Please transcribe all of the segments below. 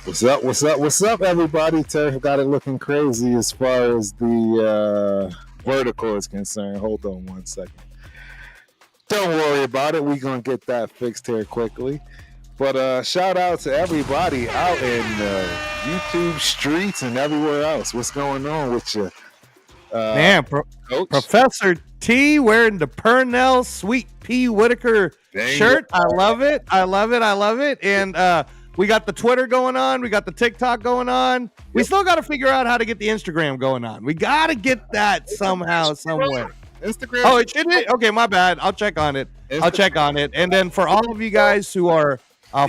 What's up, everybody? Terry got it looking crazy as far as the vertical is concerned. Hold on one second. Don't worry about it. We're going to get that fixed here quickly. But shout out to everybody out in YouTube streets and everywhere else. What's going on with you? Man, Professor T wearing the Purnell Sweet Pea Whitaker shirt. I love it. And we got the Twitter going on. We got the TikTok going on. We still got to figure out how to get the Instagram going on. We got to get that somehow, somewhere. Instagram. Oh, it should be? Okay, my bad. I'll check on it. And then for all of you guys who are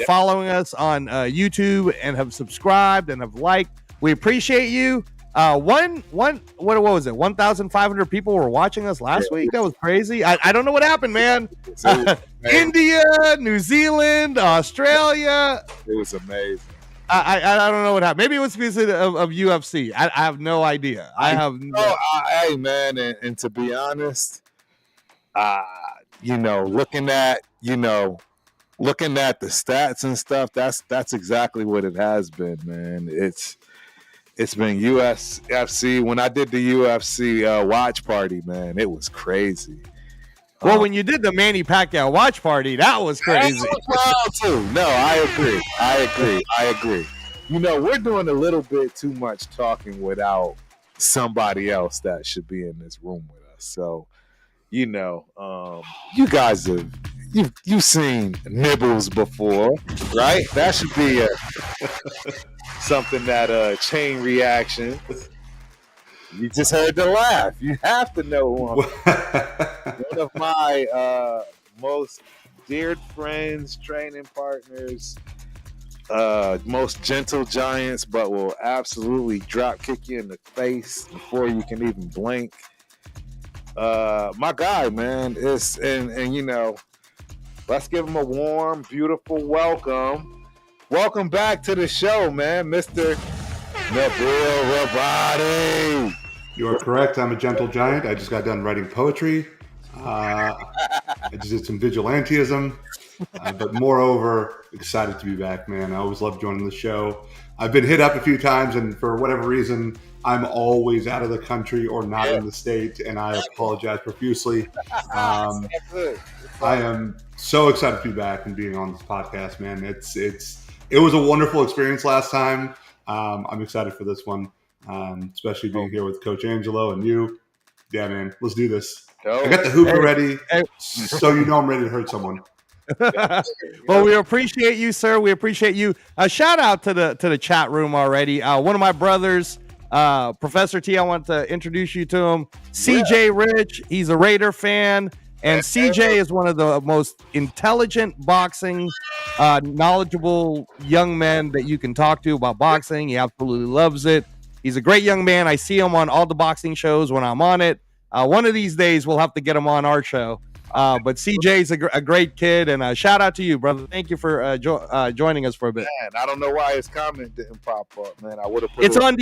following us on YouTube and have subscribed and have liked, we appreciate you. What was it? 1,500 people were watching us last week. That was crazy. I don't know what happened, man. India, New Zealand, Australia. It was amazing. I don't know what happened. Maybe it was because of UFC. I have no idea. Hey, man, and to be honest, looking at the stats and stuff, that's exactly what it has been, man. It's been UFC. When I did the UFC watch party, man, it was crazy. Well, when you did the Manny Pacquiao watch party, that was crazy. That was wild too. No, I agree. We're doing a little bit too much talking without somebody else that should be in this room with us. So, you guys you've seen Nibbles before, right? That should be something that chain reaction. You just heard the laugh. You have to know who I'm one of my most dear friends, training partners, most gentle giants, but will absolutely drop kick you in the face before you can even blink. My guy, man, let's give him a warm, beautiful welcome. Welcome back to the show, man, Mr. Nabiel Rabadi. You are correct. I'm a gentle giant. I just got done writing poetry. I just did some vigilantism. But moreover, excited to be back, man. I always love joining the show. I've been hit up a few times, and for whatever reason, I'm always out of the country or not in the state, and I apologize profusely. I am so excited to be back and being on this podcast, man. It was a wonderful experience last time. I'm excited for this one, especially being here with Coach Angelo and you. Yeah, man, let's do this. I got the hookah ready, so I'm ready to hurt someone. Well, we appreciate you, sir. We appreciate you. Shout out to the chat room already. One of my brothers, Professor T, I want to introduce you to him. CJ Rich, he's a Raider fan. And CJ is one of the most intelligent boxing, knowledgeable young men that you can talk to about boxing. He absolutely loves it. He's a great young man. I see him on all the boxing shows when I'm on it. One of these days, we'll have to get him on our show. But CJ's a great kid, and shout out to you, brother. Thank you for joining us for a bit. Man, I don't know why his comment didn't pop up, man. I would have. It's on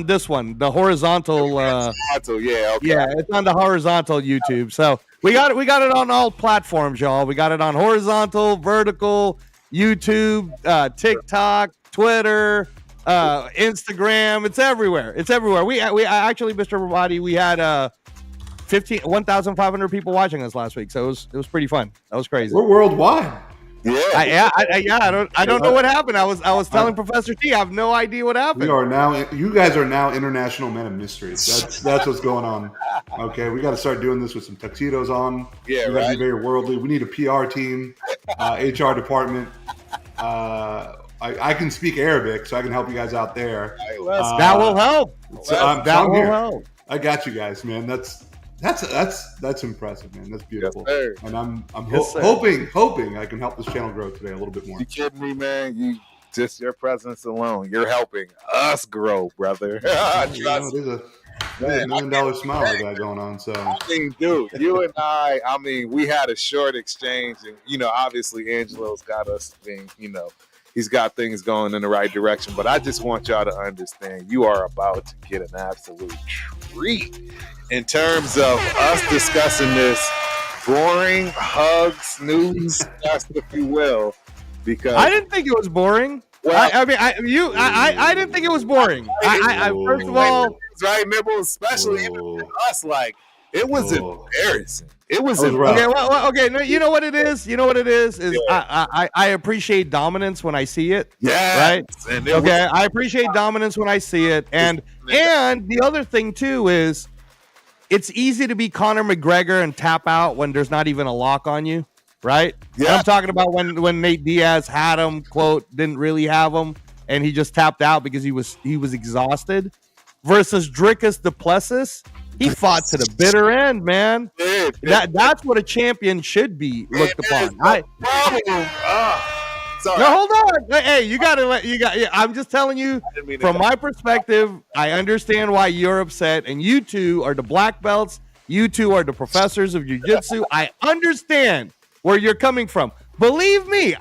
this one, the horizontal. Yeah, okay. Yeah, it's on the horizontal YouTube. So we got it on all platforms, y'all. We got it on horizontal, vertical, YouTube, TikTok, Twitter, Instagram. It's everywhere. We actually, Mr. Rabadi, we had 1,500 people watching us last week, so it was pretty fun. That was crazy. We're worldwide. Yeah. I don't know what happened. I was telling Professor T, I have no idea what happened. You guys are now international men of mystery. That's what's going on. Okay, we got to start doing this with some tuxedos on. Yeah, we got to be very worldly. We need a PR team, HR department. I can speak Arabic, so I can help you guys out there. That will help. That will help. I got you guys, man. That's impressive, man. That's beautiful. Yes, and I'm hoping I can help this channel grow today a little bit more. You kidding me, man? Just your presence alone, you're helping us grow, brother. There's a $1 million smile I got going on. So dude, you and I mean, we had a short exchange, and obviously Angelo's got us being, he's got things going in the right direction. But I just want y'all to understand, you are about to get an absolute treat in terms of us discussing this boring, hug, snooze, fest, if you will, because I didn't think it was boring. Well, I didn't think it was boring. First of all, right, Nibble, especially us, like it was embarrassing. It was rough. Okay. No, you know what it is. I appreciate dominance when I see it. Yeah. Right. Okay. I appreciate dominance when I see it, and the other thing too is, it's easy to be Conor McGregor and tap out when there's not even a lock on you. Right? Yeah. And I'm talking about when Nate Diaz had him, quote, didn't really have him, and he just tapped out because he was exhausted. Versus Dricus du Plessis, he fought to the bitter end, man. That's what a champion should be looked upon. Sorry. No, hold on. Hey, I'm just telling you, from my perspective, I understand why you're upset, and you two are the black belts. You two are the professors of jiu-jitsu. I understand where you're coming from. Believe me,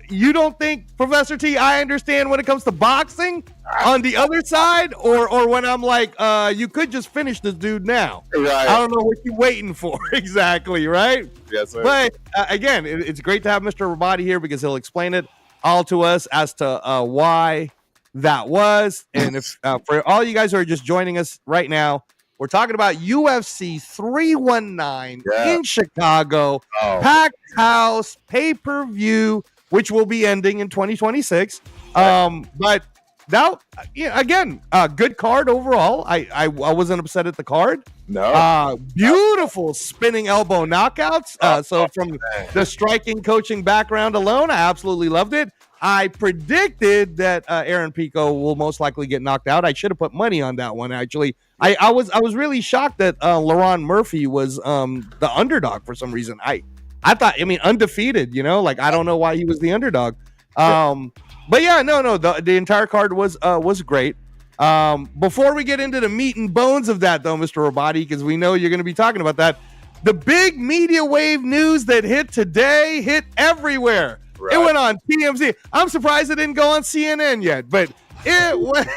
you don't think, Professor T, I understand when it comes to boxing on the other side, or when I'm like, you could just finish this dude now. Right. I don't know what you're waiting for exactly, right? Yes, sir. But again, it's great to have Mr. Rabadi here because he'll explain it all to us as to why that was. And if for all you guys who are just joining us right now, we're talking about UFC 319 in Chicago, packed house, pay-per-view, which will be ending in 2026. But now, again, good card overall. I wasn't upset at the card. No. Beautiful spinning elbow knockouts. So from the striking coaching background alone, I absolutely loved it. I predicted that Aaron Pico will most likely get knocked out. I should have put money on that one, actually. I was really shocked that Laron Murphy was the underdog for some reason. I thought, undefeated, like I don't know why he was the underdog. But yeah, no, the entire card was great. Before we get into the meat and bones of that, though, Mr. Rabadi, because we know you're going to be talking about that, the big media wave news that hit today hit everywhere. Right. It went on TMZ. I'm surprised it didn't go on CNN yet, but it went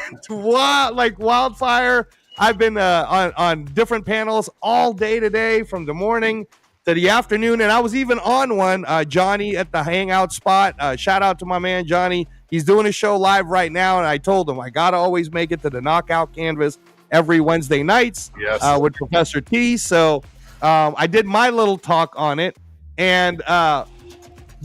like wildfire. I've been on different panels all day today, from the morning to the afternoon, and I was even on one. Johnny at the Hangout spot. Shout out to my man Johnny. He's doing a show live right now, and I told him I gotta always make it to the Knockout Canvas every Wednesday nights with Professor T. So I did my little talk on it, and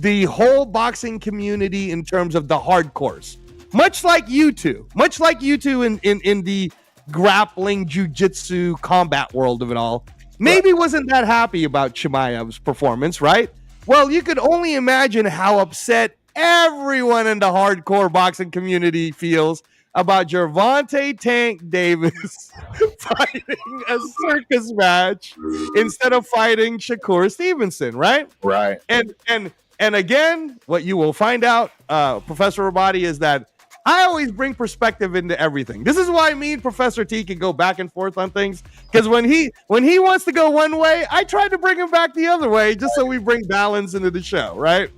the whole boxing community in terms of the hardcores, much like you two in the grappling jiu-jitsu combat world of it all, maybe wasn't that happy about Chimaev's performance, right? Well, you could only imagine how upset everyone in the hardcore boxing community feels about Gervonta Tank Davis fighting a circus match instead of fighting Shakur Stevenson, right? Right. And again, what you will find out, Professor Rabadi, is that I always bring perspective into everything. This is why me and Professor T can go back and forth on things, because when he wants to go one way, I try to bring him back the other way, just so we bring balance into the show, right?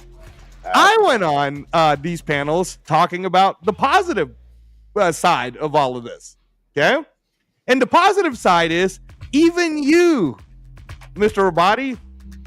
I went on these panels talking about the positive side of all of this, okay? And the positive side is, even you, Mr. Rabadi,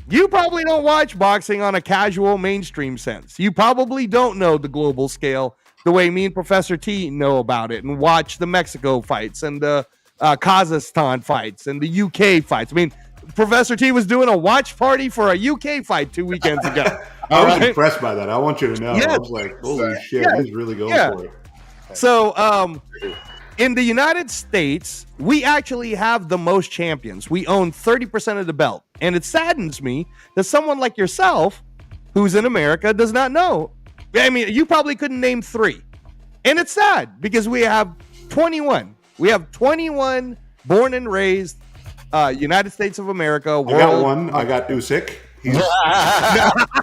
you probably don't watch boxing on a casual mainstream sense. You probably don't know the global scale the way me and Professor T know about it, and watch the Mexico fights and the Kazakhstan fights and the UK fights. I mean, Professor T was doing a watch party for a UK fight 2 weekends ago. I was impressed by that. I want you to know. Yes. I was like, holy shit, he's really going for it. So, in the United States, we actually have the most champions. We own 30% of the belt. And it saddens me that someone like yourself, who's in America, does not know. I mean, you probably couldn't name 3. And it's sad because we have 21. We have 21 born and raised United States of America. I got one. I got Usyk. He's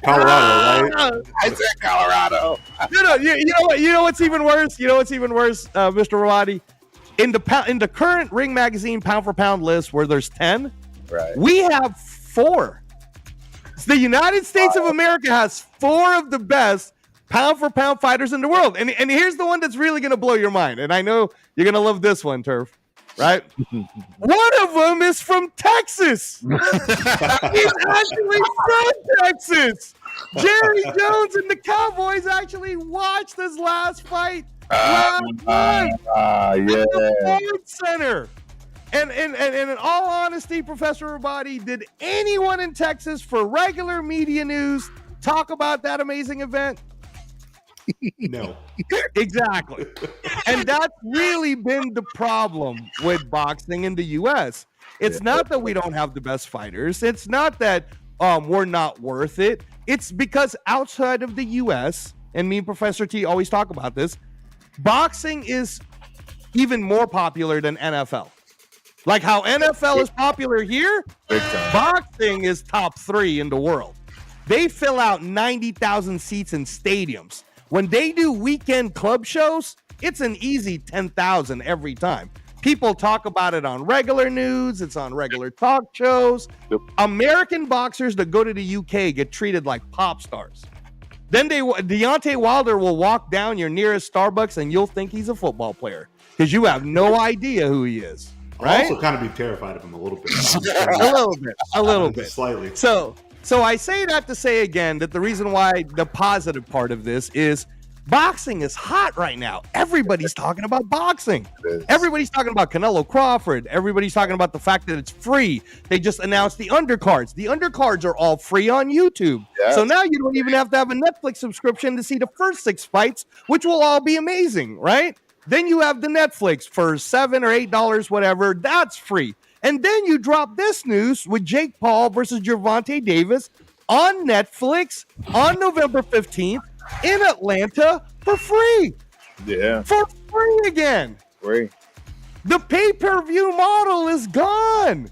Colorado, right? I said Colorado. You know what's even worse? Mr. Rawadi? In the current Ring Magazine pound for pound list, where there's 10, right, we have 4. The United States of America has 4 of the best pound for pound fighters in the world. And here's the one that's really going to blow your mind. And I know you're going to love this one, Turf. right? One of them is from Texas. He's actually from Texas. Jerry Jones and the Cowboys actually watched his last fight last month yeah. at the Ford Center. And in all honesty, Professor Rabadi, did anyone in Texas for regular media news talk about that amazing event? No. Exactly. And that's really been the problem with boxing in the U.S. It's not that we don't have the best fighters. It's not that we're not worth it. It's because outside of the U.S., and me and Professor T always talk about this, boxing is even more popular than NFL. Like how NFL is popular here, boxing is top 3 in the world. They fill out 90,000 seats in stadiums. When they do weekend club shows, it's an easy 10,000 every time. People talk about it on regular news. It's on regular talk shows. Yep. American boxers that go to the UK get treated like pop stars. Then Deontay Wilder will walk down your nearest Starbucks and you'll think he's a football player because you have no idea who he is. Right? I'll also kind of be terrified of him a little bit. a little bit. Slightly. So I say that to say again that the reason why the positive part of this is boxing is hot right now. Everybody's talking about boxing. Everybody's talking about Canelo Crawford. Everybody's talking about the fact that it's free. They just announced the undercards. The undercards are all free on YouTube. Yes. So now you don't even have to have a Netflix subscription to see the first 6 fights, which will all be amazing, right? Then you have the Netflix for $7 or $8, whatever. That's free. And then you drop this news with Jake Paul versus Gervonta Davis on Netflix on November 15th in Atlanta for free. Yeah. For free again. Free. The pay-per-view model is gone.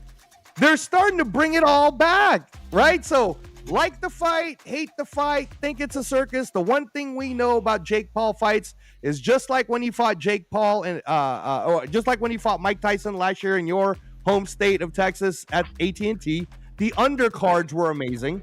They're starting to bring it all back, right? So like the fight, hate the fight, think it's a circus. The one thing we know about Jake Paul fights is just like when he fought Jake Paul and or just like when he fought Mike Tyson last year in your home state of Texas at AT&T, the undercards were amazing.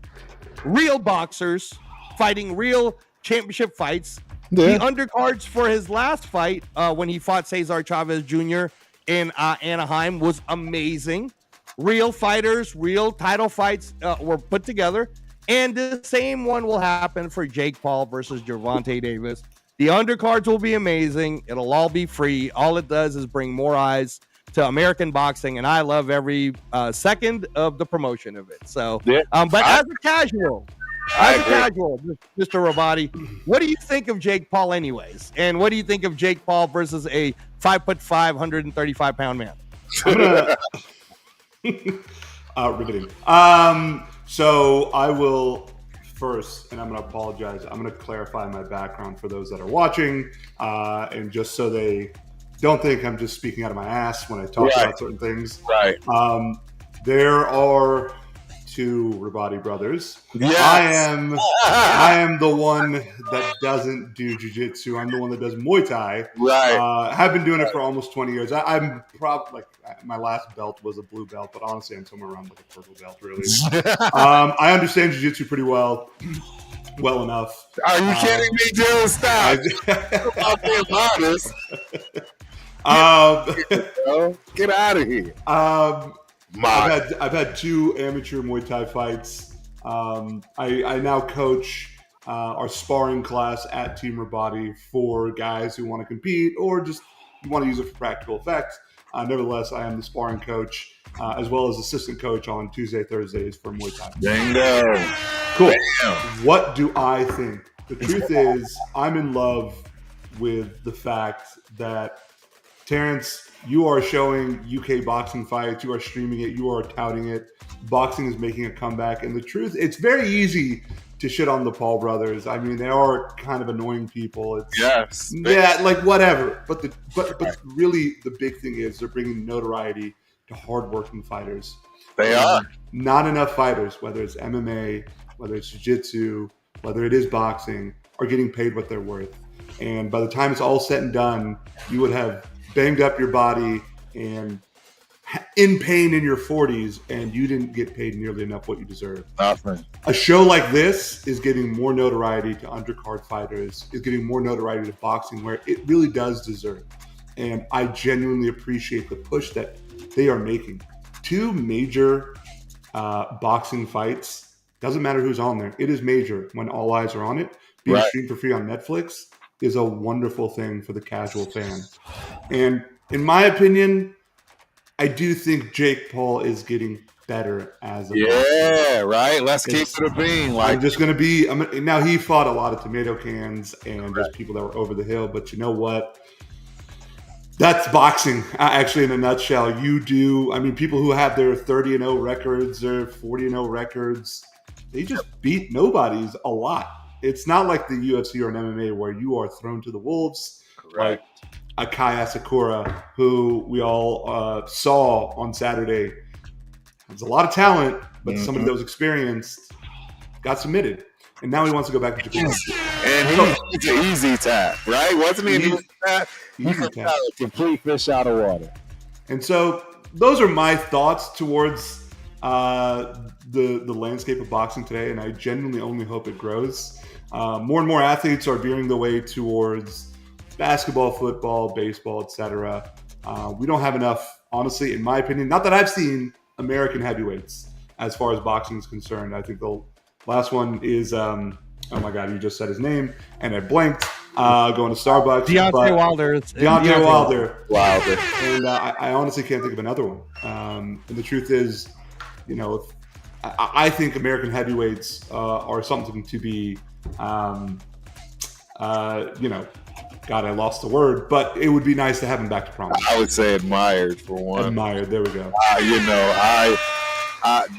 Real boxers fighting real championship fights. Yeah. The undercards for his last fight when he fought Cesar Chavez Jr. in Anaheim was amazing. Real fighters, real title fights were put together. And the same one will happen for Jake Paul versus Gervonta Davis. The undercards will be amazing. It'll all be free. All it does is bring more eyes to American boxing, and I love every second of the promotion of it. So, yeah. But as a casual, Mr. Rabadi, what do you think of Jake Paul anyways? And what do you think of Jake Paul versus a 5'5", 135-pound man? Riveting. So I will first, and I'm going to apologize. I'm going to clarify my background for those that are watching, and just so they don't think I'm just speaking out of my ass when I talk about certain things. Right. There are 2 Rabadi brothers. Yes. I am the one that doesn't do jiu-jitsu. I'm the one that does Muay Thai. Right. Have been doing it for almost 20 years. I'm probably my last belt was a blue belt, but honestly, I'm somewhere around like a purple belt, really. I understand jiu-jitsu pretty well enough. Are you kidding me, dude? Stop. I'm being honest. Get out of here. I've had 2 amateur Muay Thai fights. I now coach our sparring class at Team Rabadi for guys who want to compete or just want to use it for practical effect. Nevertheless, I am the sparring coach as well as assistant coach on Tuesday, Thursdays for Muay Thai. Bingo. Cool. What do I think? The truth is, I'm in love with the fact that, Terrence, you are showing UK boxing fights. You are streaming it. You are touting it. Boxing is making a comeback. And the truth, it's very easy to shit on the Paul brothers. I mean, they are kind of annoying people. It's, yeah, like whatever. But really, the big thing is they're bringing notoriety to hardworking fighters. They are. Not enough fighters, whether it's MMA, whether it's jiu-jitsu, whether it is boxing, are getting paid what they're worth. And by the time it's all said and done, you would have banged up your body and in pain in your 40s, and you didn't get paid nearly enough what you deserve. Nothing. A show like this is getting more notoriety to undercard fighters, is getting more notoriety to boxing where it really does deserve. and I genuinely appreciate the push that they are making. 2 major boxing fights, doesn't matter who's on there, it is major when all eyes are on it. Being streamed for free on Netflix is a wonderful thing for the casual fan. And in my opinion, I do think Jake Paul is getting better as a boxer. Right. Let's keep it a bean. Like, I'm just going to be now he fought a lot of tomato cans and just people that were over the hill, but you know what? That's boxing, actually, in a nutshell. People who have their 30-0 records or 40-0 records, they just beat nobodies a lot. It's not like the UFC or an MMA where you are thrown to the wolves. Correct. Like Akai Asakura, who we all saw on Saturday. There's a lot of talent, but somebody that was experienced got submitted. And now he wants to go back to Japan. And he's an easy tap, right? Wasn't he an easy tap? Easy tap. A complete fish out of water. And so those are my thoughts towards the landscape of boxing today, and I genuinely only hope it grows. More and more athletes are veering the way towards basketball, football, baseball, etc. We don't have enough, honestly, in my opinion. Not that I've seen American heavyweights as far as boxing is concerned. I think the last one is, oh my God, you just said his name, and I blanked. Going to Starbucks. Deontay Wilder. Deontay Wilder. Wilder. And I honestly can't think of another one. And the truth is, I think American heavyweights are something to be, God, I lost the word, but it would be nice to have him back to prominence. I would say admired for one. Admired, there we go.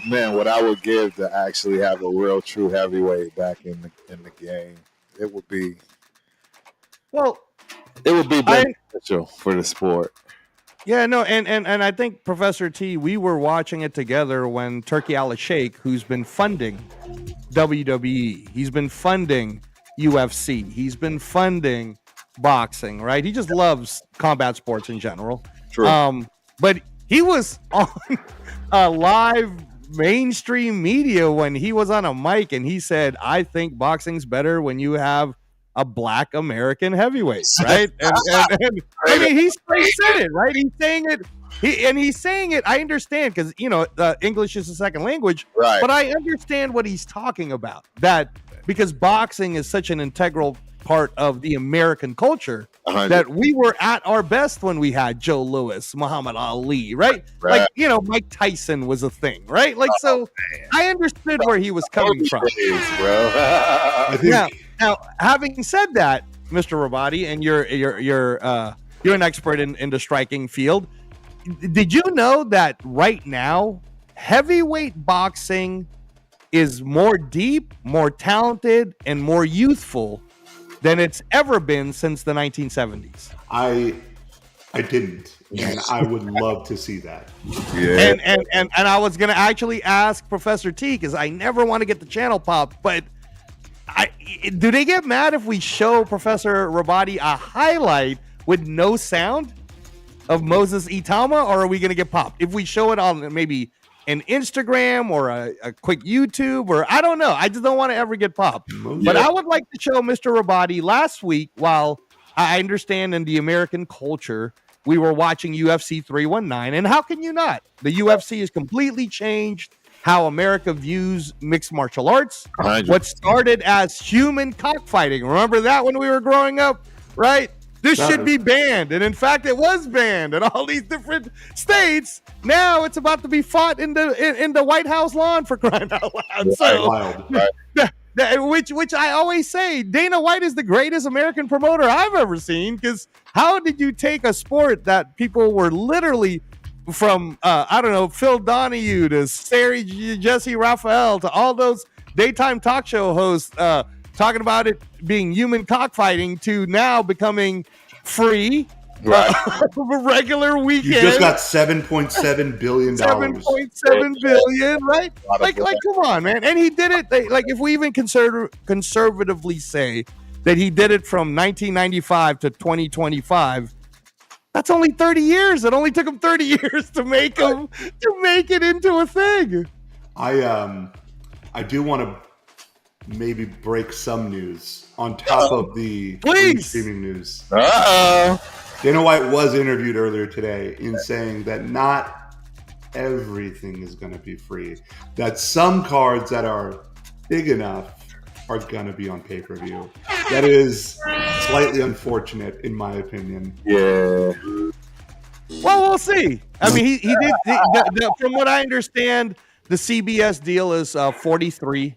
Man, what I would give to actually have a real true heavyweight back in the game, it would be beneficial for the sport. Yeah, no, and I think Professor T, we were watching it together when Turki Al-Sheikh, who's been funding WWE, he's been funding UFC, he's been funding boxing, right? He just loves combat sports in general. True. But he was on a live mainstream media when he was on a mic and he said, I think boxing's better when you have a black American heavyweight, right? and I mean, he said it, right? He's saying it. He's saying it. I understand because English is a second language, right? But I understand what he's talking about. That because boxing is such an integral part of the American culture 100. That we were at our best when we had Joe Louis, Muhammad Ali, right? Like Mike Tyson was a thing, right? Like man. I understood where he was coming from, bro. Now, having said that, Mr. Rabadi, and you're an expert in the striking field. Did you know that right now heavyweight boxing is more deep, more talented, and more youthful than it's ever been since the 1970s? I didn't, and I would love to see that. Yeah. And I was gonna actually ask Professor T because I never want to get the channel popped, but do they get mad if we show Professor Rabadi a highlight with no sound of Moses Itama, or are we going to get popped if we show it on maybe an Instagram or a quick YouTube, or I don't know. I just don't want to ever get popped. But I would like to show Mr. Rabadi last week. While I understand in the American culture, we were watching UFC 319, and how can you not? The UFC has completely changed how America views mixed martial arts. 100. What started as human cockfighting, remember that when we were growing up, right? This should be banned. And in fact, it was banned in all these different states. Now it's about to be fought in the White House lawn, for crying out loud. So, wild. Which I always say, Dana White is the greatest American promoter I've ever seen. Because how did you take a sport that people were literally from, Phil Donahue to Jesse Raphael to all those daytime talk show hosts talking about it being human cockfighting to now becoming free, regular weekend. You just got $7.7 billion. $7.7 billion, right? Like, come on, man. And he did it. Like, if we even conservatively say that he did it from 1995 to 2025, that's only 30 years. It only took him 30 years to make it into a thing. I do want to maybe break some news on top of the streaming news. Uh-oh. Dana White was interviewed earlier today in saying that not everything is going to be free. That some cards that are big enough are going to be on pay-per-view. That is slightly unfortunate, in my opinion. Yeah. Well, we'll see. I mean, he did. From what I understand, the CBS deal is 43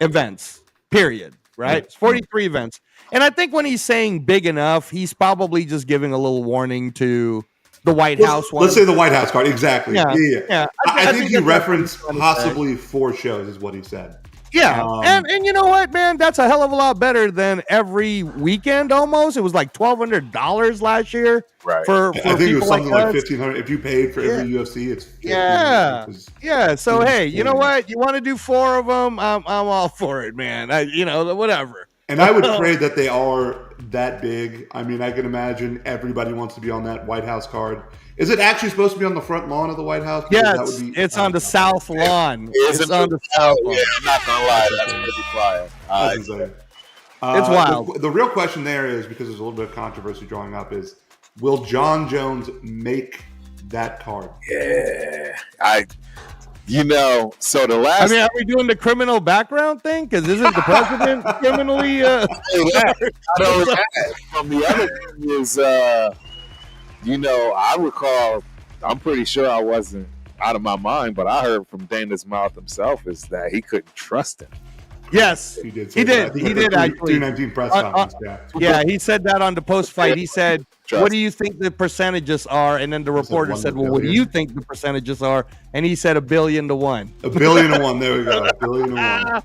events. Period. Right? It's 43 events. And I think when he's saying big enough, he's probably just giving a little warning to the White House one. Let's say the White House card. Exactly. Yeah. I think he referenced possibly 4 shows is what he said. Yeah. And you know what, man? That's a hell of a lot better than every weekend almost. It was like $1,200 last year. Right. For I think it was something like us. $1,500. If you paid for every UFC, it's $1,500. Yeah. So, hey, you know what? You want to do 4 of them? I'm all for it, man. Whatever. And I would pray that they are that big. I mean, I can imagine everybody wants to be on that White House card. Is it actually supposed to be on the front lawn of the White House? Yeah, it's on the south lawn. It's on the south lawn. Yeah, I'm not gonna lie, that's pretty fire. It's wild. The real question there is, because there's a little bit of controversy drawing up, is will John Jones make that card? Yeah, so the last. I mean, are we doing the criminal background thing? Because isn't the president criminally? From the other thing is, I recall. I'm pretty sure I wasn't out of my mind, but I heard from Dana's mouth himself is that he couldn't trust him. Yes, he did. He did actually. 219 press conference. Yeah, he said that on the post fight. He said, "What do you think the percentages are?" And then the reporter said, "Well, what do you think the percentages are?" And he said, 1 billion to 1. 1 billion to 1. There we go. 1 billion to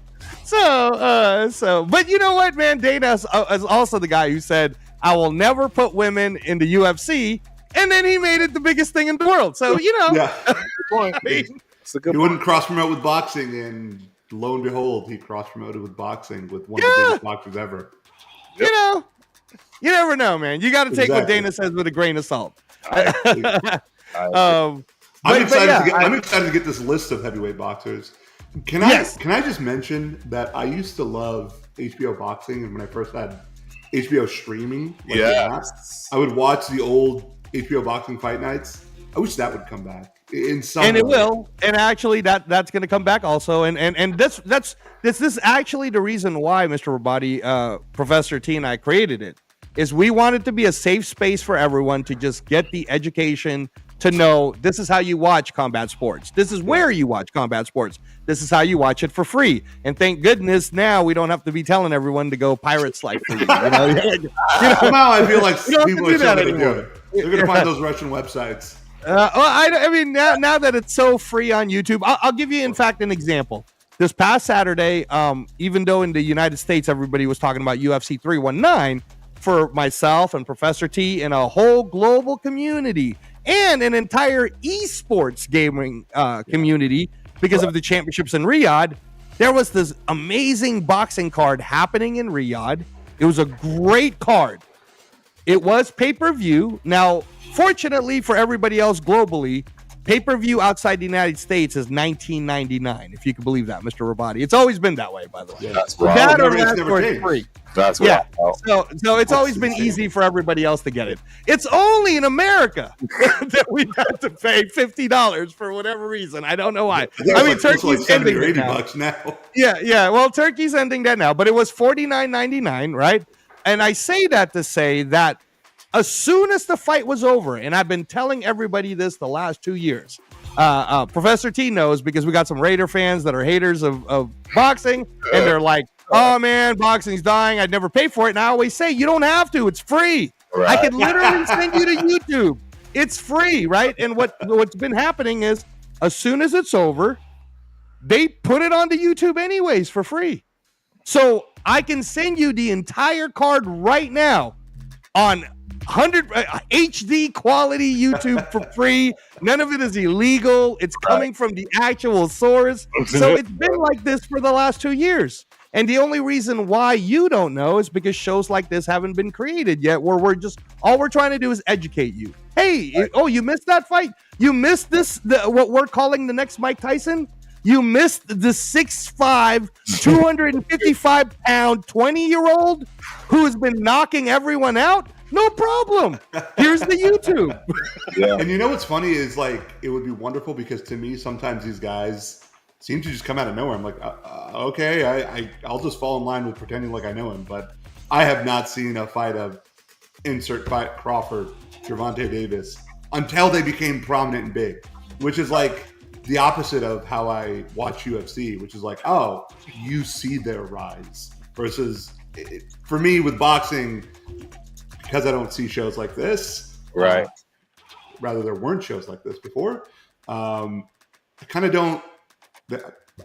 1. But you know what, man? Dana is also the guy who said, "I will never put women in the UFC," and then he made it the biggest thing in the world. So yeah, I mean, it's a good he wouldn't cross promote with boxing, and lo and behold, he cross promoted with boxing with one of the biggest boxers ever. You never know, man. You got to take what Dana says with a grain of salt. I'm excited to get this list of heavyweight boxers. Can I just mention that I used to love HBO boxing, and when I first had HBO streaming, I would watch the old HBO boxing fight nights. I wish that would come back in some and way. It will. And actually, that's going to come back also. And this is actually the reason why, Mr. Rabadi, Professor T and I created it. Is we wanted to be a safe space for everyone to just get the education to know this is how you watch combat sports. This is where you watch combat sports. This is how you watch it for free. And thank goodness now we don't have to be telling everyone to go Pirates like for you. Now I feel like people are going to do it. They're going to find those Russian websites. I mean, now that it's so free on YouTube, I'll give you, in fact, an example. This past Saturday, even though in the United States everybody was talking about UFC 319, for myself and Professor T and a whole global community and an entire esports gaming community because of the championships in Riyadh, there was this amazing boxing card happening in Riyadh. It was a great card. It was pay-per-view. Now, fortunately for everybody else globally, pay-per-view outside the United States is $19.99, if you can believe that, Mr. Rabadi. It's always been that way, by the way. Yeah, that's right. That or it's free. That's right. So it's always been easy for everybody else to get it. It's only in America that we have to pay $50 for whatever reason. I don't know why. I mean, Turkey's ending $70 or $80 now. Yeah. Well, Turkey's ending that now, but it was $49.99, right? And I say that to say that as soon as the fight was over, and I've been telling everybody this the last 2 years, Professor T knows because we got some Raider fans that are haters of boxing, and they're like, oh, man, boxing's dying. I'd never pay for it. And I always say, you don't have to. It's free. Right. I could literally send you to YouTube. It's free, right? And what's been happening is as soon as it's over, they put it onto YouTube anyways for free. So I can send you the entire card right now on 100 HD quality YouTube for free. None of it is illegal. It's coming from the actual source. So it's been like this for the last 2 years. And the only reason why you don't know is because shows like this haven't been created yet, where all we're trying to do is educate you. Hey, you missed that fight? You missed what we're calling the next Mike Tyson? You missed the 6'5", 255-pound, 20-year-old who has been knocking everyone out? No problem. Here's the YouTube. Yeah. And you know what's funny is like it would be wonderful because to me sometimes these guys seem to just come out of nowhere. I'm like, okay, I'll just fall in line with pretending like I know him. But I have not seen a fight of insert fight Crawford, Gervonta Davis until they became prominent and big, which is like the opposite of how I watch UFC, which is like, oh, you see their rise versus for me with boxing, because I don't see shows like this. Right. Rather, there weren't shows like this before. I kind of don't.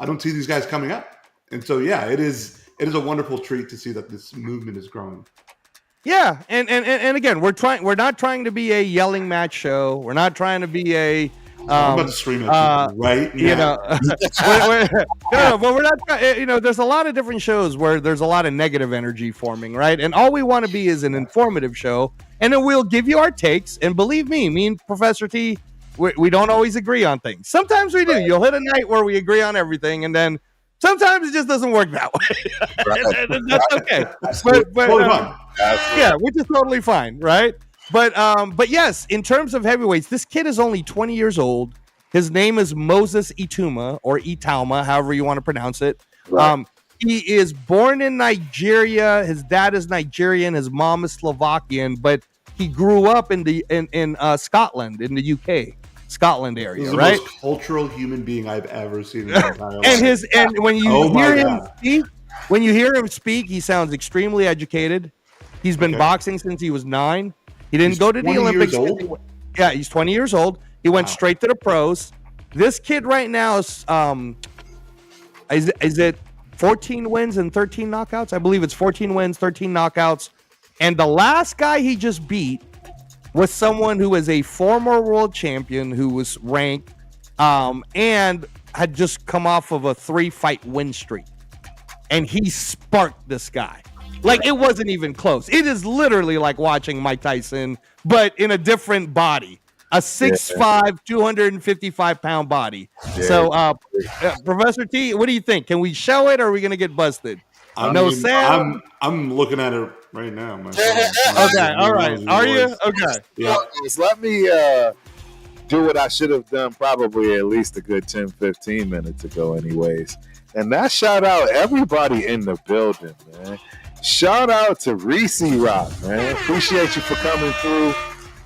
I don't see these guys coming up, and so yeah, it is a wonderful treat to see that this movement is growing. Yeah, and again, we're not trying to be a yelling match show. We're not trying to be a I'm about to scream at you right now. You know, but we're not. You know, there's a lot of different shows where there's a lot of negative energy forming, right? And all we want to be is an informative show, and then we'll give you our takes. And believe me and Professor T, we don't always agree on things. Sometimes we do. You'll hit a night where we agree on everything, and then sometimes it just doesn't work that way. Right. and that's okay. But Totally fine. yeah, which is totally fine, right? But yes, in terms of heavyweights, this kid is only 20 years old. His name is Moses Ituma or Itauma, however you want to pronounce it. Right. He is born in Nigeria. His dad is Nigerian. His mom is Slovakian, but he grew up in Scotland, in the UK, Scotland area, This is right? the most cultural human being I've ever seen in my entire life. And when you Oh my hear him God. speak, he sounds extremely educated. He's been boxing since he was 9. He didn't He's go to the 20 Olympics. years old? Yeah, he's 20 years old. He went straight to the pros. This kid right now is it 14 wins and 13 knockouts? I believe it's 14 wins, 13 knockouts. And the last guy he just beat was someone who was a former world champion who was ranked and had just come off of a 3-fight win streak. And he sparked this guy. Like, it wasn't even close. It is literally like watching Mike Tyson, but in a different body. A 6'5", 255-pound body. Yeah. So, Professor T, what do you think? Can we show it, or are we going to get busted? Sam? I'm looking at it right now. Okay, all right. Are you? Okay. Yeah. Let me do what I should have done probably at least a good 10, 15 minutes ago anyways. And that shout out everybody in the building, man. Shout out to Reese Rock, man. Appreciate you for coming through.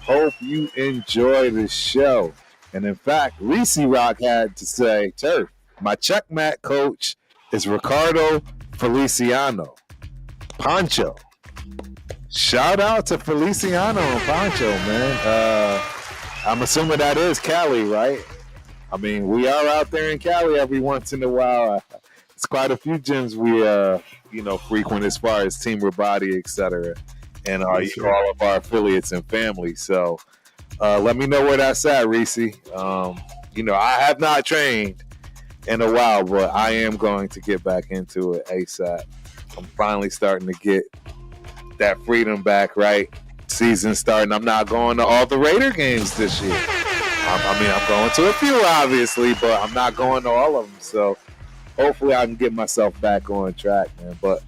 Hope you enjoy the show. And in fact, Reese Rock had to say, Turf, my checkmate coach is Ricardo Feliciano. Pancho. Shout out to Feliciano and Pancho, man. I'm assuming that is Cali, right? I mean, we are out there in Cali every once in a while. It's quite a few gyms we frequent as far as Team Rabadi, etc. And all of our affiliates and family. So let me know where that's at, Reese. I have not trained in a while, but I am going to get back into it ASAP. I'm finally starting to get that freedom back, right? Season starting. I'm not going to all the Raider games this year. I'm going to a few, obviously, but I'm not going to all of them. So hopefully I can get myself back on track, man. But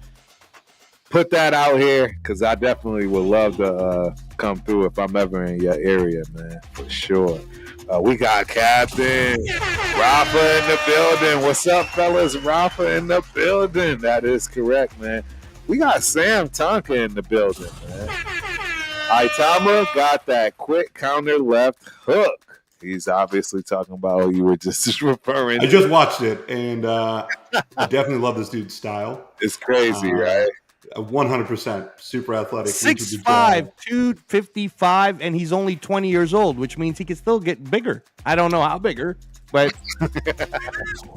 put that out here because I definitely would love to come through if I'm ever in your area, man, for sure. We got Captain Rafa in the building. What's up, fellas? Rafa in the building. That is correct, man. We got Sam Tonka in the building, man. Itama got that quick counter left hook. He's obviously talking about who you were just referring to. I just watched it, and I definitely love this dude's style. It's crazy, right? 100%. Super athetic. 6'5", 255, and he's only 20 years old, which means he can still get bigger. I don't know how bigger, but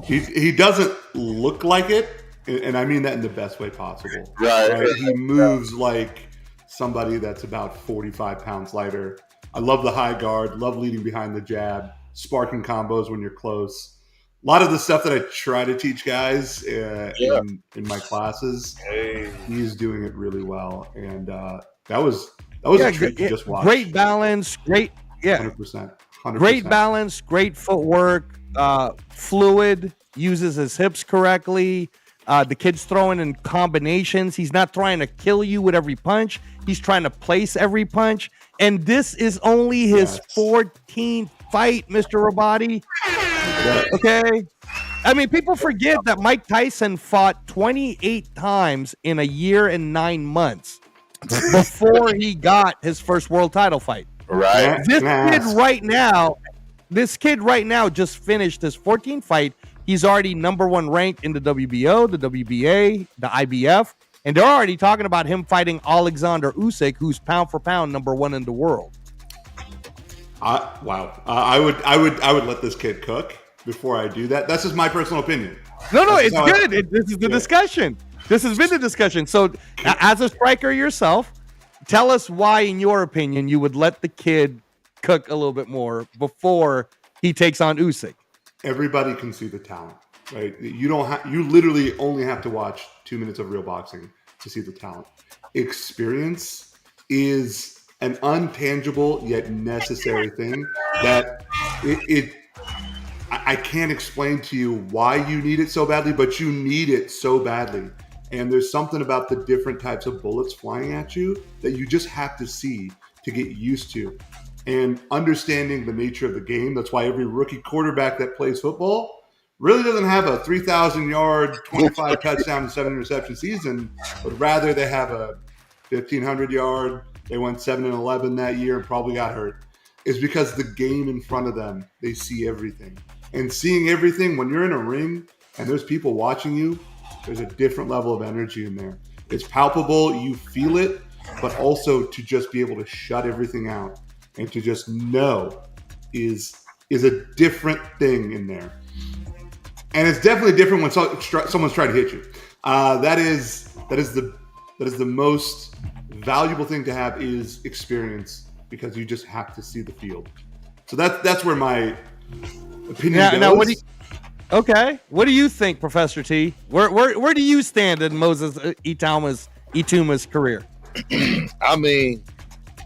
he doesn't look like it, and I mean that in the best way possible. Right? He moves like somebody that's about 45 pounds lighter. I love the high guard, love leading behind the jab, sparking combos when you're close. A lot of the stuff that I try to teach guys in my classes, he's doing it really well. And that was a treat to just watch. Great balance, 100%. Great balance, great footwork, fluid, uses his hips correctly. The kid's throwing in combinations. He's not trying to kill you with every punch. He's trying to place every punch. And this is only his 14th fight, Mr. Rabadi. Okay. I mean, people forget that Mike Tyson fought 28 times in a year and 9 months before he got his first world title fight. Right. This kid right now just finished his 14th fight. He's already number 1 ranked in the WBO, the WBA, the IBF, and they're already talking about him fighting Alexander Usyk, who's pound for pound number 1 in the world. Wow. I would let this kid cook before I do that. That's just my personal opinion. No, it's good. This is the discussion. This has been the discussion. So, as a striker yourself, tell us why, in your opinion, you would let the kid cook a little bit more before he takes on Usyk. Everybody can see the talent, right? You literally only have to watch 2 minutes of real boxing to see the talent. Experience is an untangible yet necessary thing that I can't explain to you why you need it so badly, but you need it so badly. And there's something about the different types of bullets flying at you that you just have to see to get used to. And understanding the nature of the game. That's why every rookie quarterback that plays football really doesn't have a 3,000-yard, 25 touchdown and 7 interception season, but rather they have a 1,500-yard. They went 7-11 that year and probably got hurt. Is because the game in front of them, they see everything. And seeing everything, when you're in a ring and there's people watching you, there's a different level of energy in there. It's palpable, you feel it, but also to just be able to shut everything out and to just know is a different thing in there. And it's definitely different when someone's trying to hit you. That is the most valuable thing to have is experience, because you just have to see the field. So that's where my opinion goes. Now, what do you think, Professor T? Where do you stand in Moses Ituma's career? I mean,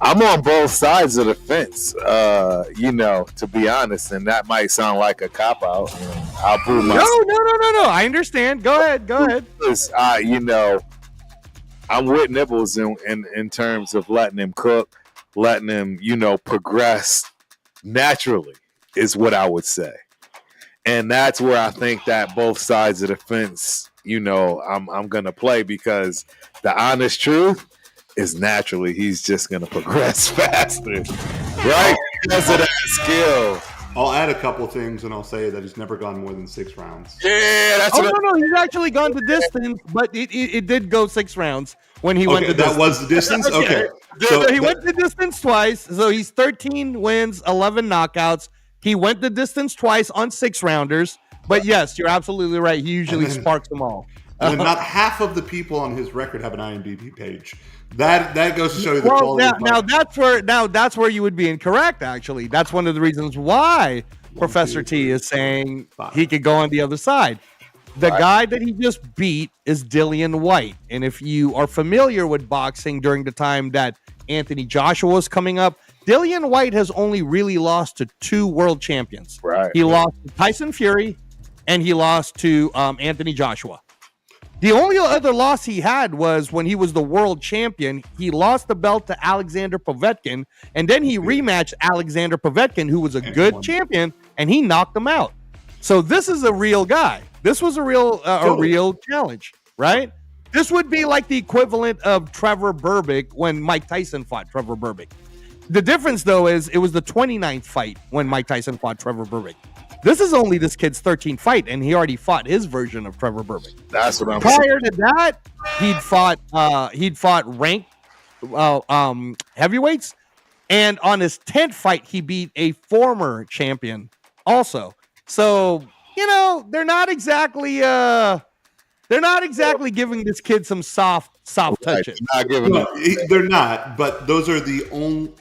I'm on both sides of the fence, to be honest, and that might sound like a cop-out. I'll prove myself. No. I understand. Go ahead. Because, I'm with Nibbles in terms of letting him cook, letting him, progress naturally is what I would say. And that's where I think that both sides of the fence, I'm going to play, because the honest truth is naturally he's just going to progress faster, right? Because of that skill. I'll add a couple of things, and I'll say that he's never gone more than 6 rounds. Yeah, that's no, he's actually gone the distance, but it did go 6 rounds when he went the distance. That was the distance? Okay. So he went the distance twice, so he's 13 wins, 11 knockouts. He went the distance twice on 6-rounders, but yes, you're absolutely right. He usually sparks them all. And not half of the people on his record have an IMDb page. That goes to show you the quality. Now that's where you would be incorrect. Actually, that's one of the reasons why Professor T is saying he could go on the other side. The guy that he just beat is Dillian White, and if you are familiar with boxing during the time that Anthony Joshua was coming up, Dillian White has only really lost to 2 world champions. Right. He lost to Tyson Fury, and he lost to Anthony Joshua. The only other loss he had was when he was the world champion. He lost the belt to Alexander Povetkin, and then he rematched Alexander Povetkin, who was a good champion, and he knocked him out. So this is a real guy. This was a real challenge, right? This would be like the equivalent of Trevor Berbick when Mike Tyson fought Trevor Berbick. The difference, though, is it was the 29th fight when Mike Tyson fought Trevor Berbick. This is only this kid's 13th fight, and he already fought his version of Trevor Berbick. That's what I'm saying. Prior to that, he'd fought ranked heavyweights, and on his 10th fight, he beat a former champion also. So they're not exactly giving this kid some soft touches. They're not. But those are the only.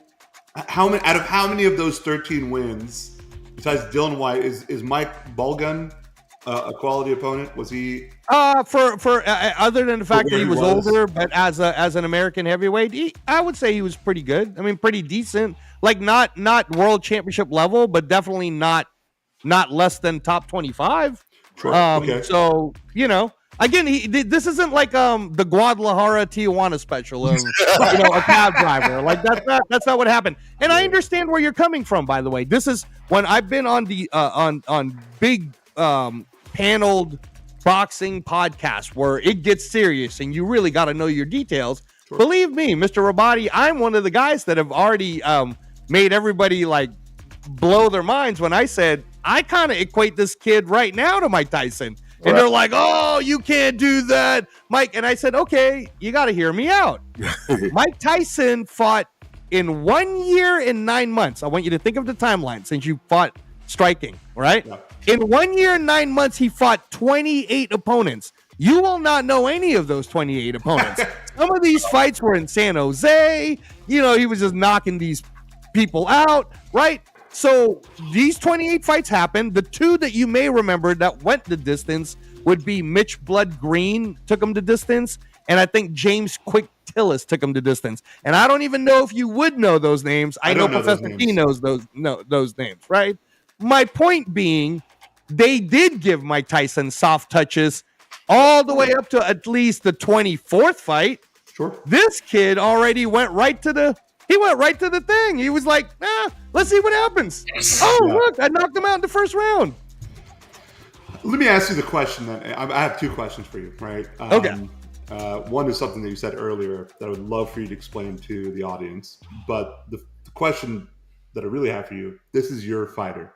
How many of those 13 wins? Besides Dillian White, is Mike Bulgun a quality opponent? Was he? For other than the fact that he was older, but as an American heavyweight, I would say he was pretty good. I mean, pretty decent. Like not world championship level, but definitely not less than top 25. Sure. Okay. So Again, this isn't like the Guadalajara Tijuana special of a cab driver. Like that's not what happened. And I understand where you're coming from. By the way, this is when I've been on the on big paneled boxing podcasts where it gets serious and you really got to know your details. Sure. Believe me, Mr. Rabadi, I'm one of the guys that have already made everybody like blow their minds when I said I kind of equate this kid right now to Mike Tyson. And they're like, oh, you can't do that, Mike. And I said, okay, you got to hear me out. Mike Tyson fought in 1 year and 9 months. I want you to think of the timeline since you fought striking, right? Yeah. In 1 year and 9 months, he fought 28 opponents. You will not know any of those 28 opponents. Some of these fights were in San Jose. He was just knocking these people out, right? So these 28 fights happened. The two that you may remember that went the distance would be Mitch Blood Green took him the distance, and I think James Quick Tillis took him the distance. And I don't even know if you would know those names. I know Professor T knows those names, right? My point being, they did give Mike Tyson soft touches all the way up to at least the 24th fight. Sure. This kid already went right to the thing. He was like, let's see what happens. Oh, look, I knocked him out in the first round. Let me ask you the question then. I have two questions for you, right? Okay. One is something that you said earlier that I would love for you to explain to the audience. But the question that I really have for you, this is your fighter.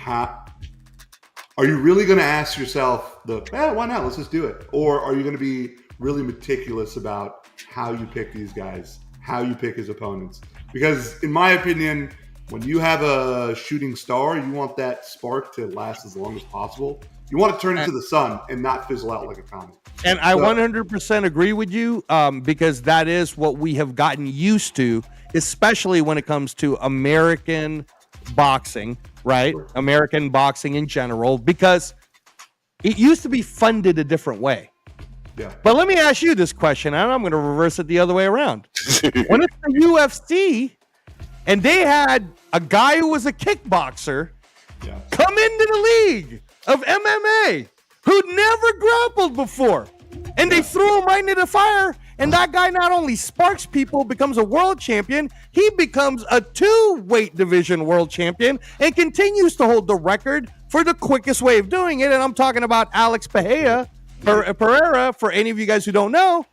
Are you really going to ask yourself why not? Let's just do it. Or are you going to be really meticulous about how you pick these guys, how you pick his opponents? Because in my opinion, when you have a shooting star, you want that spark to last as long as possible. You want to turn into the sun and not fizzle out like a comet. And I 100% agree with you because that is what we have gotten used to, especially when it comes to American boxing, right? Sure. American boxing in general, because it used to be funded a different way. Yeah. But let me ask you this question, and I'm going to reverse it the other way around. When it's the UFC, and they had a guy who was a kickboxer come into the league of MMA who'd never grappled before, and they threw him right into the fire, and that guy not only sparks people, becomes a world champion, he becomes a 2-weight division world champion and continues to hold the record for the quickest way of doing it. And I'm talking about Alex Pereira. For any of you guys who don't know,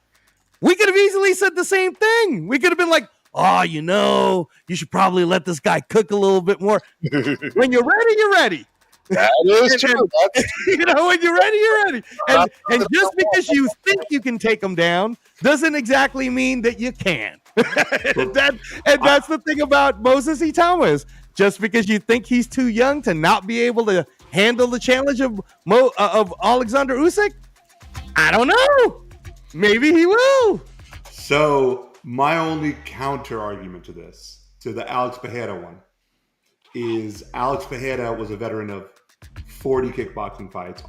we could have easily said the same thing. We could have been like, oh, you should probably let this guy cook a little bit more. When you're ready, you're ready. That is true. When you're ready, you're ready. And just because you think you can take him down doesn't exactly mean that you can. That's the thing about Moses Itamas. Just because you think he's too young to not be able to handle the challenge of Alexander Usyk, I don't know. Maybe he will. So my only counter argument to this, to the Alex Pereira one, is Alex Pereira was a veteran of 40 kickboxing fights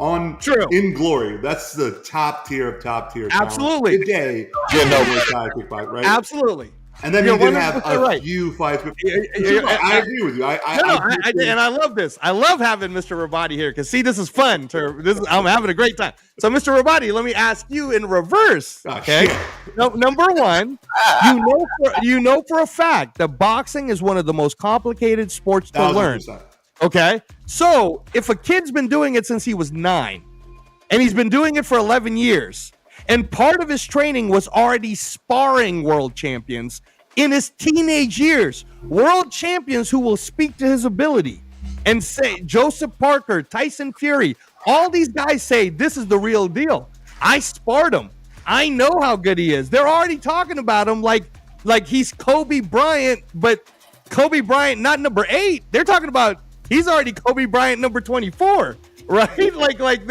in glory. That's the top tier of top tier. Absolutely. Today, kickboxing, right? Absolutely. And then he did have a few fights. I agree with you. And I love this. I love having Mr. Rabadi here because, see, this is fun. I'm having a great time. So, Mr. Rabadi, let me ask you in reverse. Okay. Number one, you know for a fact that boxing is one of the most complicated sports to 100%. Learn. Okay. So, if a kid's been doing it since he was 9 and he's been doing it for 11 years, and part of his training was already sparring world champions in his teenage years, world champions who will speak to his ability and say, Joseph Parker, Tyson Fury, all these guys say, this is the real deal. I sparred him. I know how good he is. They're already talking about him like he's Kobe Bryant, but Kobe Bryant, not number 8. They're talking about he's already Kobe Bryant number 24. Right? Like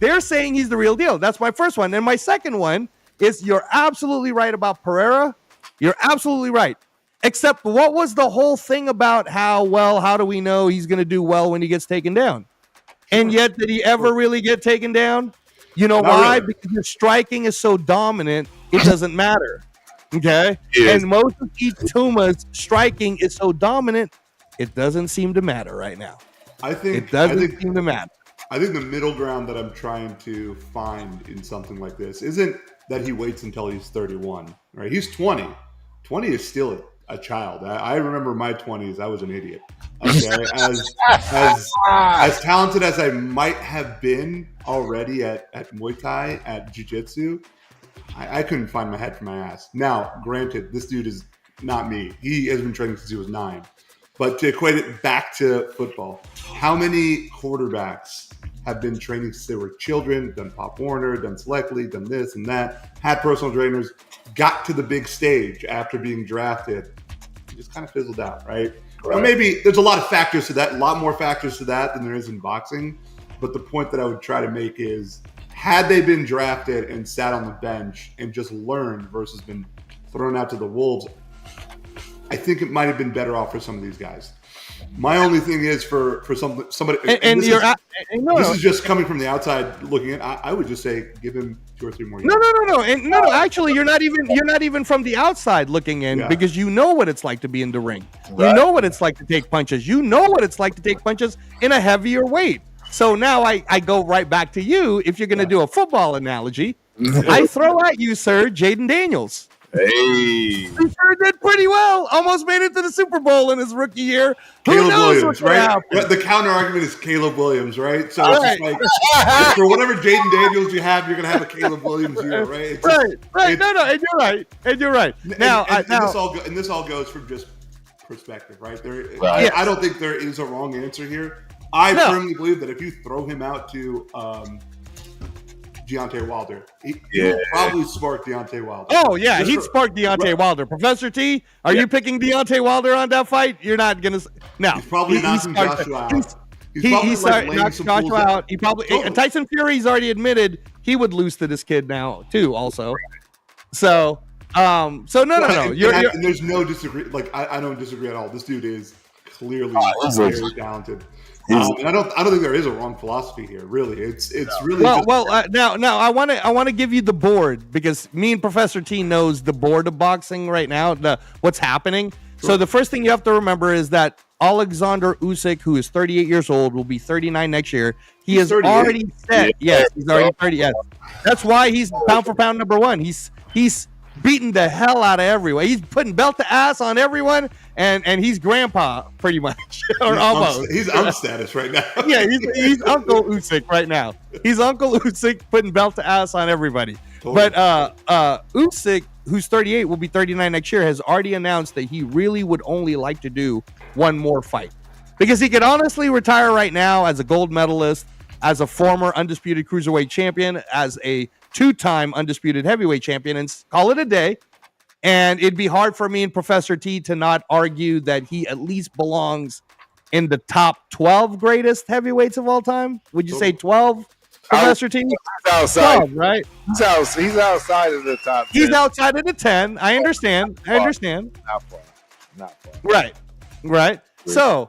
they're saying he's the real deal. That's my first one. And my second one is you're absolutely right about Pereira. You're absolutely right. Except what was the whole thing about how do we know he's going to do well when he gets taken down? And yet, did he ever really get taken down? You know why? Really. Because your striking is so dominant, it doesn't matter. Okay? And most of Ituma's striking is so dominant, it doesn't seem to matter right now. I think it doesn't seem to matter. I think the middle ground that I'm trying to find in something like this isn't that he waits until he's 31, right? He's 20. 20 is still a child. I remember my 20s. I was an idiot. Okay, as talented as I might have been already at Muay Thai, at jiu-jitsu, I couldn't find my head from my ass. Now, granted, this dude is not me. He has been training since he was 9. But to equate it back to football, how many quarterbacks have been training since they were children, done Pop Warner, done Selectly, done this and that, had personal trainers, got to the big stage after being drafted, and just kind of fizzled out, right? Well, maybe there's a lot of factors to that, a lot more factors to that than there is in boxing. But the point that I would try to make is, had they been drafted and sat on the bench and just learned versus been thrown out to the wolves, I think it might have been better off for some of these guys. My only thing is for somebody, and this is just coming from the outside looking in. I would just say give him 2 or 3 more years. No. Actually, you're not even from the outside looking in, because you know what it's like to be in the ring. Right. You know what it's like to take punches. You know what it's like to take punches in a heavier weight. So now I go right back to you. If you're going to do a football analogy, I throw at you, sir, Jaden Daniels. Hey, he sure did pretty well. Almost made it to the Super Bowl in his rookie year. Caleb Williams, right? The counter argument is Caleb Williams, right? So it's just like, for whatever Jaden Daniels you have, you're gonna have a Caleb Williams year, right? Right. No, and you're right. Now, this all goes from just perspective, right? I don't think there is a wrong answer here. I firmly believe that if you throw him out to Deontay Wilder, he'll probably spark Deontay Wilder. Oh yeah, he'd spark Deontay Wilder. Professor T, are you picking Deontay Wilder on that fight? You're not gonna. No, he's probably knocking Joshua out. He's knocking Joshua out. He probably Tyson Fury's already admitted he would lose to this kid now too. Also, no. And there's no disagree. Like I don't disagree at all. This dude is clearly very talented. And I don't think there is a wrong philosophy here. Really, it's really now I want to give you the board, because me and Professor T knows the board of boxing right now. What's happening. Sure. So the first thing you have to remember is that Alexander Usyk, who is 38 years old, will be 39 next year. He's 38. Already set. Yes, he's already 30. Yes, that's why he's pound for pound number 1. He's beating the hell out of everyone. He's putting belt to ass on everyone, and he's grandpa pretty much, or almost. He's status right now. Yeah, he's Uncle Usyk right now. He's Uncle Usyk putting belt to ass on everybody. Totally. But Usyk, who's 38, will be 39 next year, has already announced that he really would only like to do one more fight, because he could honestly retire right now as a gold medalist, as a former undisputed cruiserweight champion, as a 2-time undisputed heavyweight champion, and call it a day. And it'd be hard for me and Professor T to not argue that he at least belongs in the top 12 greatest heavyweights of all time. Would you say 12, Professor T? He's outside, 12, right? He's outside of the top 10. He's outside of the 10. I understand. Not far. Right. So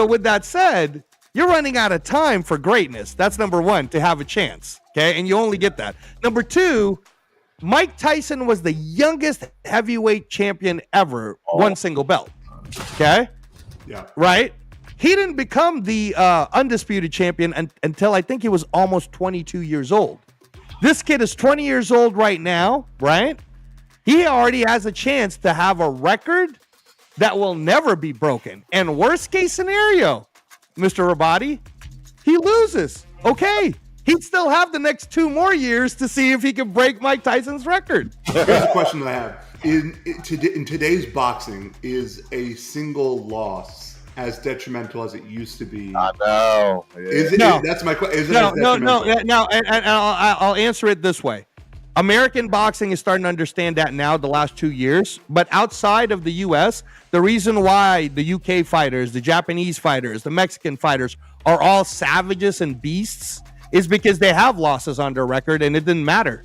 with that said, you're running out of time for greatness. That's number 1, to have a chance. Okay, and you only get that. Number 2, Mike Tyson was the youngest heavyweight champion ever, one single belt. Okay? Yeah. Right? He didn't become the undisputed champion until I think he was almost 22 years old. This kid is 20 years old right now, right? He already has a chance to have a record that will never be broken. And worst case scenario, Mr. Rabadi, he loses. Okay. He'd still have the next 2 more years to see if he can break Mike Tyson's record. Here's the question that I have. In today's boxing, is a single loss as detrimental as it used to be? I know. No. That's my question. No. And I'll answer it this way. American boxing is starting to understand that now the last 2 years. But outside of the U.S., the reason why the UK fighters, the Japanese fighters, the Mexican fighters are all savages and beasts is because they have losses on their record and it didn't matter.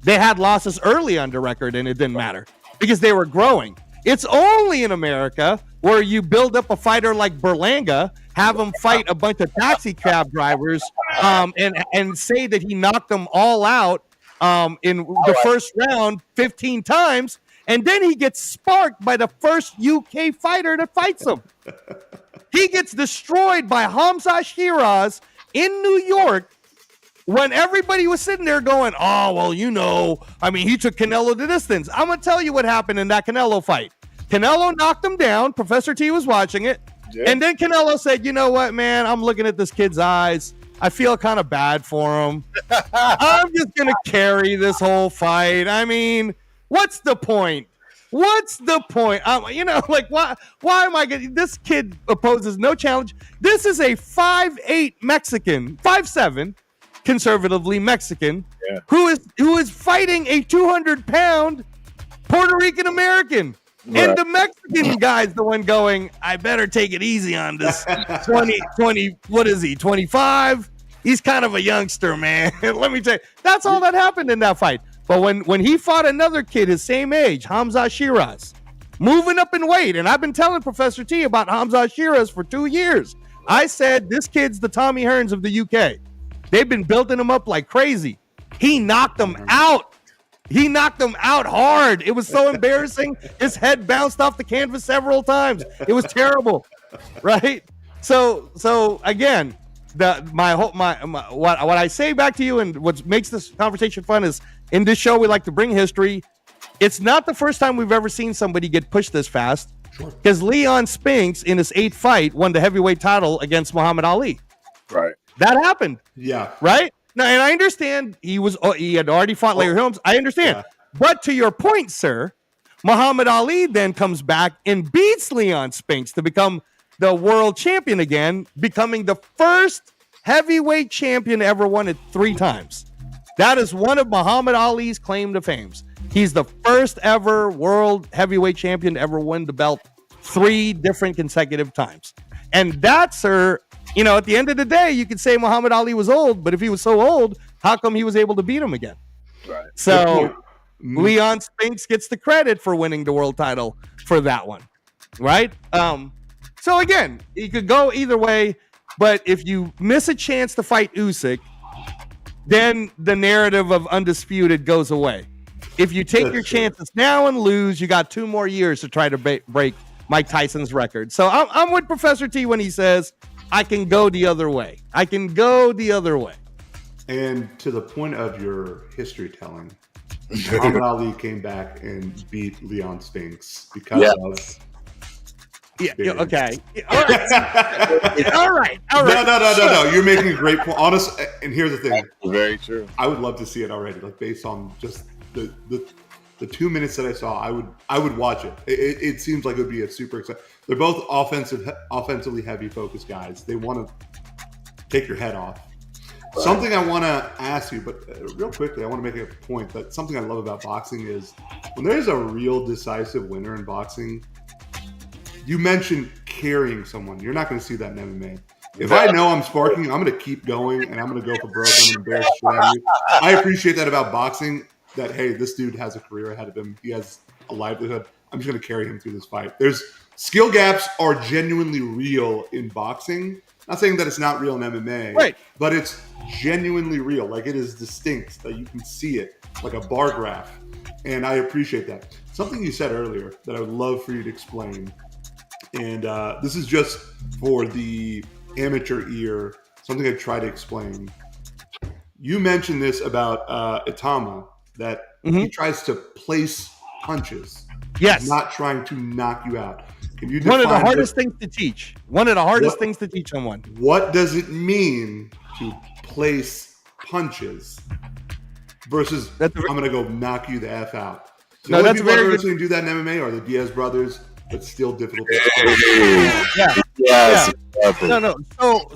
They had losses early on their record and it didn't matter because they were growing. It's only in America where you build up a fighter like Berlanga, have him fight a bunch of taxi cab drivers, and say that he knocked them all out in the first round 15 times, and then he gets sparked by the first UK fighter that fights him. He gets destroyed by Hamza Shiraz in New York when everybody was sitting there going, oh, well, he took Canelo to distance. I'm going to tell you what happened in that Canelo fight. Canelo knocked him down. Professor T was watching it. Yeah. And then Canelo said, you know what, man, I'm looking at this kid's eyes. I feel kind of bad for him. I'm just going to carry this whole fight. I mean, what's the point? What's the point? Why am I getting this kid opposes no challenge? This is a 5'8" Mexican, 5'7", conservatively Mexican, who is fighting a 200-pound Puerto Rican American. Right. And the Mexican guy's the one going, I better take it easy on this 20, what is he, 25? He's kind of a youngster, man. Let me tell you, that's all that happened in that fight. But when he fought another kid his same age, Hamza Shiraz, moving up in weight, and I've been telling Professor T about Hamza Shiraz for 2 years. I said, this kid's the Tommy Hearns of the UK. They've been building him up like crazy. He knocked him out. He knocked him out hard. It was so embarrassing. His head bounced off the canvas several times. It was terrible, right? So again, what I say back to you, and what makes this conversation fun is, in this show we like to bring history. It's not the first time we've ever seen somebody get pushed this fast, because Leon Spinks in his 8th fight won the heavyweight title against Muhammad Ali. Right. That happened. Yeah. Right. Now, and I understand he had already fought Larry Holmes. I understand. Yeah. But to your point, sir, Muhammad Ali then comes back and beats Leon Spinks to become the world champion again, becoming the first heavyweight champion to ever won it 3 times. That is one of Muhammad Ali's claim to fame. He's the first ever world heavyweight champion to ever win the belt 3 different consecutive times. And that, sir, at the end of the day, you could say Muhammad Ali was old, but if he was so old, how come he was able to beat him again? Right. So Leon Spinks gets the credit for winning the world title for that one, right? So again, he could go either way, but if you miss a chance to fight Usyk, then the narrative of undisputed goes away. If you take your chances now and lose, you got 2 more years to try to break Mike Tyson's record. So I'm with Professor T when he says, I can go the other way. I can go the other way. And to the point of your history telling, Muhammad Ali came back and beat Leon Spinks because of... Yeah, okay. All right. All right. No. You're making a great point. Honest, and here's the thing. Very true. I would love to see it already, like based on just the 2 minutes that I saw. I would watch it. It seems like it would be a super exciting. They're both offensively heavy focused guys. They want to take your head off. Right. Something I want to ask you, but real quickly, I want to make a point that something I love about boxing is when there's a real decisive winner in boxing. You mentioned carrying someone. You're not going to see that in MMA. If I know I'm sparking, I'm going to keep going, and I'm going to go for broke. I'm going to embarrass the shit out of you. I appreciate that about boxing, that, hey, this dude has a career ahead of him. He has a livelihood. I'm just going to carry him through this fight. There's skill gaps are genuinely real in boxing. Not saying that it's not real in MMA, right, but it's genuinely real. Like, it is distinct, that you can see it, like a bar graph. And I appreciate that. Something you said earlier that I would love for you to explain. And this is just for the amateur ear, something I try to explain. You mentioned this about Itama, that he tries to place punches. Yes. He's not trying to knock you out. Can you define one of the hardest things to teach? One of the hardest things to teach someone. What does it mean to place punches versus I'm going to go knock you the F out? So no, that's very good. Who do that in MMA are the Diaz brothers. But still difficult. Yeah. No.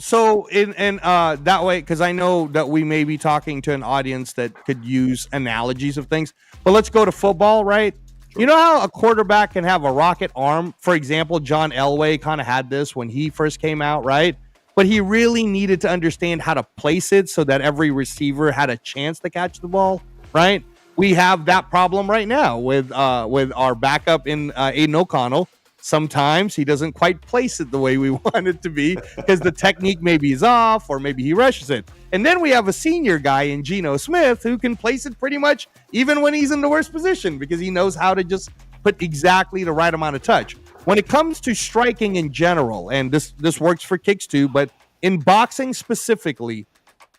So in that way, because I know that we may be talking to an audience that could use analogies of things. But let's go to football, right? Sure. You know how a quarterback can have a rocket arm? For example, John Elway kind of had this when he first came out, right? But he really needed to understand how to place it so that every receiver had a chance to catch the ball, right? We have that problem right now with our backup in Aiden O'Connell. Sometimes he doesn't quite place it the way we want it to be because the technique maybe is off or maybe he rushes it. And then we have a senior guy in Geno Smith who can place it pretty much even when he's in the worst position because he knows how to just put exactly the right amount of touch. When it comes to striking in general, and this works for kicks too, but in boxing specifically,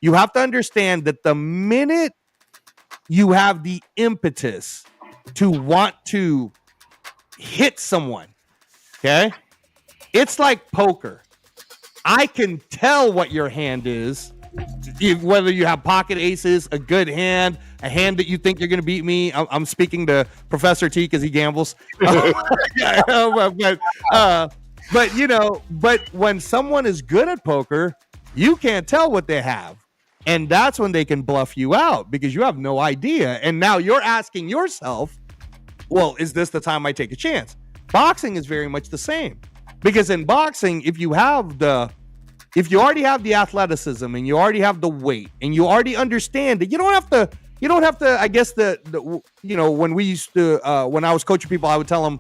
you have to understand that the minute you have the impetus to want to hit someone, okay, it's like poker. I can tell what your hand is, whether you have pocket aces, a good hand, a hand that you think you're going to beat me. I'm speaking to Professor T because he gambles. But when someone is good at poker, you can't tell what they have. And that's when they can bluff you out because you have no idea. And now you're asking yourself, well, is this the time I take a chance? Boxing is very much the same. Because in boxing, if you already have the athleticism and you already have the weight and you already understand that you don't have to, I guess when we used to, when I was coaching people, I would tell them,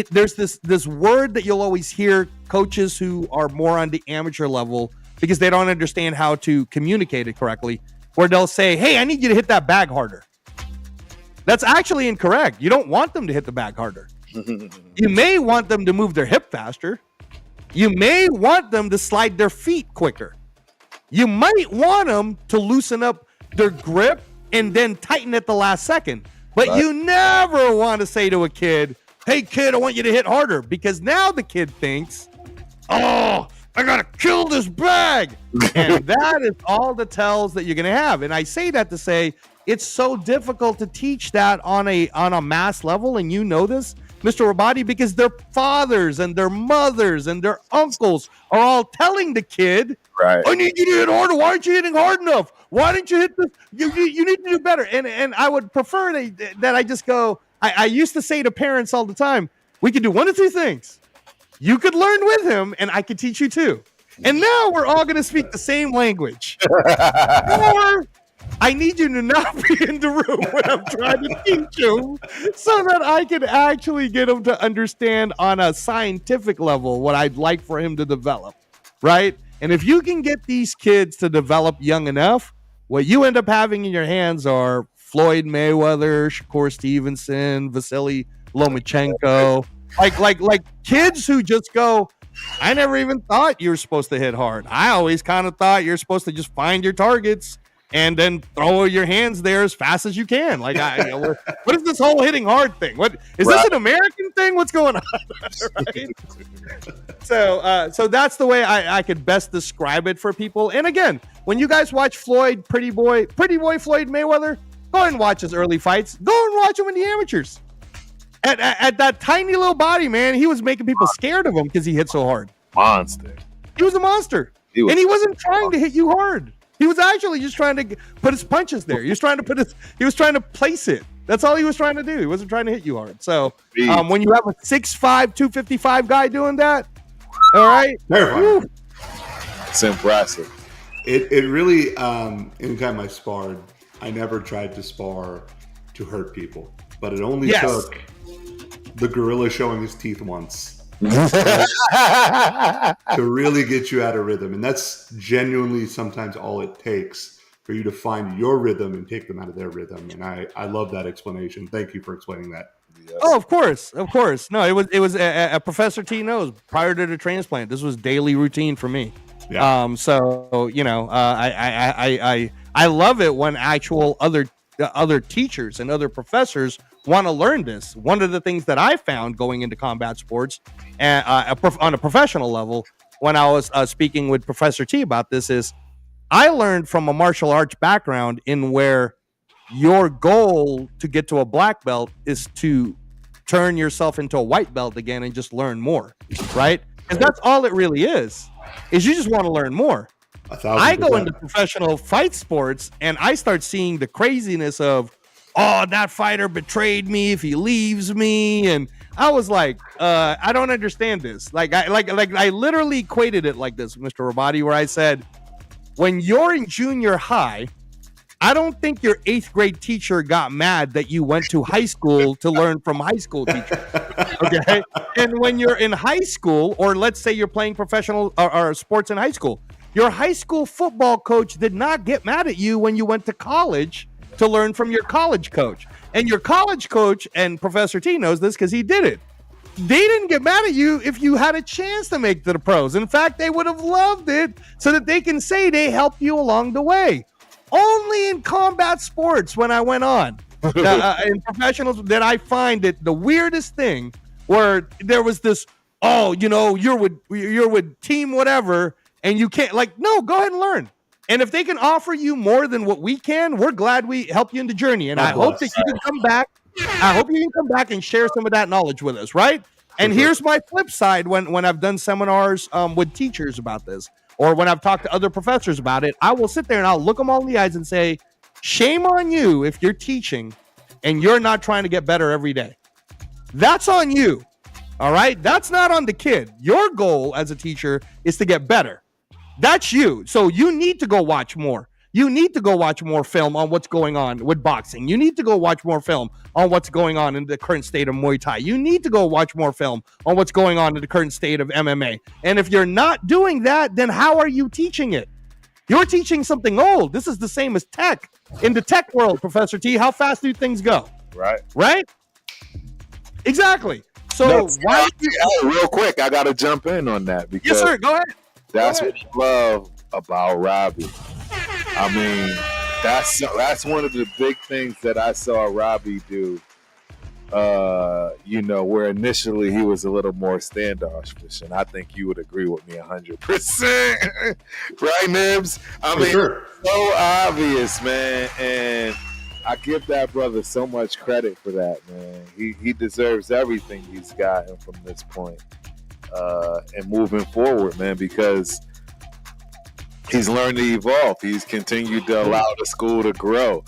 there's this word that you'll always hear coaches who are more on the amateur level because they don't understand how to communicate it correctly, where they'll say, hey, I need you to hit that bag harder. That's actually incorrect. You don't want them to hit the bag harder. You may want them to move their hip faster. You may want them to slide their feet quicker. You might want them to loosen up their grip and then tighten at the last second. But you never want to say to a kid, hey, kid, I want you to hit harder. Because now the kid thinks, oh, I got to kill this bag. And that is all the tells that you're going to have. And I say that to say it's so difficult to teach that on a mass level. And you know this, Mr. Rabadi, because their fathers and their mothers and their uncles are all telling the kid, right, I need you to hit harder. Why aren't you hitting hard enough? Why didn't you hit this? You need to do better. And I would prefer that I just go, I used to say to parents all the time, we could do one of two things. You could learn with him and I could teach you too. And now we're all going to speak the same language. Or I need you to not be in the room when I'm trying to teach you so that I can actually get him to understand on a scientific level what I'd like for him to develop, right? And if you can get these kids to develop young enough, what you end up having in your hands are Floyd Mayweather, Shakur Stevenson, Vasily Lomachenko, like kids who just go, I never even thought you were supposed to hit hard. I always kind of thought you're supposed to just find your targets and then throw your hands there as fast as you can. Like, what is this whole hitting hard thing? What is this an American thing? What's going on? Right? So that's the way I could best describe it for people. And again, when you guys watch Floyd, Pretty Boy Floyd Mayweather, go ahead and watch his early fights. Go and watch him in the amateurs. At that tiny little body, man, he was making people scared of him because he hit so hard. Monster. He was a monster. And he wasn't trying to hit you hard. He was actually just trying to put his punches there. He was trying to place it. That's all he was trying to do. He wasn't trying to hit you hard. So when you have a 6'5", 255 guy doing that, all right. It's impressive. It really, anytime I sparred, I never tried to spar to hurt people. But it only took the gorilla showing his teeth once to really get you out of rhythm. And that's genuinely sometimes all it takes for you to find your rhythm and take them out of their rhythm. And I love that explanation. Thank you for explaining that. Yes. Oh, of course. No, it was a Professor T knows prior to the transplant. This was daily routine for me. Yeah. So you know, I love it when actual other teachers and other professors want to learn this. One of the things that I found going into combat sports and on a professional level, when I was speaking with Professor T about this, is I learned from a martial arts background in where your goal to get to a black belt is to turn yourself into a white belt again and just learn more, right? Because that's all it really is you just want to learn more. I go into professional fight sports and I start seeing the craziness of, oh, that fighter betrayed me if he leaves me. And I was like, I don't understand this. Like I literally equated it like this, Mr. Rabadi, where I said, when you're in junior high, I don't think your 8th grade teacher got mad that you went to high school to learn from high school teachers. Okay. And when you're in high school, or let's say you're playing professional or sports in high school, your high school football coach did not get mad at you when you went to college to learn from your college coach. And your college coach, and Professor T knows this because he did it, they didn't get mad at you if you had a chance to make the pros. In fact, they would have loved it so that they can say they helped you along the way. Only in combat sports, when I went on in professionals, did I find it the weirdest thing where there was this, oh, you know, you're with team whatever, and you can't, like, no, go ahead and learn. And if they can offer you more than what we can, we're glad we help you in the journey. And I hope that you can come back. I hope you can come back and share some of that knowledge with us, right? And here's my flip side when I've done seminars with teachers about this, or when I've talked to other professors about it, I will sit there and I'll look them all in the eyes and say, shame on you if you're teaching and you're not trying to get better every day. That's on you, all right? That's not on the kid. Your goal as a teacher is to get better. That's you. So you need to go watch more. You need to go watch more film on what's going on with boxing. You need to go watch more film on what's going on in the current state of Muay Thai. You need to go watch more film on what's going on in the current state of MMA. And if you're not doing that, then how are you teaching it? You're teaching something old. This is the same as tech. In the tech world, Professor T, how fast do things go? Right. Right? Exactly. So why? Real quick, I got to jump in on that because yes, sir. Go ahead. That's what I love about Robbie. I mean, that's one of the big things that I saw Robbie do. You know, where initially he was a little more standoffish, and I think you would agree with me 100%, right, Nibs? I mean, so obvious, man, and I give that brother so much credit for that, man. He deserves everything he's gotten from this point. And moving forward, man, because he's learned to evolve. He's continued to allow the school to grow.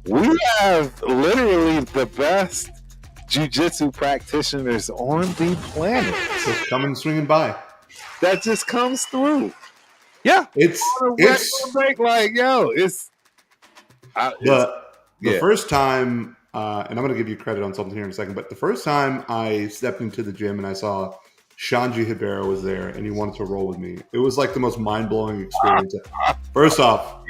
We have literally the best jiu-jitsu practitioners on the planet. Just coming swinging by. That just comes through. Yeah, it's like, yo, the first time, and I'm going to give you credit on something here in a second, but the first time I stepped into the gym and I saw Shanji Hibera was there and he wanted to roll with me, it was like the most mind-blowing experience. First off,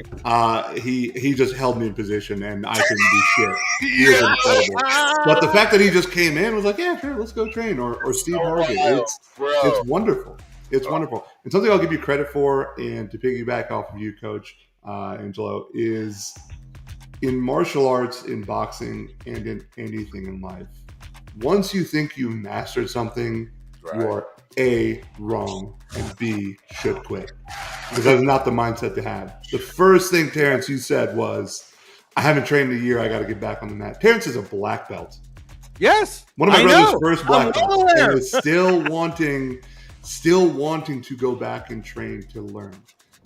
he just held me in position and I couldn't do shit. He was incredible. But the fact that he just came in was like, yeah, sure, let's go train. Or Steve Hargett. It's wonderful. It's wonderful. And something I'll give you credit for, and to piggyback off of you, Coach Angelo, is in martial arts, in boxing, and in anything in life, once you think you've mastered something, you are A, wrong, and B, should quit. Because that's not the mindset to have. The first thing, Terrence, you said was, I haven't trained in a year, I got to get back on the mat. Terrence is a black belt. Yes. One of my brother's first black belts. And is still wanting to go back and train to learn.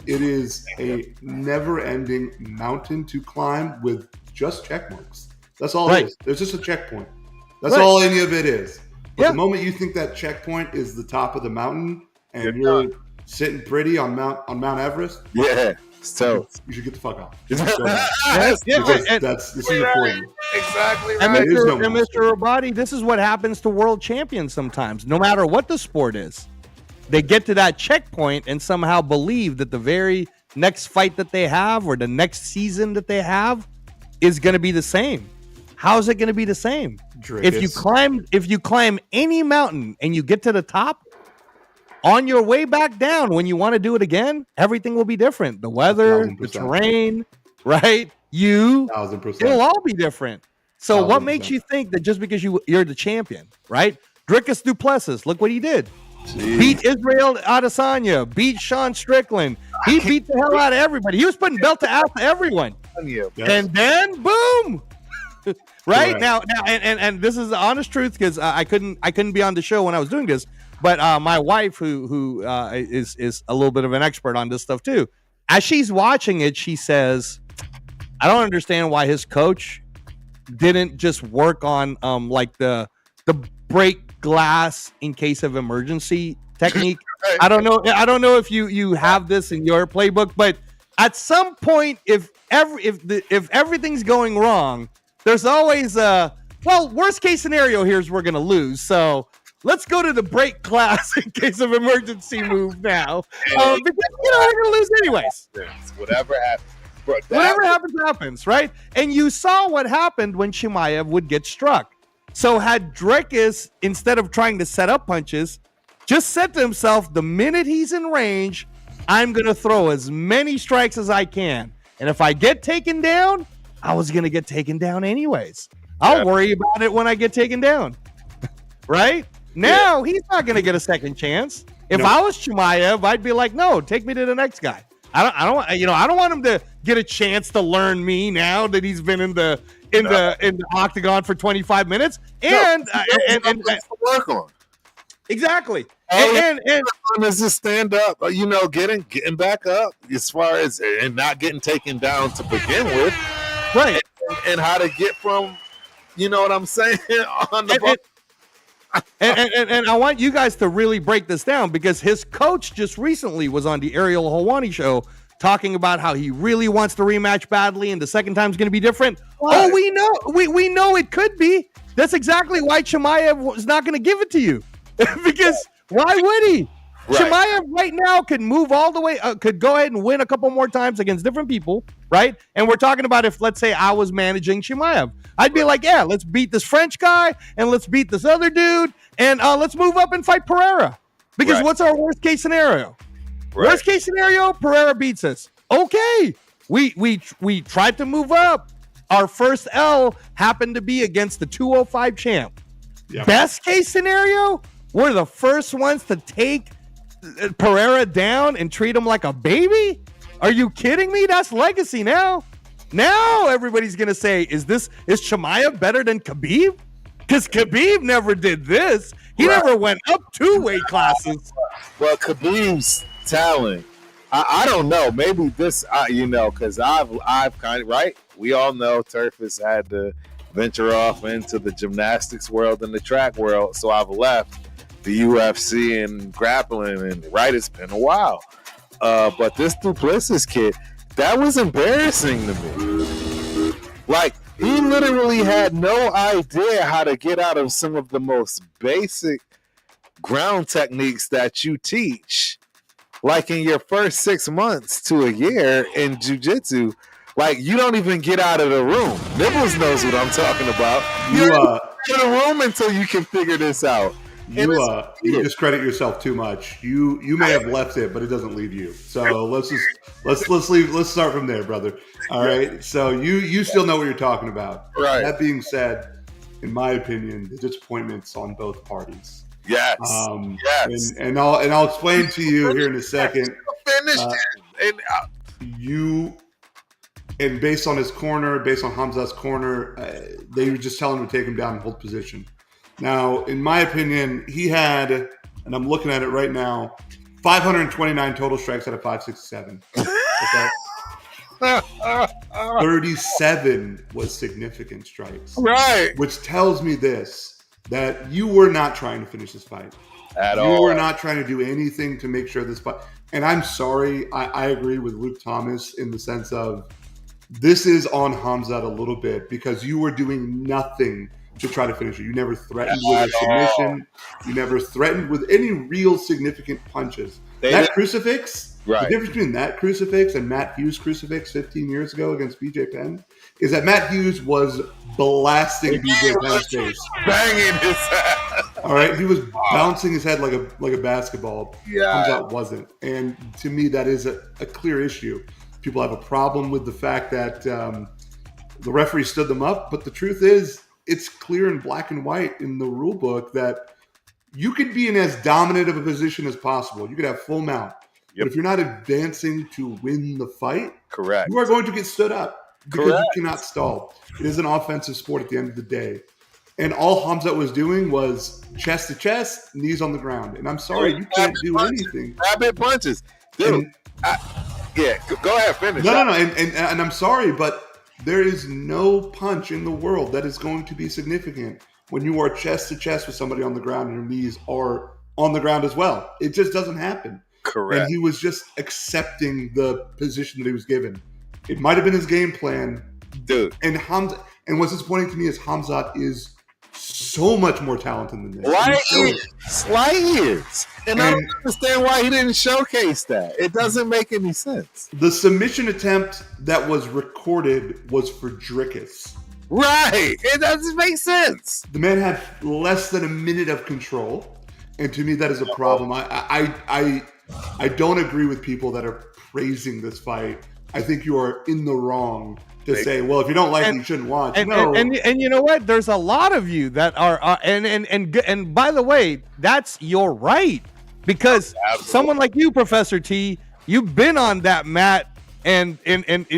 It is a never-ending mountain to climb with just check marks. That's all it is. There's just a checkpoint. That's all any of it is. But the moment you think that checkpoint is the top of the mountain and you're sitting pretty on Mount Everest, so you should get the fuck off. That's this is for you. Exactly right. And Mr. Rabadi, this is what happens to world champions sometimes, no matter what the sport is. They get to that checkpoint and somehow believe that the very next fight that they have or the next season that they have is going to be the same. How is it going to be the same? If you climb any mountain and you get to the top, on your way back down, when you want to do it again, everything will be different. The weather, 1,000%. The terrain, right? It'll all be different. So 1,000%. What makes you think that just because you're the champion, right? Dricus du Plessis, look what he did. Jeez. Beat Israel Adesanya, beat Sean Strickland. He beat the hell out of everybody. He was putting belt to ass to everyone. Yes. And then, boom. Right now, and this is the honest truth because I couldn't be on the show when I was doing this, but my wife, who is a little bit of an expert on this stuff too, as she's watching it, she says, "I don't understand why his coach didn't just work on like the break glass in case of emergency technique." I don't know if you have this in your playbook, but at some point, if everything's going wrong, there's always worst case scenario here is we're going to lose. So let's go to the break class in case of emergency move now. Because, we're going to lose anyways. Whatever happens. Whatever happens, right? And you saw what happened when Chimaev would get struck. So had Dricus, instead of trying to set up punches, just said to himself, the minute he's in range, I'm going to throw as many strikes as I can. And if I get taken down, I was going to get taken down anyways. I'll worry about it when I get taken down. Right? Now, he's not going to get a second chance. If I was Chimaev, I'd be like, no, take me to the next guy. I don't want him to get a chance to learn me now that he's been in the octagon for 25 minutes. And work on. Exactly. And is just stand up, getting back up as far as and not getting taken down to begin with. Right. And how to get from, you know what I'm saying, on the and I want you guys to really break this down, because his coach just recently was on the Ariel Helwani show talking about how he really wants the rematch badly and the second time's going to be different. What? Oh, we know. We know it could be. That's exactly why Chimaev was not going to give it to you. Because why would he? Right. Chimaev right now could move all the way, could go ahead and win a couple more times against different people, right? And we're talking about if, let's say, I was managing Chimaev, I'd be like, yeah, let's beat this French guy and let's beat this other dude and let's move up and fight Pereira. Because what's our worst case scenario? Right. Worst case scenario, Pereira beats us. Okay, we tried to move up. Our first L happened to be against the 205 champ. Yep. Best case scenario, we're the first ones to take Pereira down and treat him like a baby? Are you kidding me? That's legacy now. Now everybody's going to say, is Chimaev better than Khabib? Because Khabib never did this. He never went up 2 weight classes. Well, Khabib's talent, I don't know. Maybe this, because I've kind of, right? We all know Turf has had to venture off into the gymnastics world and the track world. So I've left the UFC and grappling, and it's been a while. But this Plessis kid, that was embarrassing to me. Like, he literally had no idea how to get out of some of the most basic ground techniques that you teach. Like in your first 6 months to a year in jiu-jitsu, like you don't even get out of the room. Nibbles knows what I'm talking about. You don't get out of the room until you can figure this out. You discredit yourself too much. You may have left it, but it doesn't leave you. So let's start from there, brother. All right. So you still know what you're talking about. Right. That being said, in my opinion, the disappointment's on both parties. Yes. Yes. And I'll explain to you here in a second. And based on his corner, based on Hamzat's corner, they were just telling him to take him down and hold position. Now, in my opinion, he had, and I'm looking at it right now, 529 total strikes out of 567. Okay? 37 was significant strikes. Right. Which tells me this, that you were not trying to finish this fight. At all. You were not trying to do anything to make sure this fight. And I'm sorry, I agree with Luke Thomas in the sense of this is on Hamzat a little bit because you were doing nothing to try to finish it. You never threatened with a submission. You never threatened with any real significant punches. Crucifix, the difference between that crucifix and Matt Hughes' crucifix 15 years ago against BJ Penn is that Matt Hughes was blasting BJ Penn's face. Banging his head. All right? He was bouncing his head like a basketball. Yeah. Hamzat wasn't. And to me, that is a clear issue. People have a problem with the fact that the referee stood them up, but the truth is, it's clear in black and white in the rule book that you could be in as dominant of a position as possible. You could have full mount. Yep. But if you're not advancing to win the fight, correct, you are going to get stood up because you cannot stall. It is an offensive sport at the end of the day. And all Hamzat was doing was chest to chest, knees on the ground. And I'm sorry, you can't do anything. Rabbit punches. Dude, go ahead, finish. No. And I'm sorry, but there is no punch in the world that is going to be significant when you are chest to chest with somebody on the ground and your knees are on the ground as well. It just doesn't happen. Correct. And he was just accepting the position that he was given. It might have been his game plan. Dude. And what's disappointing to me is Hamzat is so much more talented than this. Slight years. And I don't understand why he didn't showcase that. It doesn't make any sense. The submission attempt that was recorded was for Dricus. Right. It doesn't make sense. The man had less than a minute of control, and to me, that is a problem. I don't agree with people that are praising this fight. I think you are in the wrong to say, well, if you don't like it, you shouldn't watch. And you know what? There's a lot of you that are and by the way, that's your right, because someone like you, Professor T, you've been on that mat and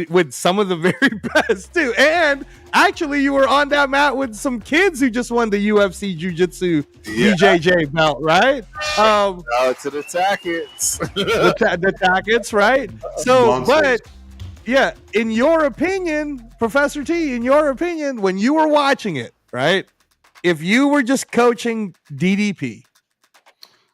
with some of the very best too. And actually, you were on that mat with some kids who just won the UFC Jiu-Jitsu BJJ belt, right? Out to the Tackets. the Tackets, right? So, Monsters. but yeah, in your opinion, Professor T, in your opinion, when you were watching it, right? If you were just coaching DDP,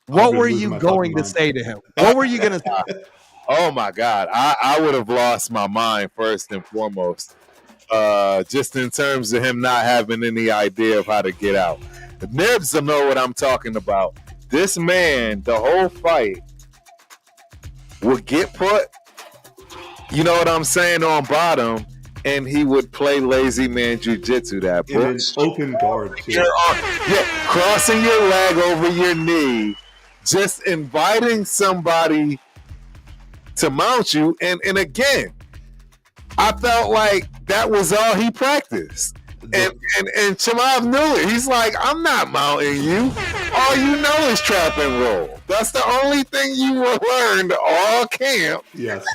what were you going to say to him? What were you going to say? Oh my God, I would have lost my mind first and foremost. Just in terms of him not having any idea of how to get out. The Nibs will know what I'm talking about. This man, the whole fight, would get put, you know what I'm saying, on bottom, and he would play lazy man jiu-jitsu that in an open guard too. Crossing your leg over your knee, just inviting somebody to mount you, and again, I felt like that was all he practiced. And Chimaev knew it. He's like, I'm not mounting you. All you know is trap and roll. That's the only thing you learned all camp. Yes.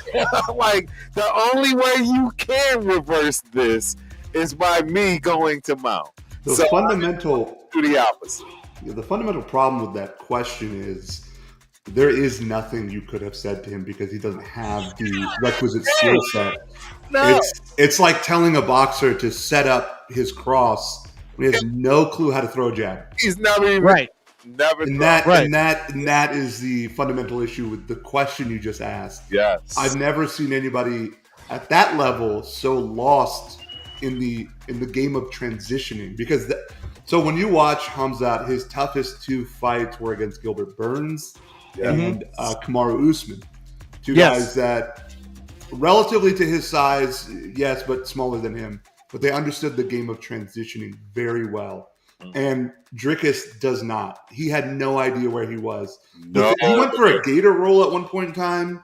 Like, the only way you can reverse this is by me going to mount. Do the opposite. The fundamental problem with that question is there is nothing you could have said to him because he doesn't have the requisite skill set. No. It's like telling a boxer to set up his cross when he has no clue how to throw a jab. He's never even never. And that is the fundamental issue with the question you just asked. Yes. I've never seen anybody at that level so lost in the game of transitioning because so when you watch Khamzat, his toughest two fights were against Gilbert Burns and Kamaru Usman, two guys that relatively to his size, yes, but smaller than him. But they understood the game of transitioning very well. And Dricus does not. He had no idea where he was. No. He went for a gator roll at one point in time,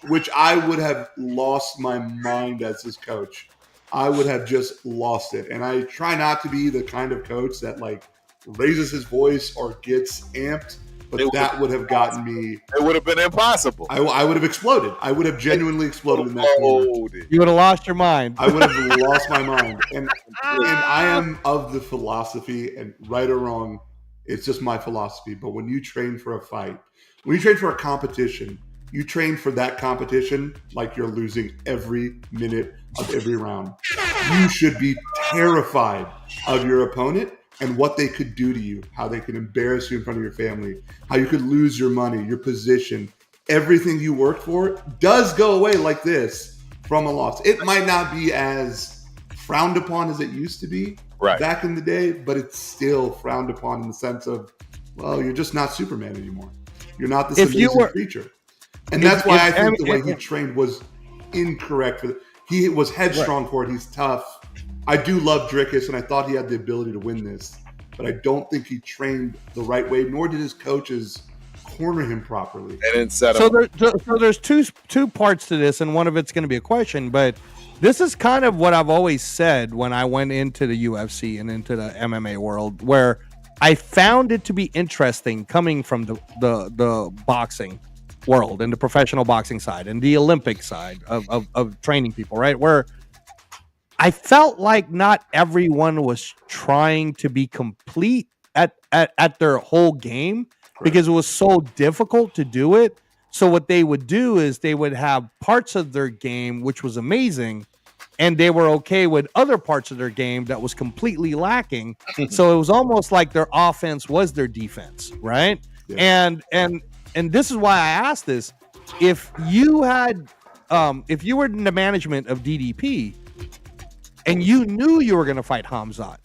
which I would have lost my mind as his coach. I would have just lost it. And I try not to be the kind of coach that like raises his voice or gets amped. But that would have gotten me. It would have been impossible. I would have exploded. I would have genuinely exploded in that corner. You would have lost your mind. I would have lost my mind. And I am of the philosophy, and right or wrong, it's just my philosophy. But when you train for a fight, when you train for a competition, you train for that competition like you're losing every minute of every round. You should be terrified of your opponent and what they could do to you, how they could embarrass you in front of your family, how you could lose your money, your position. Everything you worked for does go away like this from a loss. It might not be as frowned upon as it used to be back in the day, but it's still frowned upon in the sense of, well, you're just not Superman anymore. You're not this amazing creature. And that's why I think the way he trained was incorrect. He was headstrong for it. He's tough. I do love Dricus, and I thought he had the ability to win this, but I don't think he trained the right way, nor did his coaches corner him properly. They didn't set him up. So there's two parts to this, and one of it's going to be a question, but this is kind of what I've always said when I went into the UFC and into the MMA world, where I found it to be interesting coming from the boxing world and the professional boxing side and the Olympic side of training people, right? Where I felt like not everyone was trying to be complete at their whole game because it was so difficult to do it. So what they would do is they would have parts of their game, which was amazing, and they were okay with other parts of their game that was completely lacking. So it was almost like their offense was their defense, right? Yeah. And this is why I asked this. If you had, if you were in the management of DDP, and you knew you were going to fight Khamzat,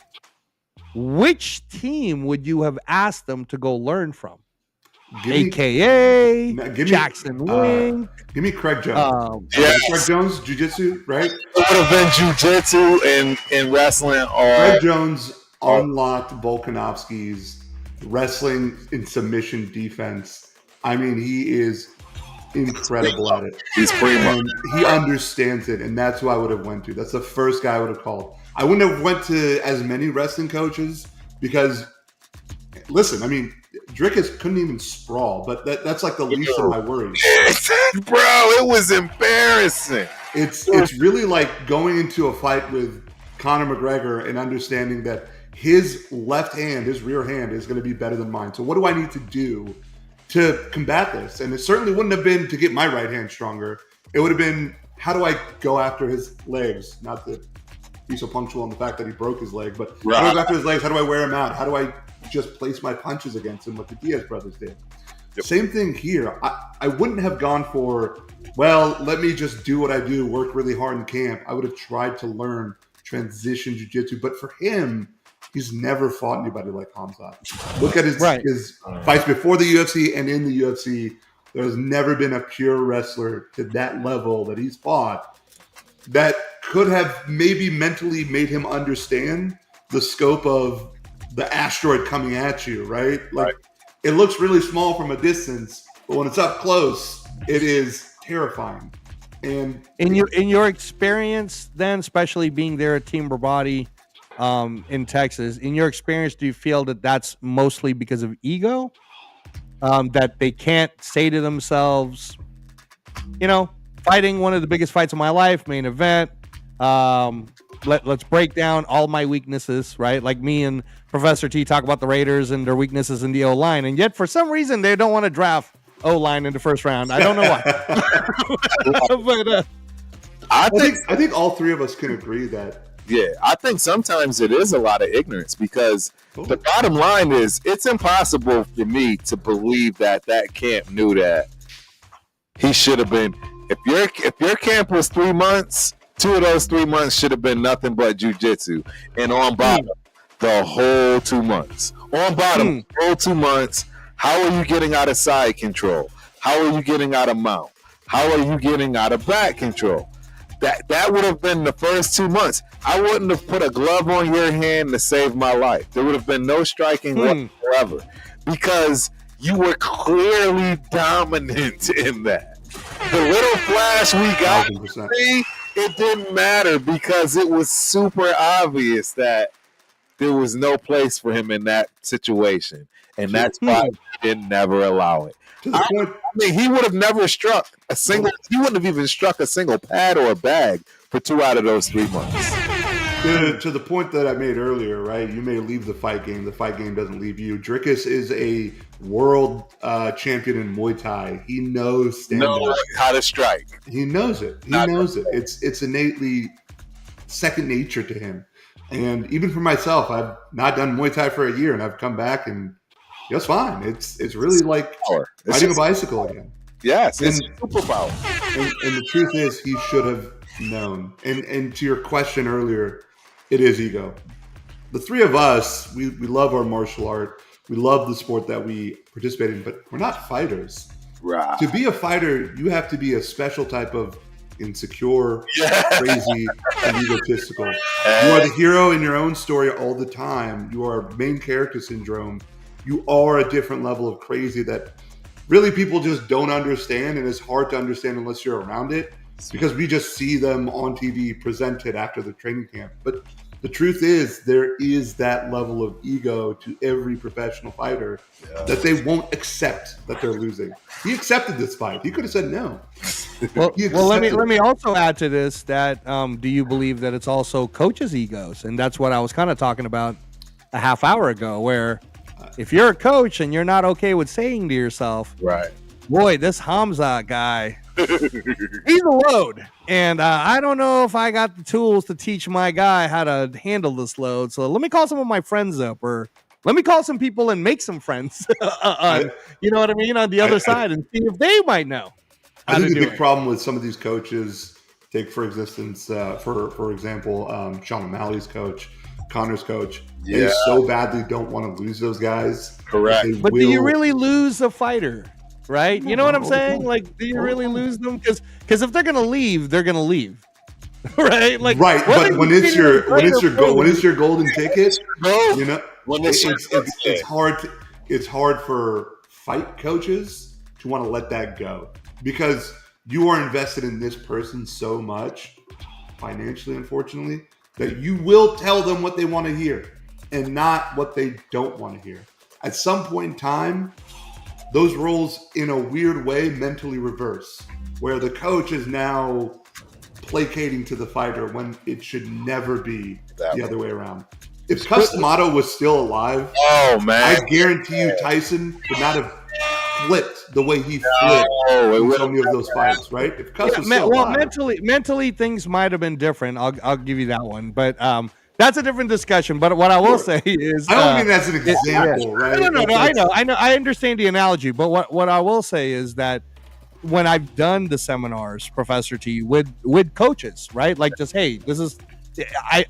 which team would you have asked them to go learn from? AKA Jackson Wing. Give me Craig Jones. Yes. Craig Jones, jiu-jitsu, right? It would have been jiu-jitsu and wrestling. Craig Jones unlocked Volkanovski's wrestling in submission defense. I mean, he is incredible at it. He's primo. He understands it, and that's who I would have went to. That's the first guy I would have called. I wouldn't have went to as many wrestling coaches because, listen, I mean, Drickus couldn't even sprawl, but that's like the least of my worries. Bro, it was embarrassing. It's really like going into a fight with Conor McGregor and understanding that his left hand, his rear hand, is going to be better than mine. So what do I need to do to combat this? And it certainly wouldn't have been to get my right hand stronger. It would have been, how do I go after his legs? Not to be so punctual on the fact that he broke his leg, but how do I go after his legs? How do I wear him out? How do I just place my punches against him, what the Diaz brothers did? Yep. Same thing here. I wouldn't have gone for, well, let me just do what I do, work really hard in camp. I would have tried to learn transition jiu-jitsu, but for him, he's never fought anybody like Hamzat. Look at his fights before the UFC and in the UFC. There's never been a pure wrestler to that level that he's fought that could have maybe mentally made him understand the scope of the asteroid coming at you, right? Like, it looks really small from a distance, but when it's up close, it is terrifying. And in your experience, then, especially being there at Team Rabadi in Texas, in your experience, do you feel that that's mostly because of ego? That they can't say to themselves, fighting one of the biggest fights of my life, main event. Let's break down all my weaknesses, right? Like me and Professor T talk about the Raiders and their weaknesses in the O-line, and yet for some reason they don't want to draft O-line in the first round. I don't know why. But I think all three of us can agree that. Yeah, I think sometimes it is a lot of ignorance because the bottom line is it's impossible for me to believe that camp knew that he should have been. If your camp was 3 months, 2 of those 3 months should have been nothing but jiu-jitsu, and on bottom the whole 2 months. On bottom, the whole 2 months. How are you getting out of side control? How are you getting out of mount? How are you getting out of back control? That would have been the first 2 months. I wouldn't have put a glove on your hand to save my life. There would have been no striking whatsoever because you were clearly dominant in that. The little flash we got, it didn't matter because it was super obvious that there was no place for him in that situation. And that's why we didn't never allow it. I mean, he would have never struck a single. He wouldn't have even struck a single pad or a bag for 2 out of those 3 months. To the point that I made earlier, right? You may leave the fight game. The fight game doesn't leave you. Drickus is a world champion in Muay Thai. He knows how to strike. He knows it. He knows it. It's innately second nature to him. And even for myself, I've not done Muay Thai for a year, and I've come back and it's fine. It's really like riding a bicycle again. Yes, it's superpower. And the truth is, he should have known. And to your question earlier, it is ego. The three of us, we love our martial art. We love the sport that we participate in, but we're not fighters. Right. To be a fighter, you have to be a special type of insecure, crazy, and egotistical. You are the hero in your own story all the time. You are main character syndrome. You are a different level of crazy that really people just don't understand, and it's hard to understand unless you're around it because we just see them on TV presented after the training camp. But the truth is, there is that level of ego to every professional fighter that they won't accept that they're losing. He accepted this fight. He could have said no. Well, let me also add to this that do you believe that it's also coaches' egos? And that's what I was kind of talking about a half hour ago, where if you're a coach and you're not okay with saying to yourself, right, boy, this Hamzat guy, he's a load. And I don't know if I got the tools to teach my guy how to handle this load. So let me call some of my friends up, or let me call some people and make some friends, you know what I mean, on the other side and see if they might know. I think the big problem with some of these coaches, take for example, Sean O'Malley's coach, Connor's coach. Yeah. They so badly don't want to lose those guys. Correct. But do you really lose a fighter? Right? You know what I'm saying? Like, do you really lose them? Because if they're gonna leave, they're gonna leave. Right? Like, right. But when it's your golden ticket, you know, it's hard for fight coaches to want to let that go because you are invested in this person so much financially, unfortunately, that you will tell them what they want to hear and not what they don't want to hear. At some point in time, those roles in a weird way mentally reverse, where the coach is now placating to the fighter when it should never be the other way around. If Cus D'Amato was still alive, I guarantee you Tyson would not have flipped the way he flipped in so many of those fights, right? If Cus was still alive. mentally things might have been different. I'll give you that one, but that's a different discussion. But what I will say is, I don't mean that's an example, right? No. I know. I understand the analogy, but what I will say is that when I've done the seminars, Professor T, with coaches, right? Like, just hey, this is.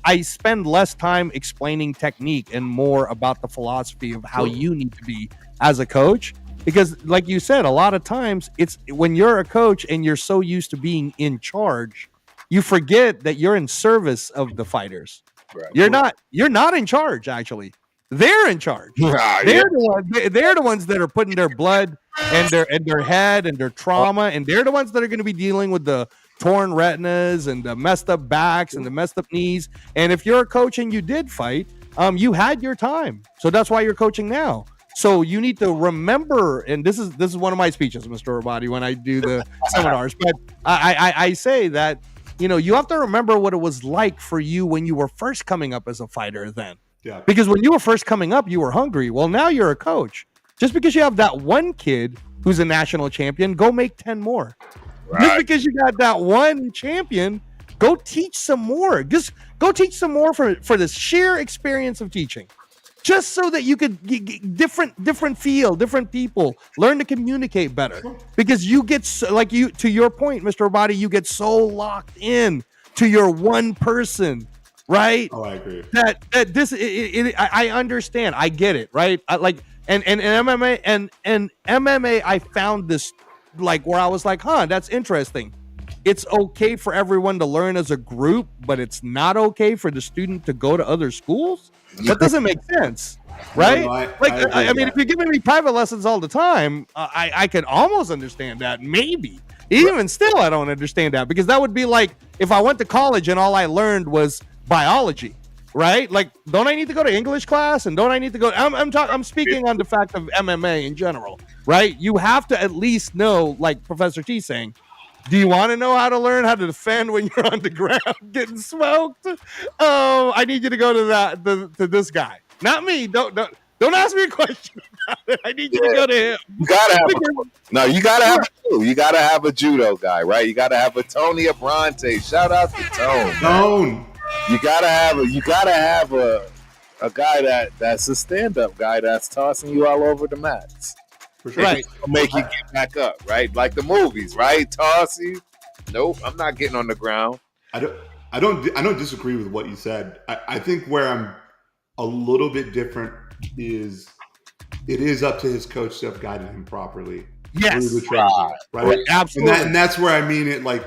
I spend less time explaining technique and more about the philosophy of how you need to be as a coach. Because like you said, a lot of times it's when you're a coach and you're so used to being in charge, you forget that you're in service of the fighters. Right. You're not in charge, actually. They're in charge. They're the ones that are putting their blood and their head and their trauma, and they're the ones that are going to be dealing with the torn retinas and the messed up backs and the messed up knees. And if you're a coach and you did fight, you had your time. So that's why you're coaching now. So you need to remember, and this is one of my speeches, Mr. Rabadi, when I do the seminars. But I say that, you have to remember what it was like for you when you were first coming up as a fighter then. Yeah. Because when you were first coming up, you were hungry. Well, now you're a coach. Just because you have that one kid who's a national champion, go make 10 more. Right. Just because you got that one champion, go teach some more. Just go teach some more for the sheer experience of teaching. Just so that you could get different feel, different people, learn to communicate better. Because you get to your point, Mr. Rabadi, you get so locked in to your one person, right? Oh, I agree. That I understand, I get it, right? And MMA, I found this where I was like, that's interesting. It's okay for everyone to learn as a group, but it's not okay for the student to go to other schools. That doesn't make sense, right? No, I mean, if you're giving me private lessons all the time, I could almost understand that. Maybe even still, I don't understand that, because that would be like if I went to college and all I learned was biology, right? Like, don't I need to go to English class? And don't I need to go? I'm speaking on the fact of MMA in general, right? You have to at least know, like Professor T saying. Do you want to know how to learn how to defend when you're on the ground getting smoked? Oh, I need you to go to this guy, not me. Don't ask me a question about it. I need you to go to him. You gotta have a judo guy, right? You gotta have a Tony Abrante. Shout out to Tone. You gotta have a guy that's a stand-up guy that's tossing you all over the mats. For sure. Right. Make you get back up, right? Like the movies, right? Toss you. Nope, I'm not getting on the ground. I don't disagree with what you said. I think where I'm a little bit different is it is up to his coach to have guided him properly. Yes. Through the training, right? Absolutely. And that's where I mean it, like,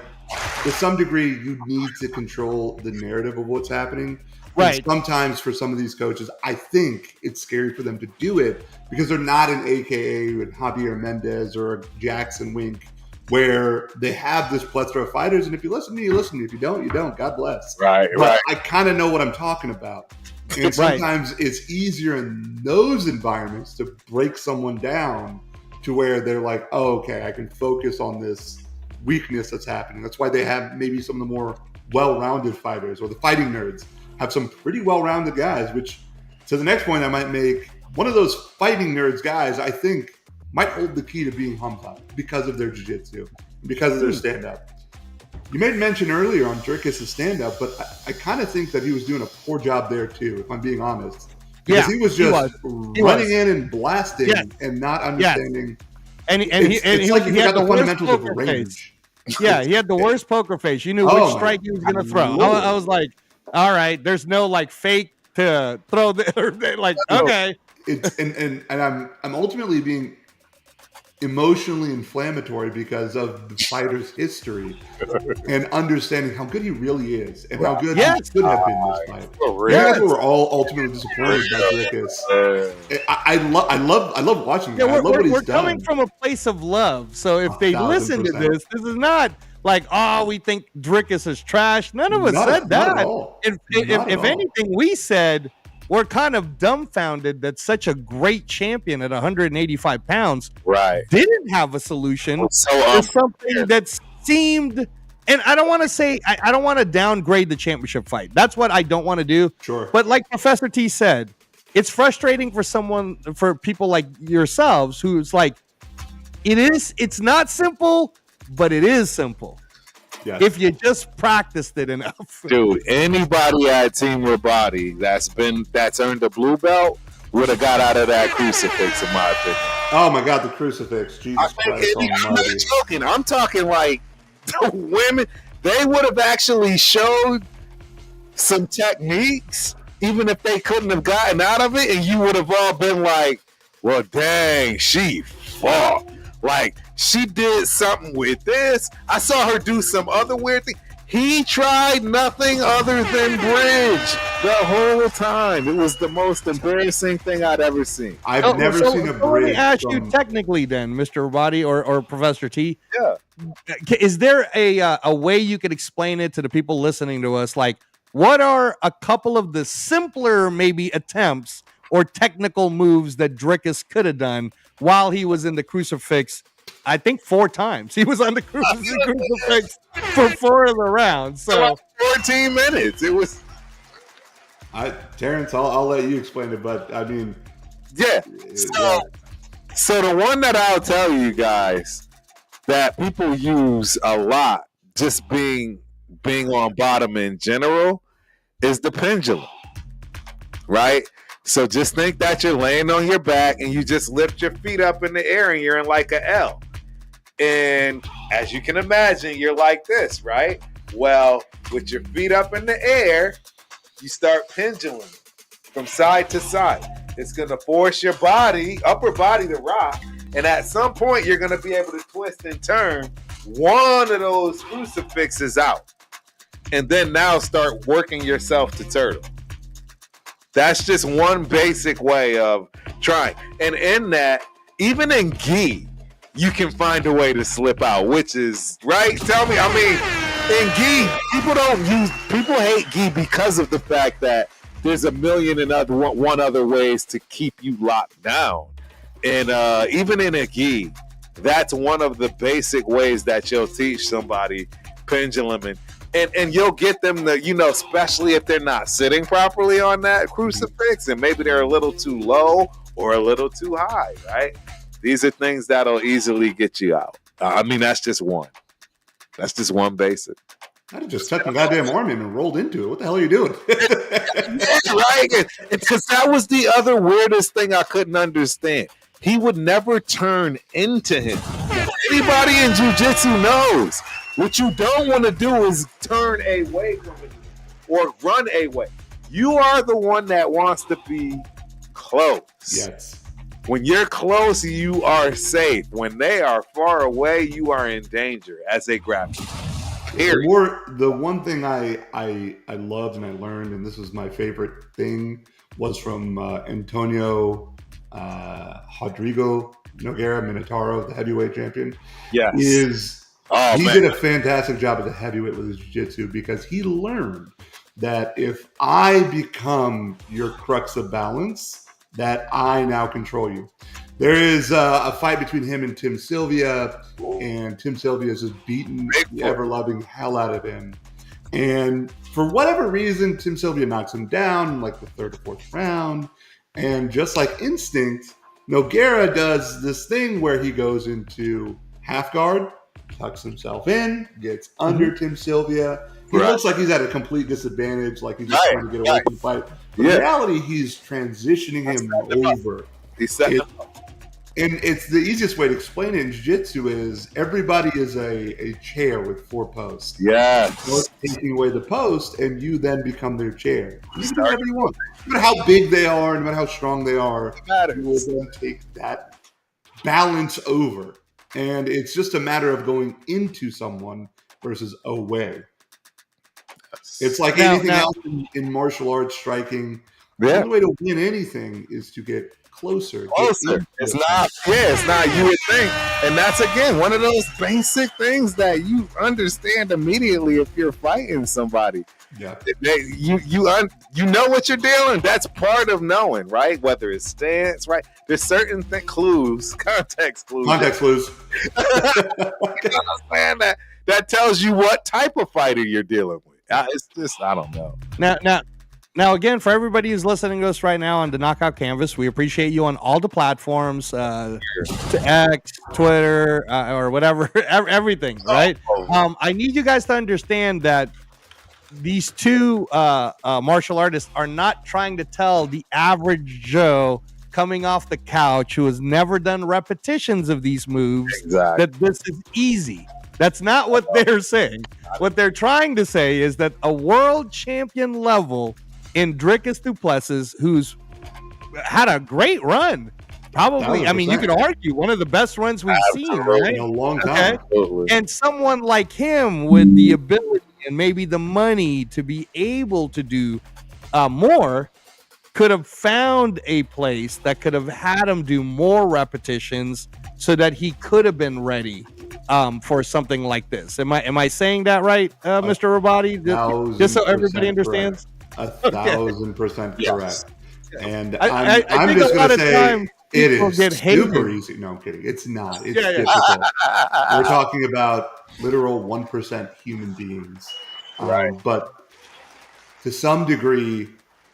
to some degree, you need to control the narrative of what's happening. Right. And sometimes for some of these coaches, I think it's scary for them to do it because they're not an AKA with Javier Mendez or a Jackson Wink, where they have this plethora of fighters. And if you listen to me, you listen. If you don't, you don't. God bless. Right. But I kind of know what I'm talking about. And sometimes it's easier in those environments to break someone down to where they're like, oh, okay, I can focus on this weakness that's happening. That's why they have maybe some of the more well-rounded fighters, or the fighting nerds have some pretty well-rounded guys, which to the next point I might make, one of those fighting nerds guys I think might hold the key to being Hamza because of their jiu-jitsu, because of their stand-up. You made mention earlier on Jerkis' stand-up, but I kind of think that he was doing a poor job there too, if I'm being honest. Because he was just running in and blasting and not understanding. And he had the fundamentals of range. Yeah, he had the worst poker face. You knew which strike he was going to throw. I was like, all right, there's no like fake to throw like okay. It's and I'm ultimately being emotionally inflammatory because of the fighter's history and understanding how good he really is and how good he could have been in this fight. You guys were all ultimately disappointed by Dricus. I love watching him. I love what he's we're done. coming from a place of love. So if they listen to this is not like, oh, we think Dricus is trash. None of us said that. If anything, we said we're kind of dumbfounded that such a great champion at 185 pounds didn't have a solution to something that seemed, and I don't want to say, I don't want to downgrade the championship fight. That's what I don't want to do. Sure. But like Professor T said, it's frustrating for people like yourselves who's like, it's not simple, but it is simple. Yes. If you just practiced it enough. Dude, anybody at Team Rabadi that's earned a blue belt would have got out of that crucifix, in my opinion. Oh my God, the crucifix! Jesus Christ Almighty! I'm talking like the women. They would have actually showed some techniques, even if they couldn't have gotten out of it, and you would have all been like, "Well, dang, she fought." Like, she did something with this. I saw her do some other weird thing. He tried nothing other than bridge the whole time. It was the most embarrassing thing I'd ever seen. I've never seen a bridge. Let me ask you technically then, Mr. Rabadi or Professor T. Yeah. Is there a way you could explain it to the people listening to us? Like, what are a couple of the simpler maybe attempts or technical moves that Dricus could have done while he was in the crucifix? I think 4 times he was on the crucifix for 4 of the rounds. So 14 minutes. It was. Terrence, I'll let you explain it, but I mean, So the one that I'll tell you guys that people use a lot, just being on bottom in general, is the pendulum, right? So just think that you're laying on your back and you just lift your feet up in the air and you're in like a L. And as you can imagine, you're like this, right? Well, with your feet up in the air, you start pendulum from side to side. It's going to force your upper body to rock. And at some point, you're going to be able to twist and turn one of those crucifixes out. And then now start working yourself to turtle. That's just one basic way of trying. And in that, even in gi, you can find a way to slip out, which is, right? Tell me, I mean, in gi, people hate gi because of the fact that there's a million and one other ways to keep you locked down. And even in a gi, that's one of the basic ways that you'll teach somebody pendulum and you'll get them to, especially if they're not sitting properly on that crucifix and maybe they're a little too low or a little too high, right? These are things that'll easily get you out. I mean, that's just one. That's just one basic. I just stuck my goddamn arm in and rolled into it. What the hell are you doing? Yeah, right? Because that was the other weirdest thing I couldn't understand. He would never turn into him. Anybody in jiu-jitsu knows. What you don't want to do is turn away from it or run away. You are the one that wants to be close. Yes. When you're close, you are safe. When they are far away, you are in danger as they grab you. Period. The one thing I loved and I learned, and this was my favorite thing, was from Antonio Rodrigo Nogueira Minotauro, the heavyweight champion. Yes. He did a fantastic job as a heavyweight with his jiu-jitsu because he learned that if I become your crux of balance, that I now control you. There is a fight between him and Tim Sylvia, and Tim Sylvia has just beaten the ever-loving hell out of him. And for whatever reason, Tim Sylvia knocks him down in like the 3rd or 4th round. And just like instinct, Nogueira does this thing where he goes into half guard, tucks himself in, gets under Tim Sylvia. He looks like he's at a complete disadvantage, like he's just trying to get away from the fight. But in reality, he's transitioning him over. And it's the easiest way to explain it in jiu-jitsu is everybody is a chair with 4 posts. Yes. Taking away the post, and you then become their chair. You can do whatever you want. No matter how big they are, no matter how strong they are, you will then take that balance over. And it's just a matter of going into someone versus away. It's like anything else in martial arts striking. The only way to win anything is to get closer. It's not you would think. And that's, again, one of those basic things that you understand immediately if you're fighting somebody. Yeah. You know what you're dealing. That's part of knowing, right? Whether it's stance, right? There's certain clues, context clues. That tells you what type of fighter you're dealing with. It's just, I don't know. Now, again, for everybody who's listening to us right now on the Knockout Canvas, we appreciate you on all the platforms, X, Twitter, or whatever, everything, right? I need you guys to understand that these two martial artists are not trying to tell the average Joe coming off the couch who has never done repetitions of these moves that this is easy. That's not what they're saying. What they're trying to say is that a world champion level in Dricus du Plessis, who's had a great run, probably, 100%. I mean, you could argue one of the best runs we've seen, right? In a long time. Okay? And someone like him with the ability and maybe the money to be able to do more could have found a place that could have had him do more repetitions so that he could have been ready for something like this. Am I saying that right, Mr. Rabadi? Just so everybody understands. 1,000% correct. And I I'm think just a lot going to of say time it is super hated. easy. No, I'm kidding. It's not. It's difficult. We're talking about literal 1% human beings. Right. But to some degree,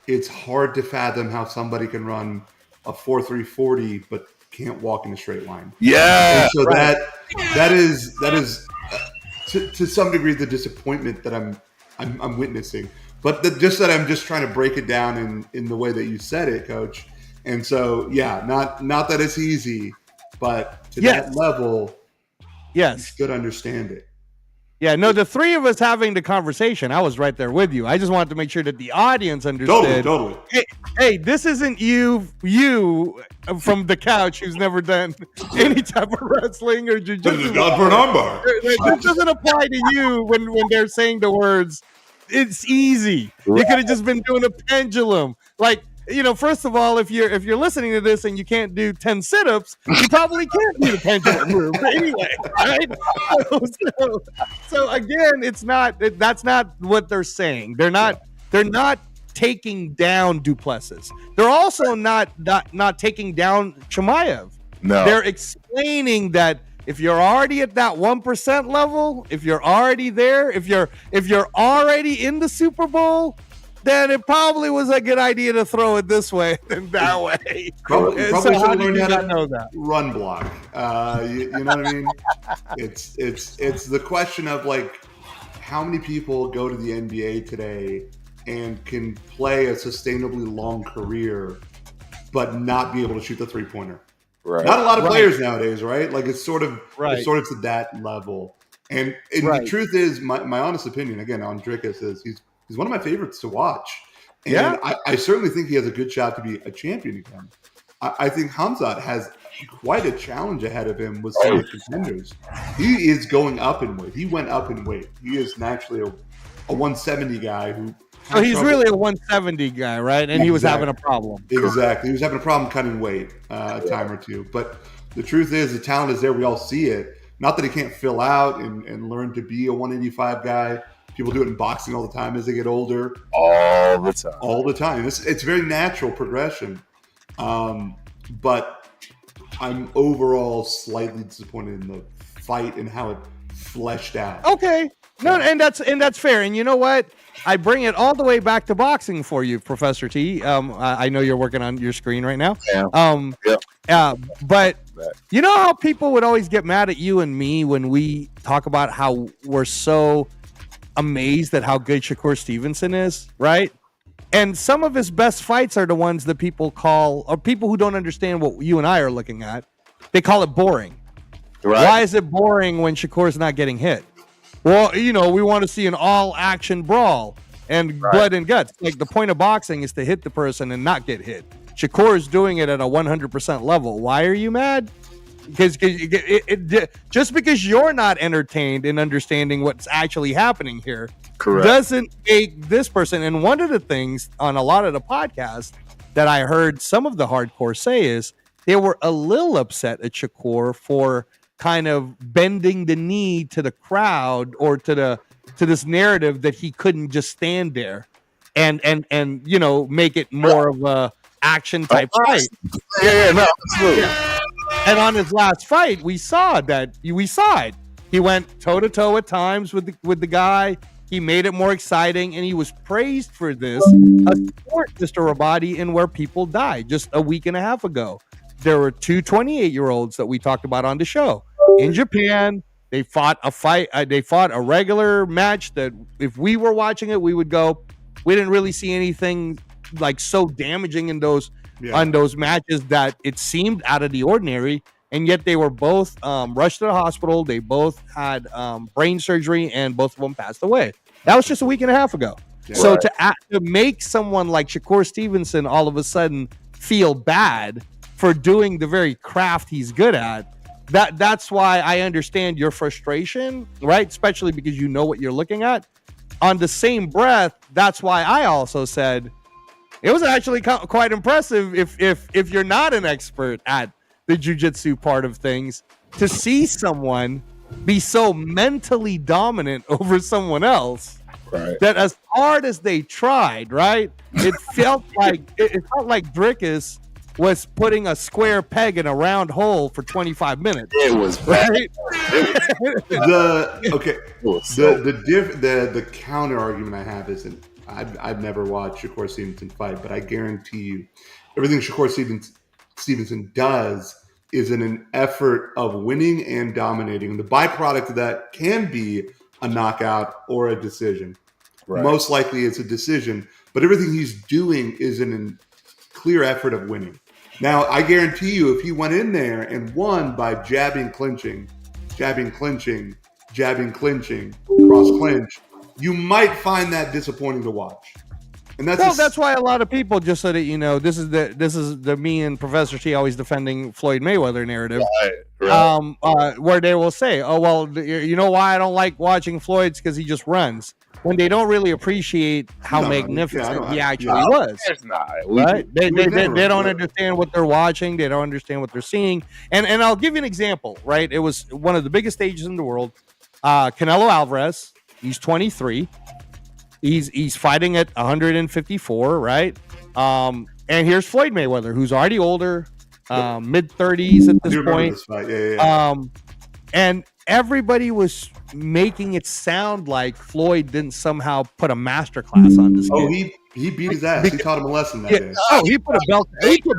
it's hard to fathom how somebody can run a 4.340 but can't walk in a straight line. Yeah. And so that is to some degree the disappointment that I'm witnessing. But just that I'm just trying to break it down in the way that you said it, Coach. And so, not that it's easy, but to that level, you should understand it. Yeah, no, the three of us having the conversation, I was right there with you. I just wanted to make sure that the audience understood. Totally. Hey, this isn't you from the couch who's never done any type of wrestling or jiu-jitsu. This is not for an armbar. This doesn't apply to you when they're saying the words, it's easy. You could have just been doing a pendulum. Like, first of all, if you're listening to this and you can't do 10 sit-ups, you probably can't do the pendulum move. But anyway, right? So again, that's not what they're saying. They're not taking down du Plessis. They're also not taking down Chimaev. No. They're explaining that if you're already at that 1% level, if you're already there, if you're already in the Super Bowl, then it probably was a good idea to throw it this way than that way. Probably so should how have did learned you how not to know that? run block. You know what I mean? It's the question of like how many people go to the NBA today and can play a sustainably long career but not be able to shoot the three-pointer. Right. Not a lot of players nowadays, right? Like it's sort of to that level. And the truth is, my honest opinion, again, on Dricus is he's one of my favorites to watch. And I certainly think he has a good shot to be a champion again. I think Hamzat has quite a challenge ahead of him with some of the contenders. He is going up in weight. He went up in weight. He is naturally a 170 guy who. So he's really a 170 guy, right? And he was having a problem. Exactly. He was having a problem cutting weight a time or two. But the truth is, the talent is there. We all see it. Not that he can't fill out and learn to be a 185 guy. People do it in boxing all the time as they get older. All the time. It's very natural progression. But I'm overall slightly disappointed in the fight and how it fleshed out. Okay. No, and that's fair. And you know what? I bring it all the way back to boxing for you, Professor T. I know you're working on your screen right now. But you know how people would always get mad at you and me when we talk about how we're so amazed at how good Shakur Stevenson is, right? And some of his best fights are the ones that people call, or people who don't understand what you and I are looking at, they call it boring. Right. Why is it boring when Shakur's not getting hit? Well, we want to see an all-action brawl and blood and guts. Like, the point of boxing is to hit the person and not get hit. Shakur is doing it at a 100% level. Why are you mad? Because just because you're not entertained in understanding what's actually happening here doesn't make this person. And one of the things on a lot of the podcasts that I heard some of the hardcore say is they were a little upset at Shakur for kind of bending the knee to the crowd or to this narrative that he couldn't just stand there and make it more of a action type fight. No, absolutely. And on his last fight, we saw it. He went toe to toe at times with the guy. He made it more exciting, and he was praised for this. A sport, Mr. Rabadi, in where people died just a week and a half ago. There were two 28-year-olds that we talked about on the show. In Japan, they fought a regular match that if we were watching it, we would go, we didn't really see anything like so damaging in those on those matches that it seemed out of the ordinary. And yet they were both rushed to the hospital. They both had brain surgery, and both of them passed away. That was just a week and a half ago. Yeah. So to make someone like Shakur Stevenson all of a sudden feel bad for doing the very craft he's good at, that's why I understand your frustration, right? Especially because you know what you're looking at. On the same breath, that's why I also said it was actually quite impressive if you're not an expert at the jiu-jitsu part of things, to see someone be so mentally dominant over someone else that as hard as they tried, right? It felt like Drickus was putting a square peg in a round hole for 25 minutes. It was right. The counter argument I have is, and I've never watched Shakur Stevenson fight, but I guarantee you, everything Shakur Stevenson does is in an effort of winning and dominating. The byproduct of that can be a knockout or a decision. Right. Most likely it's a decision, but everything he's doing is in a clear effort of winning. Now, I guarantee you, if he went in there and won by jabbing, clinching, cross clinch, you might find that disappointing to watch. And that's why a lot of people, just so that this is the me and Professor T always defending Floyd Mayweather narrative, where they will say, "Oh well, you know why I don't like watching Floyd's because he just runs," when they don't really appreciate how magnificent he actually was. Right? They don't understand what they're watching. They don't understand what they're seeing. And I'll give you an example. Right? It was one of the biggest stages in the world. Canelo Alvarez. He's 23. He's fighting at 154, right? And here's Floyd Mayweather, who's already older, mid-30s at this point. This fight. And everybody was making it sound like Floyd didn't somehow put a masterclass on this kid. He beat his ass. He taught him a lesson that day. Oh, he put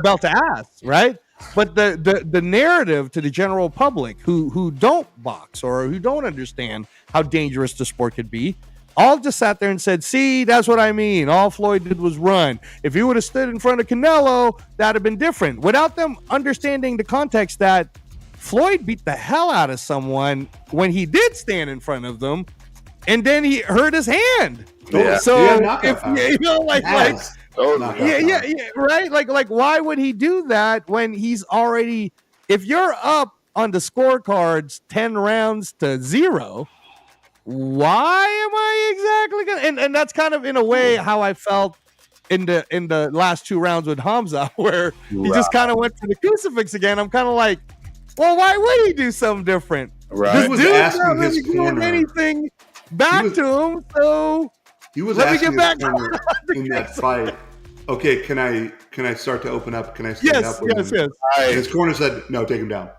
belt to ass, right? But the narrative to the general public who don't box or who don't understand how dangerous the sport could be, all just sat there and said, see, that's what I mean. All Floyd did was run. If he would have stood in front of Canelo, that'd have been different. Without them understanding the context that Floyd beat the hell out of someone when he did stand in front of them, and then he hurt his hand. Yeah. So right? Like why would he do that when he's already, if you're up on the scorecards 10 rounds to 0, why am I exactly gonna, and that's kind of in a way how I felt in the last 2 rounds with Hamza, where he just kind of went for the crucifix again. I'm kind of like, well, why would he do something different? Right. He was asking his corner anything back to him, so he was asking his corner in that fight. Okay, can I start to open up? Can I stand up? Yes. His corner said, no, take him down.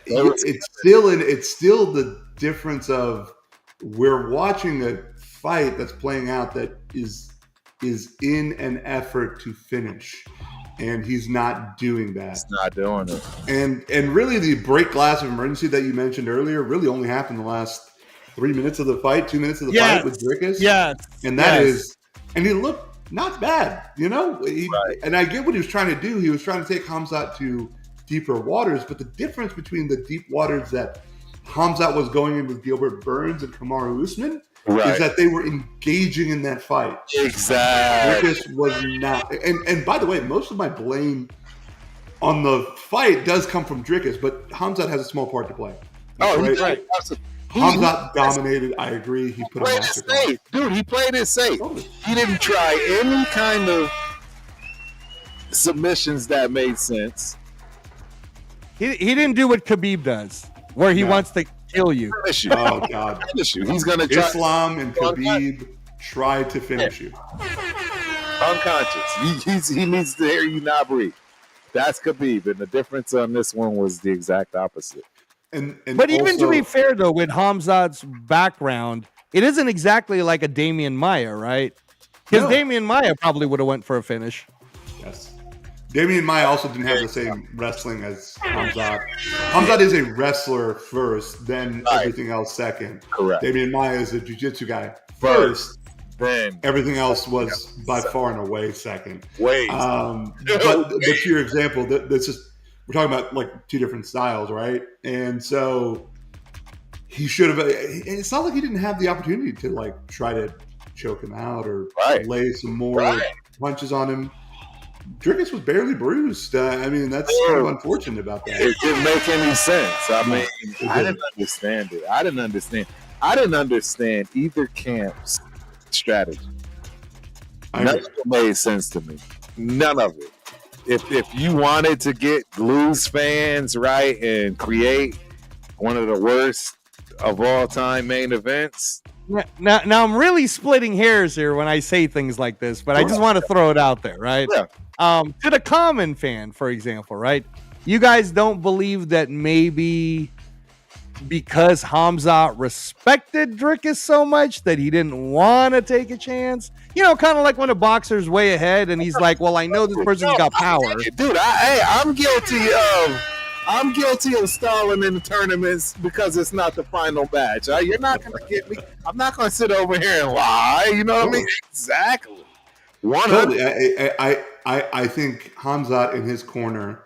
It's still the difference of we're watching a fight that's playing out that is in an effort to finish, and he's not doing that. He's not doing it. And really, the break glass of emergency that you mentioned earlier really only happened in the last 3 minutes of the fight, 2 minutes of the fight with Drickus. Yes, and and he looked not bad, And I get what he was trying to do. He was trying to take Hamzat to deeper waters. But the difference between the deep waters that Khamzat was going in with Gilbert Burns and Kamaru Usman is that they were engaging in that fight. Exactly. Dricus was not. And by the way, most of my blame on the fight does come from Dricus, but Khamzat has a small part to play. Right. Khamzat dominated. I agree. He put played it safe. Dude, he played it safe. Totally. He didn't try any kind of submissions that made sense. He didn't do what Khabib does, where he wants to kill you. Oh, God. Finish you. He's going to try. Islam and Khabib tried to finish you. Unconscious. He needs to hear you not breathe. That's Khabib, and the difference on this one was the exact opposite. But even to be fair, though, with Khamzat's background, it isn't exactly like a Damian Maia, right? Because Damian Maia probably would have went for a finish. Yes. Damian Maia also didn't have the same wrestling as Khamzat. Khamzat is a wrestler first, then everything else second. Correct. Damian Maia is a jiu-jitsu guy first. Then everything else was by far and away second. But to your example, that's just we're talking about like two different styles, right? And so he should have. It's not like he didn't have the opportunity to like try to choke him out or lay some more punches on him. Dricus was barely bruised. I mean, that's kind of unfortunate about that. It didn't make any sense. I mean, I didn't understand it. I didn't understand either camp's strategy. None of it made sense to me. None of it. If you wanted to lose fans, right, and create one of the worst of all time main events. Now I'm really splitting hairs here when I say things like this, but I just want to throw it out there, right? Yeah. To the common fan, for example, right? You guys don't believe that maybe because Khamzat respected Dricus so much that he didn't want to take a chance? You know, kind of like when a boxer's way ahead and he's like, well, I know this person's got power. Dude, I'm guilty of stalling in the tournaments because it's not the final match. You're not going to get me. I'm not going to sit over here and lie. You know what I mean? Exactly. 100. I think Khamzat in his corner,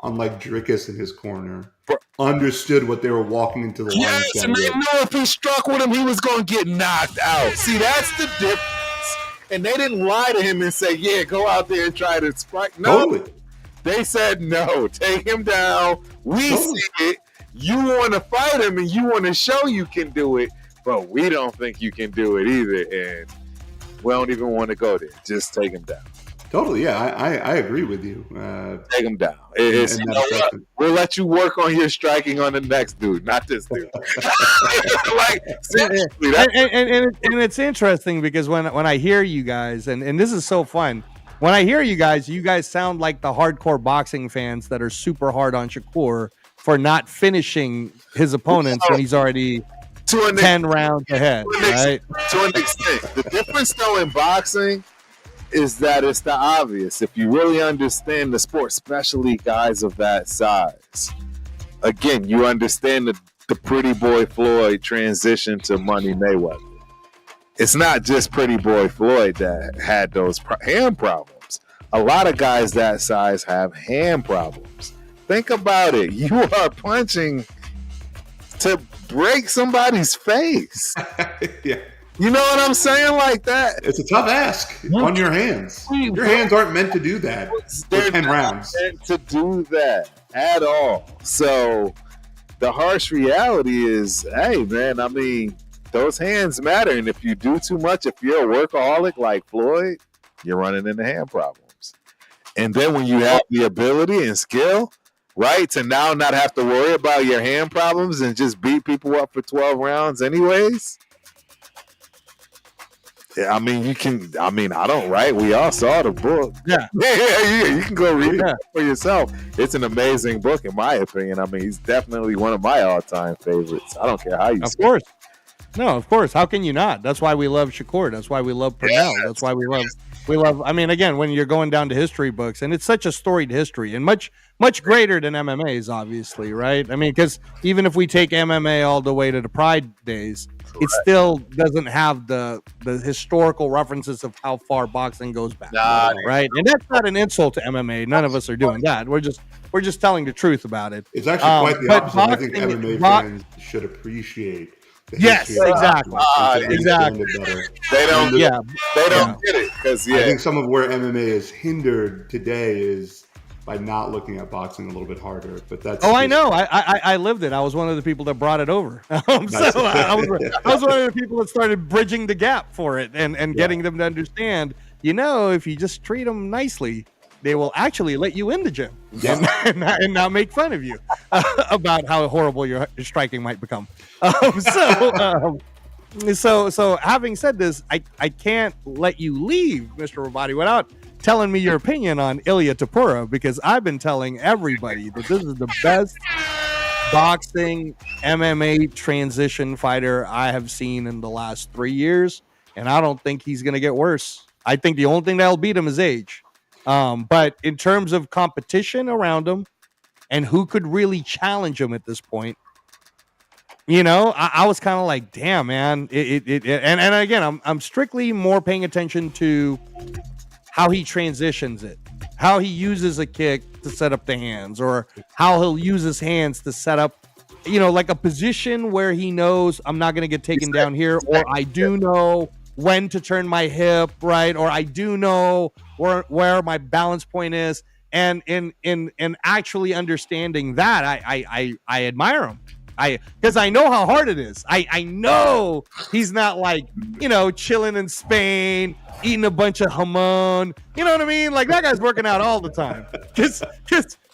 unlike Dricus in his corner, understood what they were walking into the line. Yes, and they knew if he struck with him, he was going to get knocked out. See, that's the difference. And they didn't lie to him and say, yeah, go out there and try to strike. No. Totally. They said, no, take him down. We see it. You want to fight him and you want to show you can do it, but we don't think you can do it either. And we don't even want to go there. Just take him down. Totally, yeah, I agree with you. Take him down. We'll let you work on your striking on the next dude, not this dude. Like, seriously, and it's interesting because when I hear you guys, and this is so fun, when I hear you guys sound like the hardcore boxing fans that are super hard on Shakur for not finishing his opponents when he's already 10 rounds ahead, right? To an extent. The difference, though, in boxing is that it's the obvious. If you really understand the sport, especially guys of that size, again, you understand the Pretty Boy Floyd transition to Money Mayweather. It's not just Pretty Boy Floyd that had those hand problems. A lot of guys that size have hand problems. Think about it. You are punching to break somebody's face. Yeah. You know what I'm saying? Like that. It's a tough ask on your hands. Your hands aren't meant to do that for 10 rounds. Meant to do that at all. So the harsh reality is, hey, man, I mean, those hands matter. And if you do too much, if you're a workaholic like Floyd, you're running into hand problems. And then when you have the ability and skill, right, to now not have to worry about your hand problems and just beat people up for 12 rounds anyways. I mean, I don't, right? We all saw the book. Yeah. You can go read it for yourself. It's an amazing book, in my opinion. I mean, he's definitely one of my all-time favorites. I don't care how you say it. Of course. No, of course. How can you not? That's why we love Shakur. That's why we love Purnell. That's why we love We love. I mean, again, when you're going down to history books, and it's such a storied history, and much greater than MMA's, obviously, right? I mean, because even if we take MMA all the way to the Pride days, it still doesn't have the historical references of how far boxing goes back, right? And that's not an insult to MMA. None of us are doing that. We're just telling the truth about it. It's actually quite the opposite. I think MMA fans should appreciate. Yes, exactly. Exactly. They don't get it because I think some of where MMA is hindered today is by not looking at boxing a little bit harder. But that's I know. I lived it. I was one of the people that brought it over. So I was one of the people that started bridging the gap for it and getting them to understand. If you just treat them nicely, they will actually let you in the gym and not make fun of you about how horrible your striking might become. So having said this, I can't let you leave, Mr. Rabadi, without telling me your opinion on Ilia Topuria, because I've been telling everybody that this is the best boxing MMA transition fighter I have seen in the last 3 years, and I don't think he's going to get worse. I think the only thing that'll beat him is age. But in terms of competition around him and who could really challenge him at this point, I was kind of like, damn, man. And again, I'm strictly more paying attention to how he transitions it, how he uses a kick to set up the hands, or how he'll use his hands to set up, like a position where he knows I'm not going to get taken down here, or I do know when to turn my hip, right? Or I do know where my balance point is. And in actually understanding that, I admire him. Because I know how hard it is. I know he's not like, chilling in Spain, eating a bunch of jamon. You know what I mean? Like, that guy's working out all the time. Because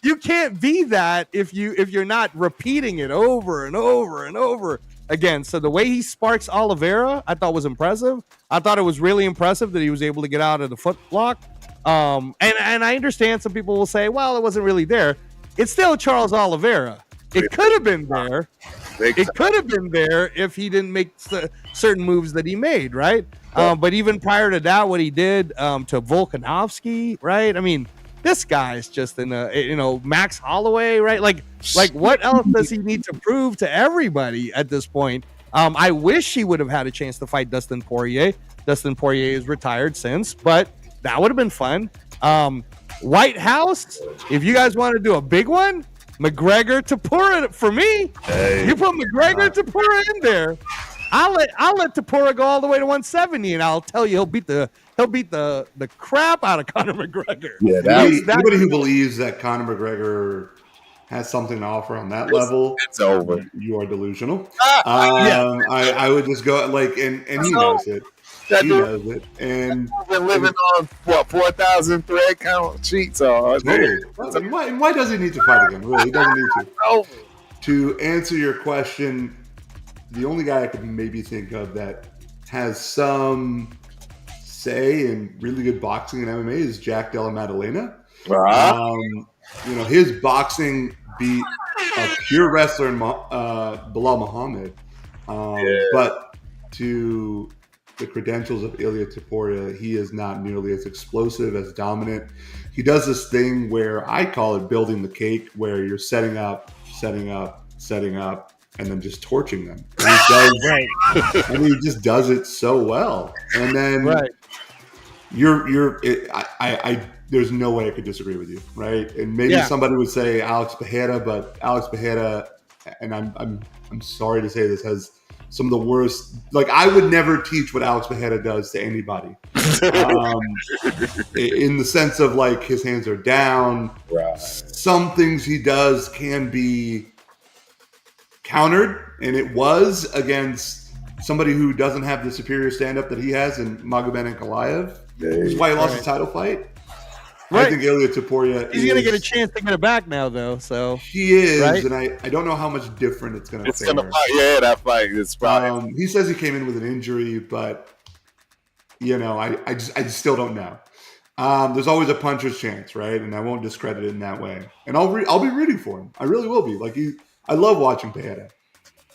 you can't be that if you're not repeating it over and over and over again. So the way he sparks Oliveira, I thought was impressive. I thought it was really impressive that he was able to get out of the foot block. And I understand some people will say, well, it wasn't really there. It's still Charles Oliveira. It could have been there. It could have been there if he didn't make certain moves that he made, right? But even prior to that, what he did to Volkanovski, right? I mean, this guy is just in Max Holloway, right? Like what else does he need to prove to everybody at this point? I wish he would have had a chance to fight Dustin Poirier. Dustin Poirier is retired since, but that would have been fun. White House, if you guys want to do a big one, McGregor Topuria for me. Hey, you put McGregor Topuria in there, I'll let Topuria go all the way to 170, and I'll tell you he'll beat the crap out of Conor McGregor. Yeah, anybody who believes that Conor McGregor has something to offer on that level, it's over. You are delusional. I would just go and he knows it. He knows it, and been living on 4,000 thread count sheets. Why does he need to fight again? Really, he doesn't need to. To answer your question, the only guy I could maybe think of that has some say in really good boxing and MMA is Jack Della Maddalena. His boxing beat a pure wrestler in Bilal Muhammad, but to the credentials of Ilia Topuria, he is not nearly as explosive, as dominant. He does this thing where I call it building the cake, where you're setting up, and then just torching them. And he just does it so well. And then there's no way I could disagree with you, right? And maybe somebody would say Alex Pereira, but Alex Pereira, and I'm sorry to say this, has some of the worst. Like, I would never teach what Alex Pereira does to anybody, in the sense of like his hands are down. Right. Some things he does can be countered, and it was against somebody who doesn't have the superior stand-up that he has in Magomed Ankalaev. Which is why he lost the title fight. Right. I think Ilia Topuria he's going to get a chance to get it back now, though. So he is, and I don't know how much different it's going to. It's going to fight. That fight is probably. He says he came in with an injury, but I just still don't know. There's always a puncher's chance, right? And I won't discredit it in that way. And I'll be rooting for him. I really will be. Like, I love watching Pereira.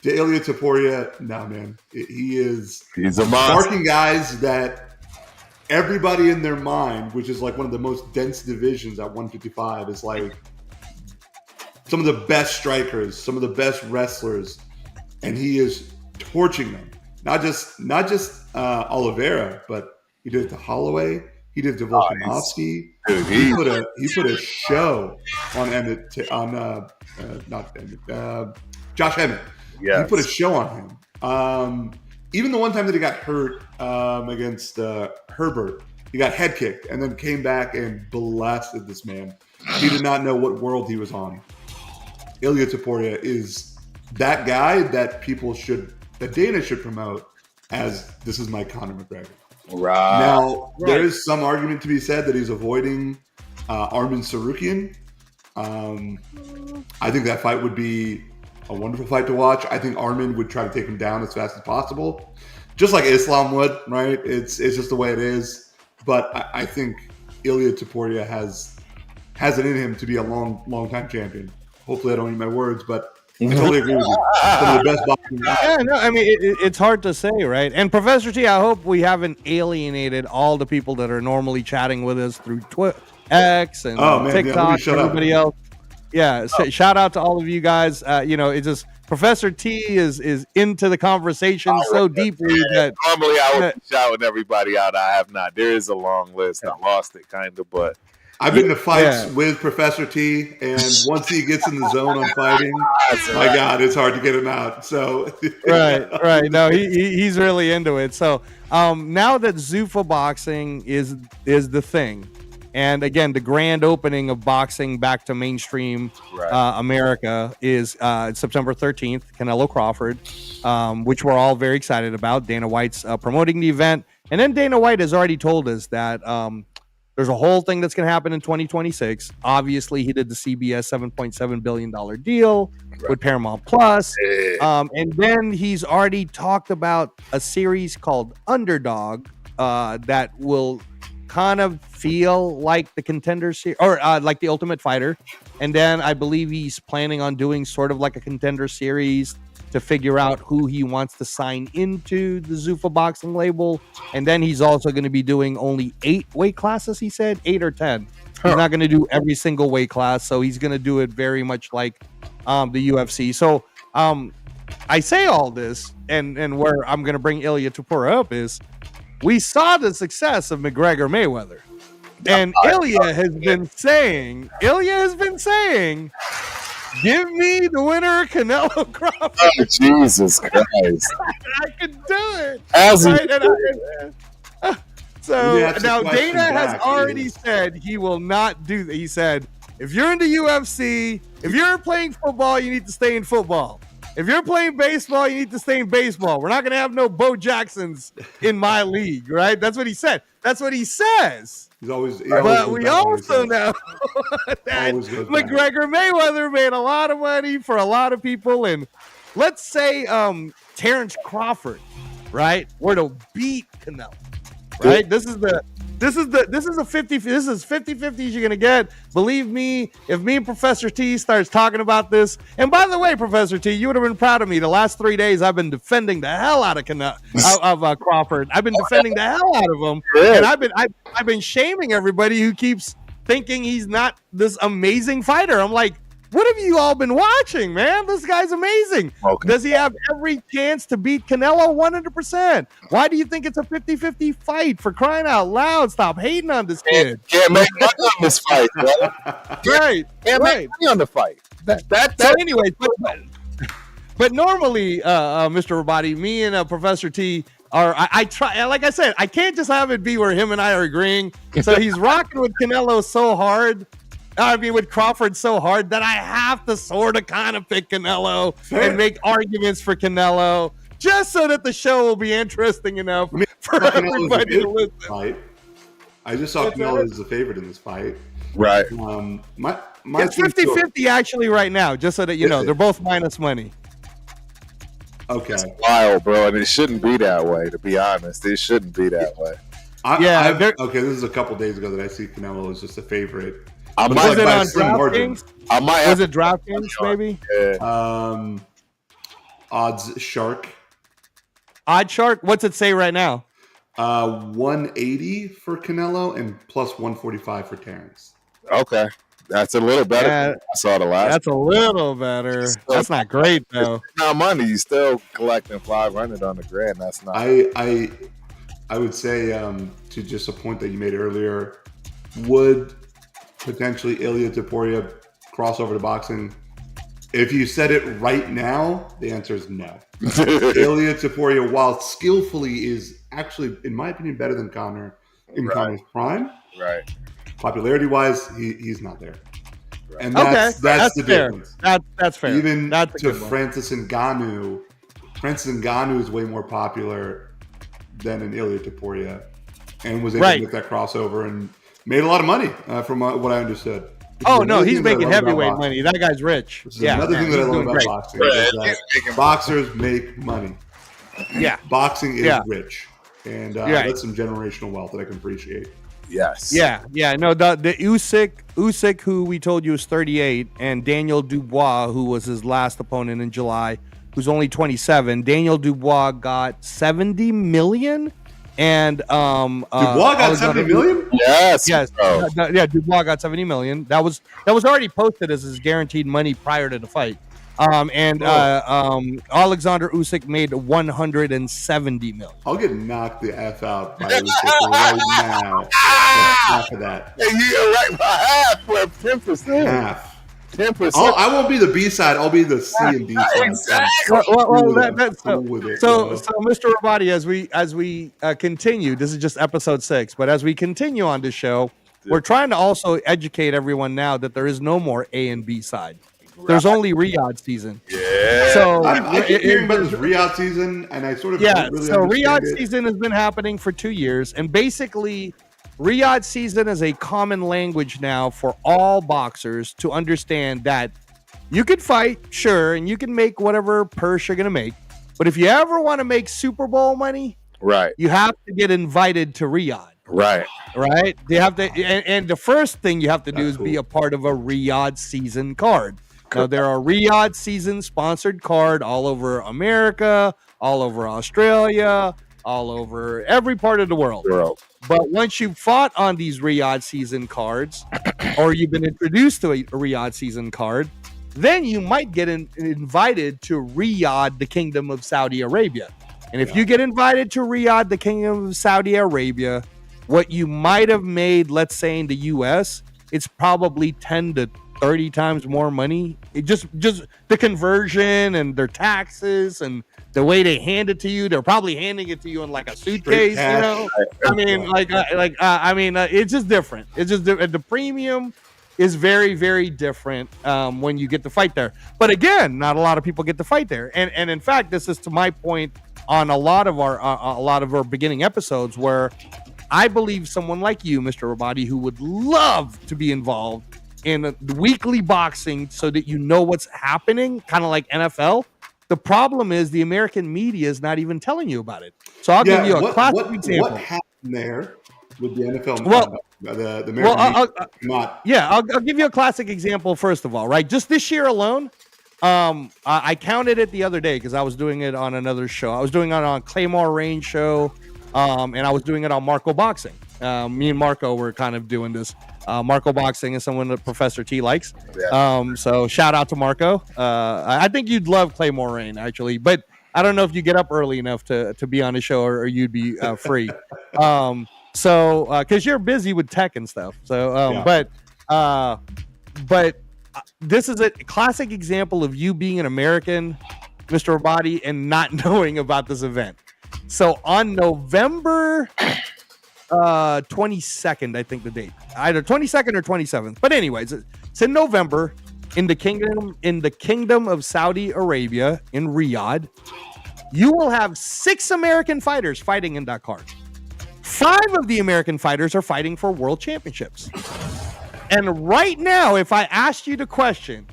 To Ilia Topuria, no man, he's a monster. Marking guys that everybody in their mind, which is like one of the most dense divisions at 155, is like some of the best strikers, some of the best wrestlers, and he is torching them. Not just Oliveira, but he did it to Holloway. He did it to Volkanovski. He put a show on Josh Emmett. Yes. He put a show on him. Even the one time that he got hurt against Herbert, he got head kicked and then came back and blasted this man. He did not know what world he was on. Ilia Topuria is that guy that Dana should promote as this is my Conor McGregor. Right. Now, there is some argument to be said that he's avoiding Arman Tsarukyan. I think that fight would be a wonderful fight to watch. I think Arman would try to take him down as fast as possible, just like Islam would, right? It's just the way it is. But I think Ilia Topuria has it in him to be a long time champion. Hopefully I don't eat my words, but I totally agree with you. Some of the best boxing. Yeah, no, I mean it's hard to say, right? And Professor T, I hope we haven't alienated all the people that are normally chatting with us through X and TikTok and everybody else. Yeah, shout out to all of you guys. It's just Professor T is into the conversation so deeply that normally I would be shouting everybody out. I have not. There is a long list. I lost it kind of, but I've been to fights with Professor T, and once he gets in the zone on fighting, my God, it's hard to get him out. So right. No, he's really into it. So now that Zuffa boxing is the thing. And again, the grand opening of boxing back to mainstream America is September 13th, Canelo Crawford, which we're all very excited about. Dana White's promoting the event. And then Dana White has already told us that there's a whole thing that's going to happen in 2026. Obviously, he did the CBS $7.7 billion deal with Paramount Plus. And then he's already talked about a series called Underdog that will kind of feel like the Contender series or like the Ultimate Fighter. And then I believe he's planning on doing sort of like a Contender series to figure out who he wants to sign into the Zuffa boxing label. And then he's also going to be doing only 8 weight classes, he said, 8 or 10. He's not going to do every single weight class. So he's going to do it very much like the UFC. So I say all this and where I'm going to bring Ilia Topuria up is we saw the success of McGregor Mayweather. And Ilia has been saying, give me the winner, Canelo Crawford. Oh, Jesus Christ. I could do it. So now Dana has already said he will not do that. He said, if you're in the UFC, if you're playing football, you need to stay in football. If you're playing baseball, you need to stay in baseball. We're not going to have no Bo Jacksons in my league, right? That's what he said. That's what he says. But we also know that McGregor Mayweather made a lot of money for a lot of people. And let's say Terrence Crawford, right, were to beat Canelo, right? This is a 50. This is 50-50s you're gonna get. Believe me, if me and Professor T starts talking about this, and by the way, Professor T, you would have been proud of me. The last 3 days, I've been defending the hell out of Crawford. I've been defending the hell out of him, and I've been shaming everybody who keeps thinking he's not this amazing fighter. I'm like, what have you all been watching, man? This guy's amazing. Okay. Does he have every chance to beat Canelo? 100%. Why do you think it's a 50-50 fight? For crying out loud, stop hating on this kid. Can't make money on this fight, bro. Right. Can't make money on the fight. So anyway, but normally, Mr. Rabadi, me and Professor T I try, like I said, I can't just have it be where him and I are agreeing. So he's rocking with Canelo so hard. With Crawford so hard that I have to sort of kind of pick Canelo and make arguments for Canelo just so that the show will be interesting enough for everybody to listen. Fight. I just saw Canelo as the favorite in this fight. Right. It's 50-50 actually right now, just so that you know. They're both minus money. Okay. It's wild, bro, and it shouldn't be that way, to be honest. It shouldn't be that way. Okay, this is a couple days ago that I see Canelo as just a favorite. Was it on DraftKings? Was it DraftKings, maybe? Yeah. Odds Shark. Odd Shark? What's it say right now? 180 for Canelo and plus 145 for Terrence. Okay. That's a little better. Yeah, I saw the last. That's a little better. That's not great though. It's not money. You still collecting 500 on the grand. That's not. I would say to just a point that you made earlier, would potentially Ilia Topuria cross over to boxing? If you said it right now, the answer is no. Ilia Topuria, while skillfully, is actually, in my opinion, better than Conor in Conor's prime. Right. Popularity-wise, he's not there. Right. And that's the fair. difference. That's fair. Even that's to Francis Ngannou is way more popular than an Ilia Topuria, and was able to make that crossover and made a lot of money from what I understood. Oh no, he's making heavyweight money. That guy's rich. Another thing that I love about boxing is that boxers make money. Yeah, boxing is rich, and that's some generational wealth that I can appreciate. Yes. Yeah. No, the Usyk, who we told you is 38, and Daniel Dubois, who was his last opponent in July, who's only 27. Daniel Dubois got 70 million. And Dubois got 70 million? Yes. Dubois got 70 million. That was already posted as his guaranteed money prior to the fight. Alexander Usyk made 170 million. I'll get knocked the F out by Usyk right now. Half of that. Hey, you're right by half. We're 10%. Half. 10%. I won't be the B side. I'll be the C and D side. Exactly. So, Mr. Rabadi, as we continue, this is just episode 6, but as we continue on this show, we're trying to also educate everyone now that there is no more A and B side. There's only Riyadh season. Yeah. So I keep hearing about this Riyadh season, and I sort of don't really Riyadh it. season has been happening for 2 years, and basically, Riyadh season is a common language now for all boxers to understand that you can fight, sure, and you can make whatever purse you're going to make. But if you ever want to make Super Bowl money, right, you have to get invited to Riyadh. Right. You have to, and the first thing you have to do is be a part of a Riyadh season card. Now, there are Riyadh season sponsored card all over America, all over Australia, all over every part of the world. But once you've fought on these Riyadh season cards, or you've been introduced to a Riyadh season card, then you might get invited to Riyadh, the Kingdom of Saudi Arabia. And if you get invited to Riyadh, the Kingdom of Saudi Arabia, what you might have made, let's say in the US, it's probably 10 to 30 times more money. It just the conversion and their taxes and the way they hand it to you. They're probably handing it to you in like a suitcase, you know. I mean, it's just different. It's just the premium is very, very different when you get to fight there. But again, not a lot of people get to fight there. And in fact, this is to my point on a lot of our beginning episodes, where I believe someone like you, Mr. Rabadi, who would love to be involved in the weekly boxing so that you know what's happening, kind of like NFL. The problem is the American media is not even telling you about it. So I'll give you a classic example. What happened there with the NFL? The American media I'll give you a classic example first of all, right? Just this year alone, I counted it the other day because I was doing it on another show. I was doing it on Claymore Rain show, and I was doing it on Marco Boxing. Me and Marco were kind of doing this. Marco Boxing is someone that Professor T likes. So shout out to Marco. I think you'd love Claymore Rain, actually. But I don't know if you get up early enough to be on the show or you'd be free. Because you're busy with tech and stuff. But this is a classic example of you being an American, Mr. Rabadi, and not knowing about this event. So on November 22nd, I think the date, either 22nd or 27th. But anyways, it's in November in the Kingdom of Saudi Arabia in Riyadh. You will have 6 American fighters fighting in that card. 5 of the American fighters are fighting for world championships. And right now, if I asked you the question,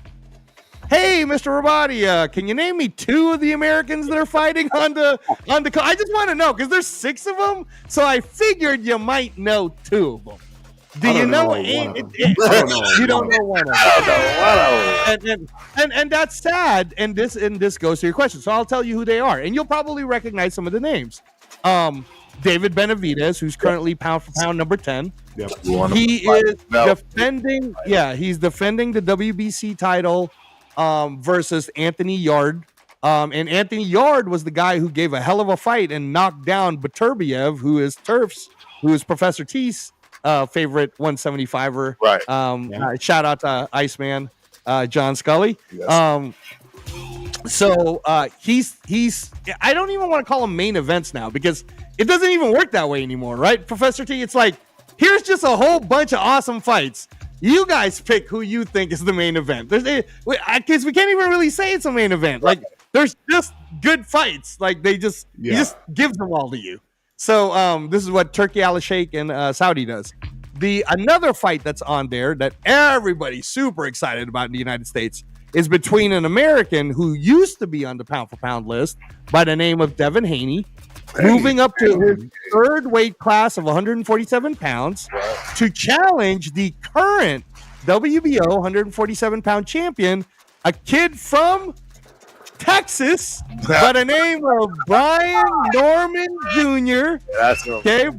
hey, Mr. Rabadi, can you name me 2 of the Americans that are fighting on the I just want to know, because there's 6 of them, so I figured you might know 2 of them. Do you know? You don't know one of them. And that's sad. And this goes to your question. So I'll tell you who they are, and you'll probably recognize some of the names. David Benavidez, who's currently pound for pound number 10. Yep. He is defending. Yeah, he's defending the WBC title versus Anthony Yard. And Anthony Yard was the guy who gave a hell of a fight and knocked down Beterbiev, who is Professor T's favorite 175er. Right. Shout out to Iceman, John Scully. Yes. So he's I don't even want to call them main events now because it doesn't even work that way anymore, right, Professor T? It's like, here's just a whole bunch of awesome fights. You guys pick who you think is the main event. Because we can't even really say it's a main event. Like, there's just good fights. Like, he just gives them all to you. So this is what Turkey Al Sheikh and Saudi does. Another fight that's on there that everybody's super excited about in the United States is between an American who used to be on the pound for pound list by the name of Devin Haney, moving up to his third weight class of 147 pounds to challenge the current WBO 147 pound champion, a kid from Texas by the name of Brian Norman Jr.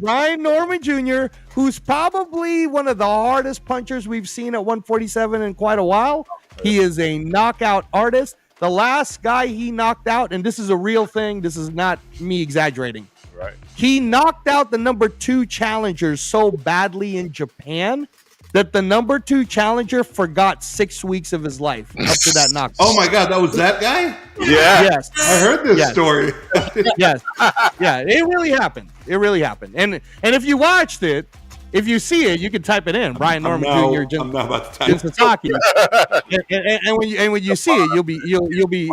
Brian Norman Jr., who's probably one of the hardest punchers we've seen at 147 in quite a while. He is a knockout artist. The last guy he knocked out, and this is a real thing, this is not me exaggerating. Right. He knocked out the number 2 challenger so badly in Japan that the number 2 challenger forgot 6 weeks of his life up to that knockout. Oh my God, that was that guy? Yeah. Yes. I heard this story. Yes. Yeah, it really happened. It really happened. And if you watched it, if you see it, you can type it in. Brian Norman Jr. I'm not about to type it. and when you see it, you'll be.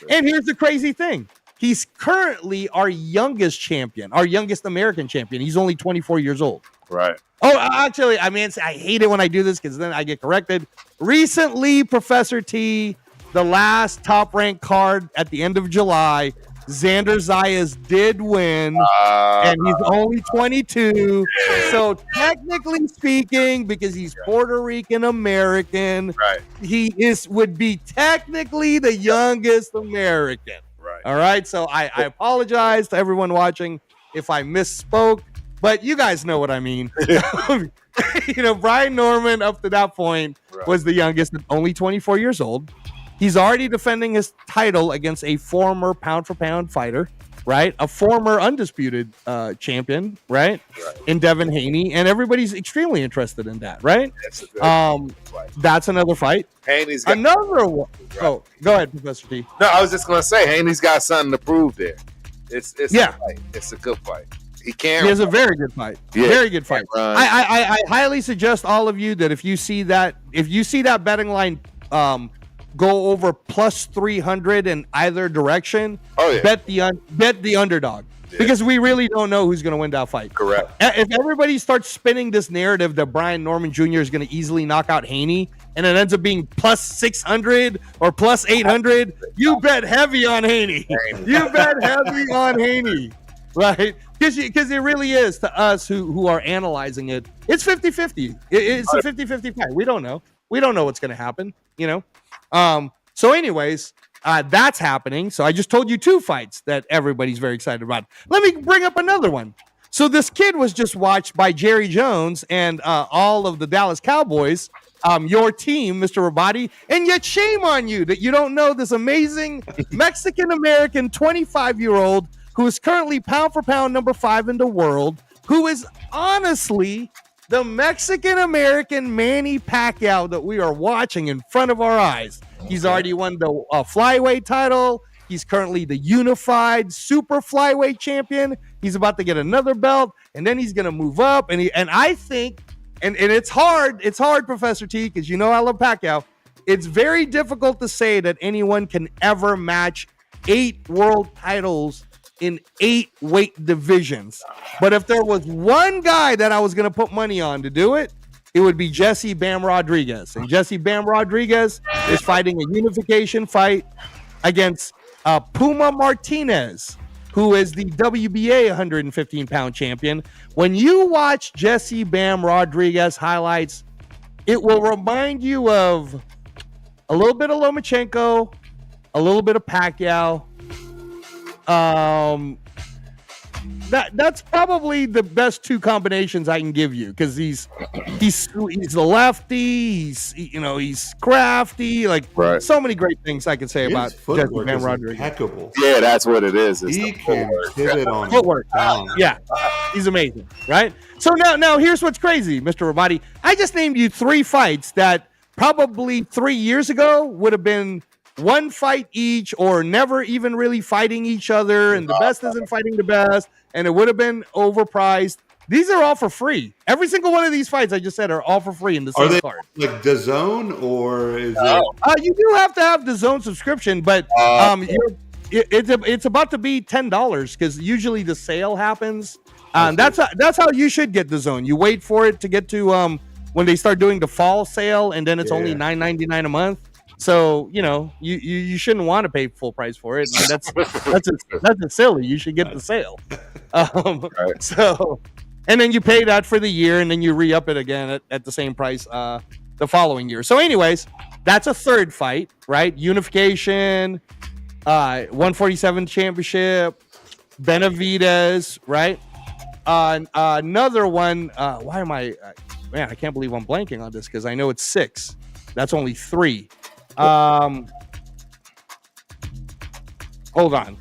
And here's the crazy thing: he's currently our youngest champion, our youngest American champion. He's only 24 years old. Right. Oh, actually, I mean, I hate it when I do this because then I get corrected. Recently, Professor T, the last top-ranked card at the end of July, Xander Zayas did win, and he's only 22. So technically speaking, because he's Puerto Rican American, right, he would be technically the youngest American. Right. All right. So I apologize to everyone watching if I misspoke, but you guys know what I mean. Brian Norman up to that point was the youngest, only 24 years old. He's already defending his title against a former pound-for-pound fighter, right? A former undisputed champion, right? In Devin Haney, and everybody's extremely interested in that, right? That's another fight. Haney's got another one. Right. Oh, go ahead, Professor T. No, I was just gonna say Haney's got something to prove there. It's a fight. It's a good fight. He has a very good fight. Yeah, very good fight. I highly suggest all of you that if you see that betting line go over plus 300 in either direction, bet the underdog, because we really don't know who's going to win that fight. Correct. If everybody starts spinning this narrative that Brian Norman Jr. is going to easily knock out Haney, and it ends up being plus 600 or plus 800, you bet heavy on Haney. You bet heavy on Haney, right? Because it really is, to us who are analyzing it, it's 50-50. It's a 50-50 fight. We don't know. We don't know what's going to happen, So anyways, that's happening. So I just told you 2 fights that everybody's very excited about. Let me bring up another one. So this kid was just watched by Jerry Jones and all of the Dallas Cowboys, your team, Mr. Rabadi, and yet shame on you that you don't know this amazing Mexican-American 25-year-old who is currently pound for pound number 5 in the world, who is honestly the Mexican-American Manny Pacquiao that we are watching in front of our eyes. He's already won the flyweight title. He's currently the unified super flyweight champion. He's about to get another belt, and then he's going to move up. And I think, and it's hard, Professor T, because I love Pacquiao. It's very difficult to say that anyone can ever match 8 world titles in 8 weight divisions. But if there was one guy that I was going to put money on to do it, it would be Jesse Bam Rodriguez. And Jesse Bam Rodriguez is fighting a unification fight against Puma Martinez, who is the WBA 115-pound champion. When you watch Jesse Bam Rodriguez highlights, it will remind you of a little bit of Lomachenko, a little bit of Pacquiao, that's probably the best two combinations I can give you because he's a lefty. He's crafty. Like Right. so many great things I can say about His Jesse footwork Van is Rodriguez. impeccable. Yeah, that's what it is. It's He the can footwork. pivot on Footwork. down. Yeah, he's amazing, right? So now here's what's crazy, Mr. Rabadi. I just named you 3 fights that probably 3 years ago would have been one fight each or never even really fighting each other, and the best isn't fighting the best, and it would have been overpriced. These are all for free. Every single one of these fights I just said are all for free in the same card. Like DAZN or is You do have to have the DAZN subscription, but it's about to be $10 because usually the sale happens. That's how you should get the DAZN. You wait for it to get to when they start doing the fall sale, and then it's only $9.99 a month. So you shouldn't want to pay full price for it. I mean, that's silly. You should get the sale. Right. So, and then you pay that for the year, and then you re-up it again at the same price the following year. So, anyways, that's a third fight, right? Unification, 147 championship, Benavidez, right? Another one. Why am I? Man, I can't believe I'm blanking on this because I know it's 6. That's only 3. Hold on.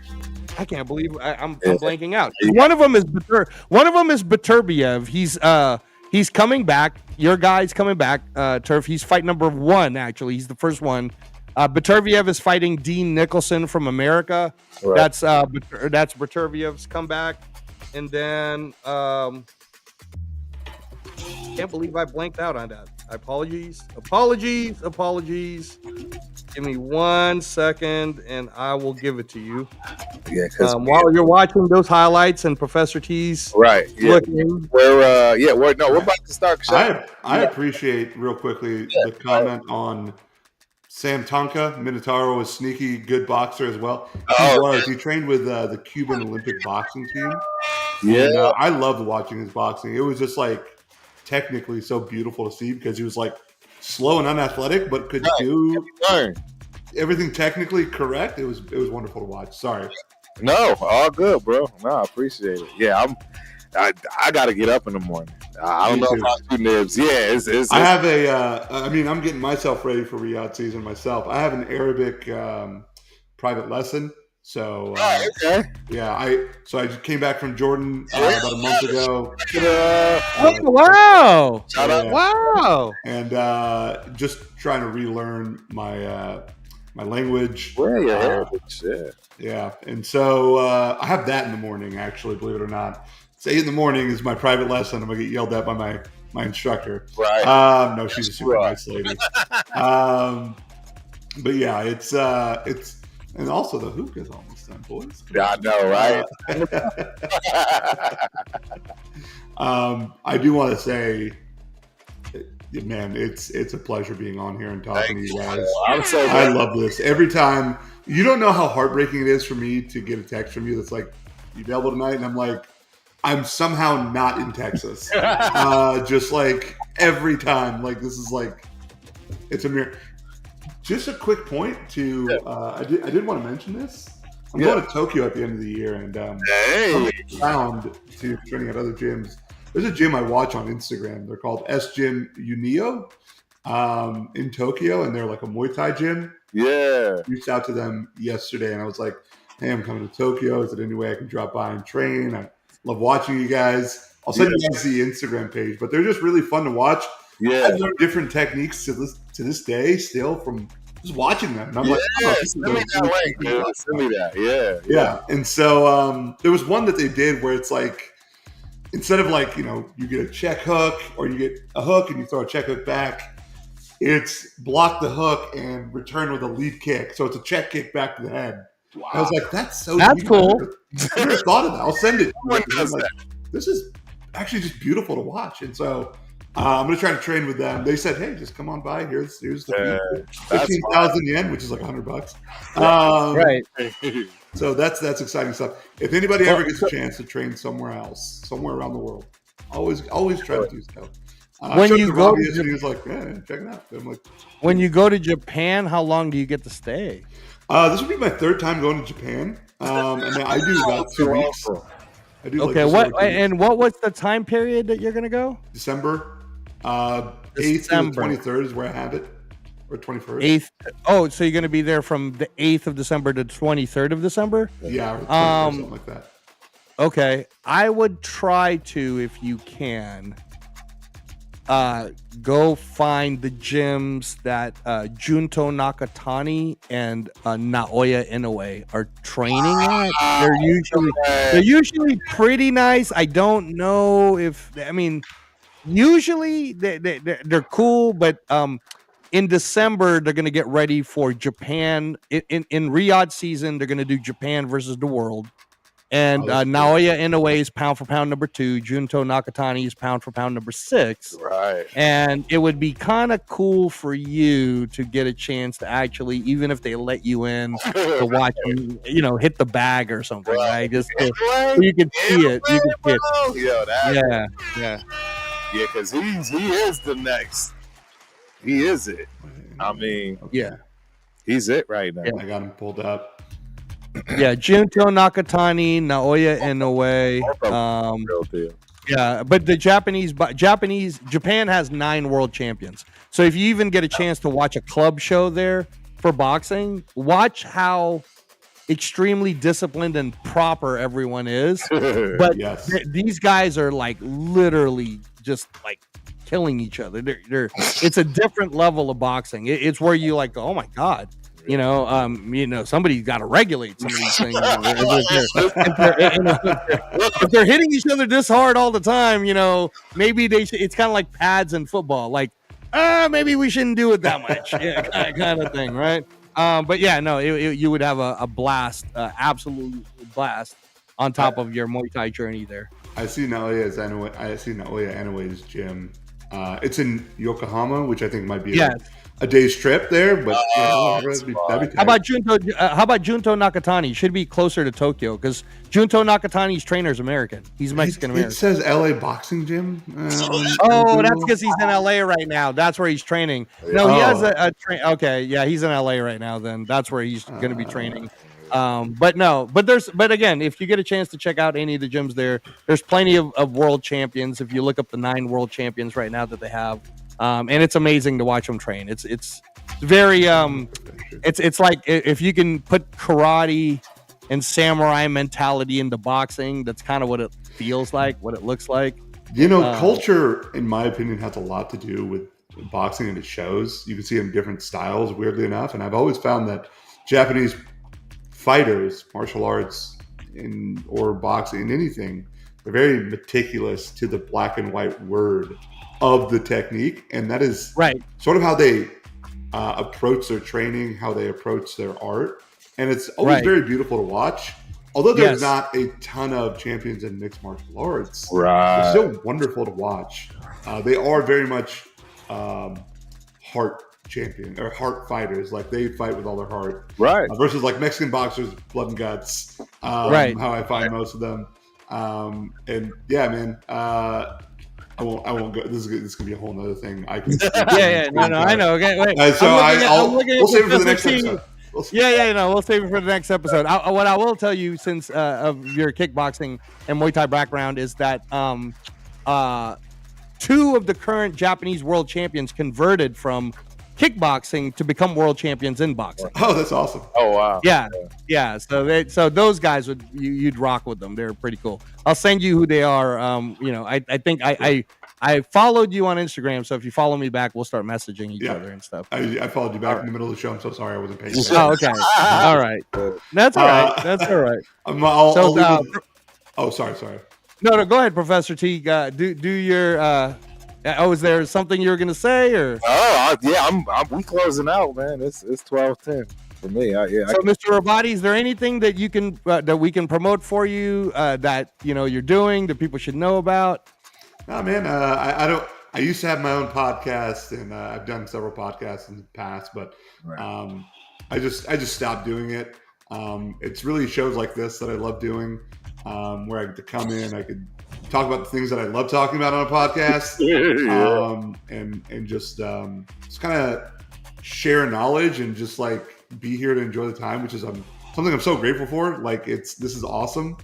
I can't believe I'm blanking out. One of them is Beterbiev. He's coming back. Your guy's coming back. Turf. He's fight number 1. Actually, he's the first one. Beterbiev is fighting Dean Nicholson from America. Right. That's Beterbiev's comeback. And then can't believe I blanked out on that. Apologies. Give me 1 second, and I will give it to you. Yeah, while you're watching those highlights and Professor T's right. Yeah. Looking. We're about to start. I appreciate real quickly the comment on Sam Tonka. Minotauro was sneaky, good boxer as well. He trained with the Cuban Olympic boxing team. Yeah, and, I loved watching his boxing. It was just like technically so beautiful to see because he was like slow and unathletic, but could do everything technically correct. It was wonderful to watch. Sorry. No, all good, bro. No, I appreciate it. Yeah, I got to get up in the morning. I don't know if I'll do nibs. Yeah, it's I have I'm getting myself ready for Riyadh season myself. I have an Arabic private lesson. So yeah, I just came back from Jordan about a month ago. Wow! Wow! And just trying to relearn my my language. Yeah, and so I have that in the morning. Actually, believe it or not, 8 in the morning is my private lesson. I'm gonna get yelled at by my instructor. Right? No, she's a super nice lady. But yeah, it's. And also the hookah's almost done, boys. Yeah, I know, right? I do want to say, man, it's a pleasure being on here and talking to you guys. I love this. Every time, you don't know how heartbreaking it is for me to get a text from you that's like, you available tonight? And I'm like, I'm somehow not in Texas. Just like every time, like this is like, it's a miracle. Just a quick point to, I did want to mention this. I'm going to Tokyo at the end of the year, and I'm found to training at other gyms. There's a gym I watch on Instagram. They're called S Gym Unio in Tokyo, and they're like a Muay Thai gym. Yeah. Reached out to them yesterday, and I was like, hey, I'm coming to Tokyo. Is there any way I can drop by and train? I love watching you guys. I'll send you guys the Instagram page, but they're just really fun to watch. Yeah, I've learned different techniques to this day still from just watching them. And I'm like, send me that link, dude. Send me that. Yeah. And so there was one that they did where it's like, instead of like, you get a check hook or you get a hook and you throw a check hook back, it's block the hook and return with a lead kick. So it's a check kick back to the head. Wow. I was like, that's deep. Cool. I never thought of that. I'll send it. Like, this is actually just beautiful to watch. And so I'm going to try to train with them. They said, hey, just come on by. Here's the 15,000 yen, which is like $100. Right. So that's exciting stuff. If anybody ever gets a chance to train somewhere else, somewhere around the world, always try to do so. When you go, he was like, yeah, check it out. I'm like, when you go to Japan, how long do you get to stay? This will be my 3rd time going to Japan. And I do about 2 weeks. I do. Okay, like what was the time period that you're gonna go? December 8th to the 23rd is where I have it, or 21st. 8th. Oh, so you're gonna be there from the 8th of December to 23rd of December? Yeah, or 21st, something like that. Okay, I would try to, if you can, go find the gyms that Junto Nakatani and Naoya Inoue are training at. They're usually pretty nice. I don't know if usually they're cool, but in December they're gonna get ready for Japan. In Riyadh season, they're gonna do Japan versus the world. And Naoya Inoue is pound for pound number 2. Junto Nakatani is pound for pound number 6. Right. And it would be kind of cool for you to get a chance to actually, even if they let you in, to watch him, hit the bag or something, right? Just so you can see it. You can see it. Yeah. Yeah, because he is the next. He is it. I mean, yeah, he's it right now. Yeah. I got him pulled up. Yeah, Junto Nakatani, Naoya Inoue. Real deal. Yeah, but the Japan has 9 world champions. So if you even get a chance to watch a club show there for boxing, watch how extremely disciplined and proper everyone is. But Yes. These guys are like literally just like killing each other. It's a different level of boxing. It's where you like, oh my God. Somebody's got to regulate some of these things. If they're hitting each other this hard all the time, maybe they should. It's kind of like pads in football. Like, maybe we shouldn't do it that much. Yeah, kind of thing, right? But yeah, no, you would have a blast, absolute blast on top of your Muay Thai journey there. I see Naoya Inoue's gym. It's in Yokohama, which I think might be a day's trip there, but that'd be tight. How about Junto Nakatani? Should be closer to Tokyo because Junto Nakatani's trainer is American. He's Mexican American. It says LA Boxing Gym. That's because he's in LA right now. That's where he's training. No, he has a train. Okay, yeah, he's in LA right now. Then that's where he's going to be training. But again, if you get a chance to check out any of the gyms there's plenty of world champions. If you look up the 9 world champions right now that they have. And it's amazing to watch them train. It's very it's like if you can put karate and samurai mentality into boxing, that's kind of what it feels like, what it looks like. Culture, in my opinion, has a lot to do with boxing, and it shows. You can see it in different styles, weirdly enough. And I've always found that Japanese fighters, martial arts, or boxing, in anything, they're very meticulous to the black and white word of the technique, and that is sort of how they approach their training, how they approach their art, and it's always very beautiful to watch. Although there's not a ton of champions in mixed martial arts, it's still wonderful to watch. They are very much heart fighters. Like they fight with all their heart, versus like Mexican boxers, blood and guts. How I find most of them, and yeah, man. I won't go. This is gonna be a whole nother thing. I know. Okay, wait. We'll save it for the next episode. We'll save it for the next episode. What I will tell you, since of your kickboxing and Muay Thai background, is that 2 of the current Japanese world champions converted from kickboxing to become world champions in boxing. Oh, that's awesome. Oh, wow. Yeah. So those guys you'd rock with them. They're pretty cool. I'll send you who they are. I think I followed you on Instagram, so if you follow me back, we'll start messaging each other and stuff. I followed you back in the middle of the show. I'm so sorry I wasn't paying attention. Oh, okay. All right. That's all right. That's all right. Sorry. No, go ahead, Professor T. Do your is there something you're gonna say, or? We closing out, man. It's 12:10 for me. So, Mr. Rabadi, is there anything that you can that we can promote for you that you're doing that people should know about? No, man. I don't. I used to have my own podcast, and I've done several podcasts in the past, but I just stopped doing it. It's really shows like this that I love doing, where I get to come in, I could talk about the things that I love talking about on a podcast, and just kind of share knowledge and just like be here to enjoy the time, which is something I'm so grateful for. Like this is awesome.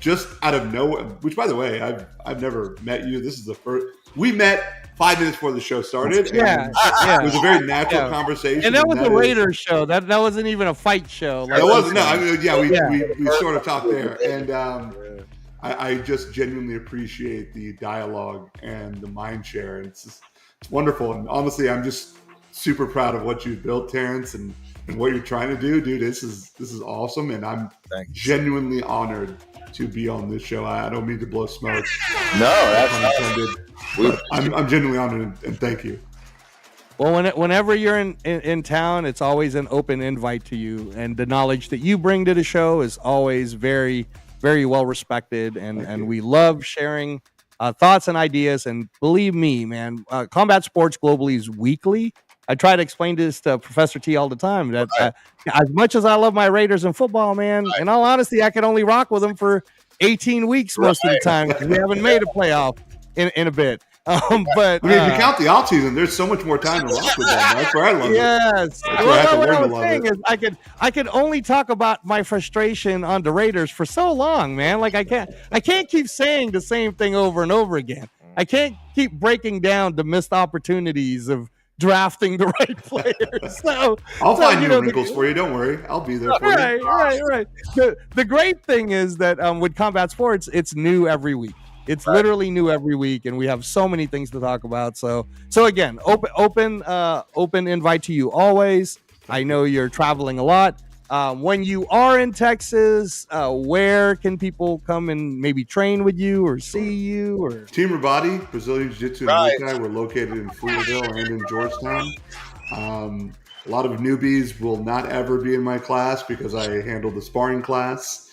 just out of nowhere. Which, by the way, I've never met you. This is the first we met 5 minutes before the show started. Yeah, It was a very natural conversation. And that was a Raiders show. That wasn't even a fight show. Like, that wasn't. No, I mean, we sort of talked there, and I just genuinely appreciate the dialogue and the mind share. It's wonderful, and honestly, I'm just super proud of what you've built, Terrence, and what you're trying to do, dude. This is awesome, and I'm genuinely honored to be on this show. I don't mean to blow smoke. No, that's unintended. I'm genuinely honored, and thank you. Well, whenever you're in town, it's always an open invite to you, and the knowledge that you bring to the show is always very, very well respected, and we love sharing thoughts and ideas. And believe me, man, combat sports globally is weekly. I try to explain this to Professor T all the time that as much as I love my Raiders and football, man, in all honesty, I could only rock with them for 18 weeks most of the time because we haven't made a playoff in a bit. But I mean, if you count the off season, there's so much more time to rock with them. That's where I love it. Yes. What I was saying is I could only talk about my frustration on the Raiders for so long, man. Like I can't keep saying the same thing over and over again. I can't keep breaking down the missed opportunities of drafting the right players. I'll find new wrinkles for you. Don't worry. I'll be there for you. Right. The great thing is that with combat sports, it's new every week. It's literally new every week, and we have so many things to talk about. So again, open invite to you always. I know you're traveling a lot. When you are in Texas, where can people come and maybe train with you or see you? Or Team Rabadi, Brazilian Jiu-Jitsu and Muay Thai. We're located in Pflugerville and in Georgetown. A lot of newbies will not ever be in my class because I handle the sparring class.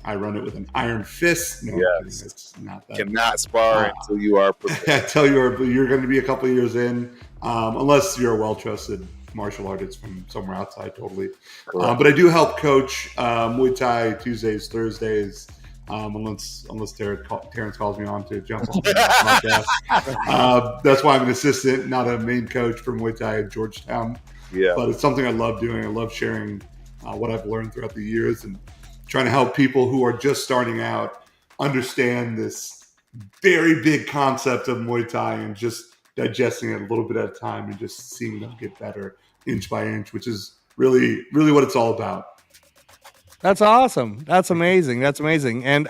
I run it with an iron fist. No, it's not that. Cannot spar until you are prepared. Until you're going to be a couple of years in, unless you're a well-trusted martial artist from somewhere outside, totally. But I do help coach Muay Thai Tuesdays, Thursdays, unless Terrence calls me on to jump on the podcast. That's why I'm an assistant, not a main coach for Muay Thai at Georgetown. Yeah. But it's something I love doing. I love sharing what I've learned throughout the years and trying to help people who are just starting out understand this very big concept of Muay Thai and just digesting it a little bit at a time and just seeing them get better inch by inch, which is really, really what it's all about. That's awesome. That's amazing. And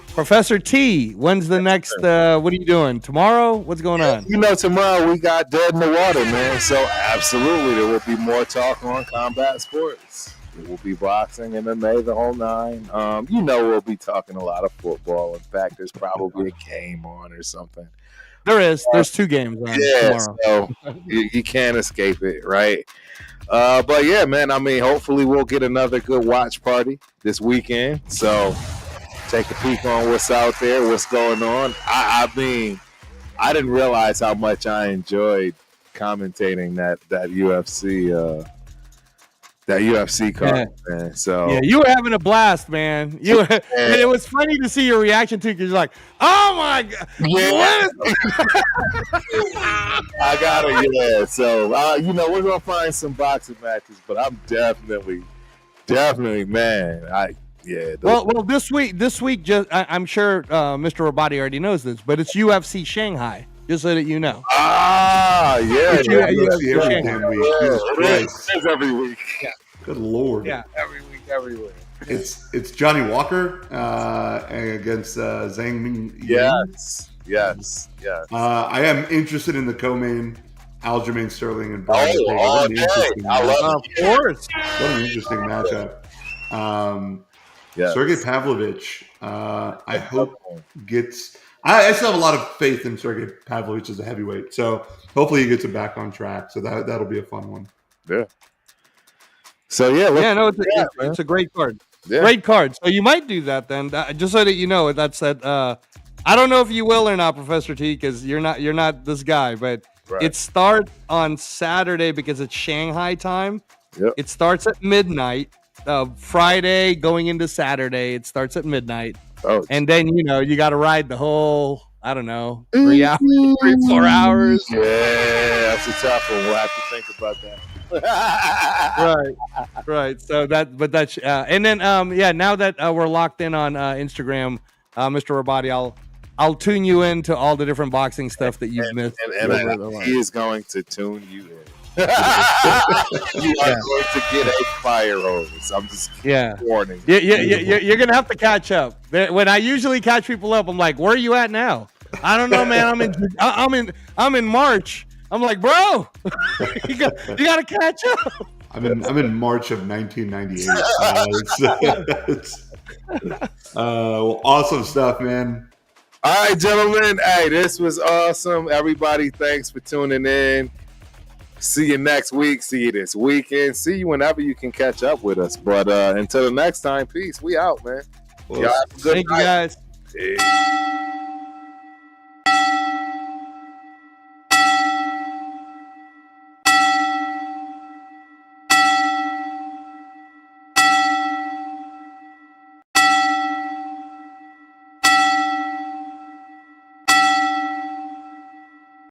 Professor T, when's the next, what are you doing? Tomorrow? What's going on? Tomorrow we got Dead in the Water, man. So absolutely, there will be more talk on combat sports. It will be boxing, MMA, the whole nine. We'll be talking a lot of football. In fact, there's probably a game on or something. There is. There's 2 games on tomorrow. So you can't escape it, right? But yeah, man, I mean, hopefully we'll get another good watch party this weekend. So take a peek on what's out there, what's going on. I mean, I didn't realize how much I enjoyed commentating that UFC card, man. So yeah, you were having a blast, man. And it was funny to see your reaction to it because you're like, "Oh my god, yeah. I got it, yeah." So we're gonna find some boxing matches, but I'm definitely, man. Well, this week, just I'm sure Mr. Rabadi already knows this, but it's UFC Shanghai. Just so that you know. Yeah. UFC every damn week. It's every week. Yeah. Good Lord. Yeah, every week. It's Johnny Walker against Zhang Ming. Yes. I am interested in the co-main Aljamain Sterling and Brian. I love it. Of course. What an interesting matchup. Sergey Pavlovich, I hope gets. I still have a lot of faith in Sergey Pavlovich as a heavyweight, so hopefully he gets it back on track. So that'll be a fun one. Yeah. So it's a great card. Yeah. Great card. So you might do that then, just so that you know. That's that. I don't know if you will or not, Professor T, because you're not this guy, but it starts on Saturday because it's Shanghai time. Yep. It starts at midnight. Friday going into Saturday, it starts at midnight. Oh. And then you got to ride the whole 3 hours, 4 hours. Yeah, that's a tough one. We'll have to think about that. Right. So that's and then now that we're locked in on Instagram, Mr. Rabadi, I'll tune you into all the different boxing stuff that you've missed. And he is going to tune you in. You are going to get a fire hose. I'm just warning. You're gonna have to catch up. When I usually catch people up, I'm like, "Where are you at now?" I don't know, man. I'm in March. I'm like, bro, you got to catch up. I'm in March of 1998. Well, awesome stuff, man. All right, gentlemen. Hey, this was awesome. Everybody, thanks for tuning in. See you next week. See you this weekend. See you whenever you can catch up with us. But until the next time, peace. We out, man. Well, thank you, guys. Peace.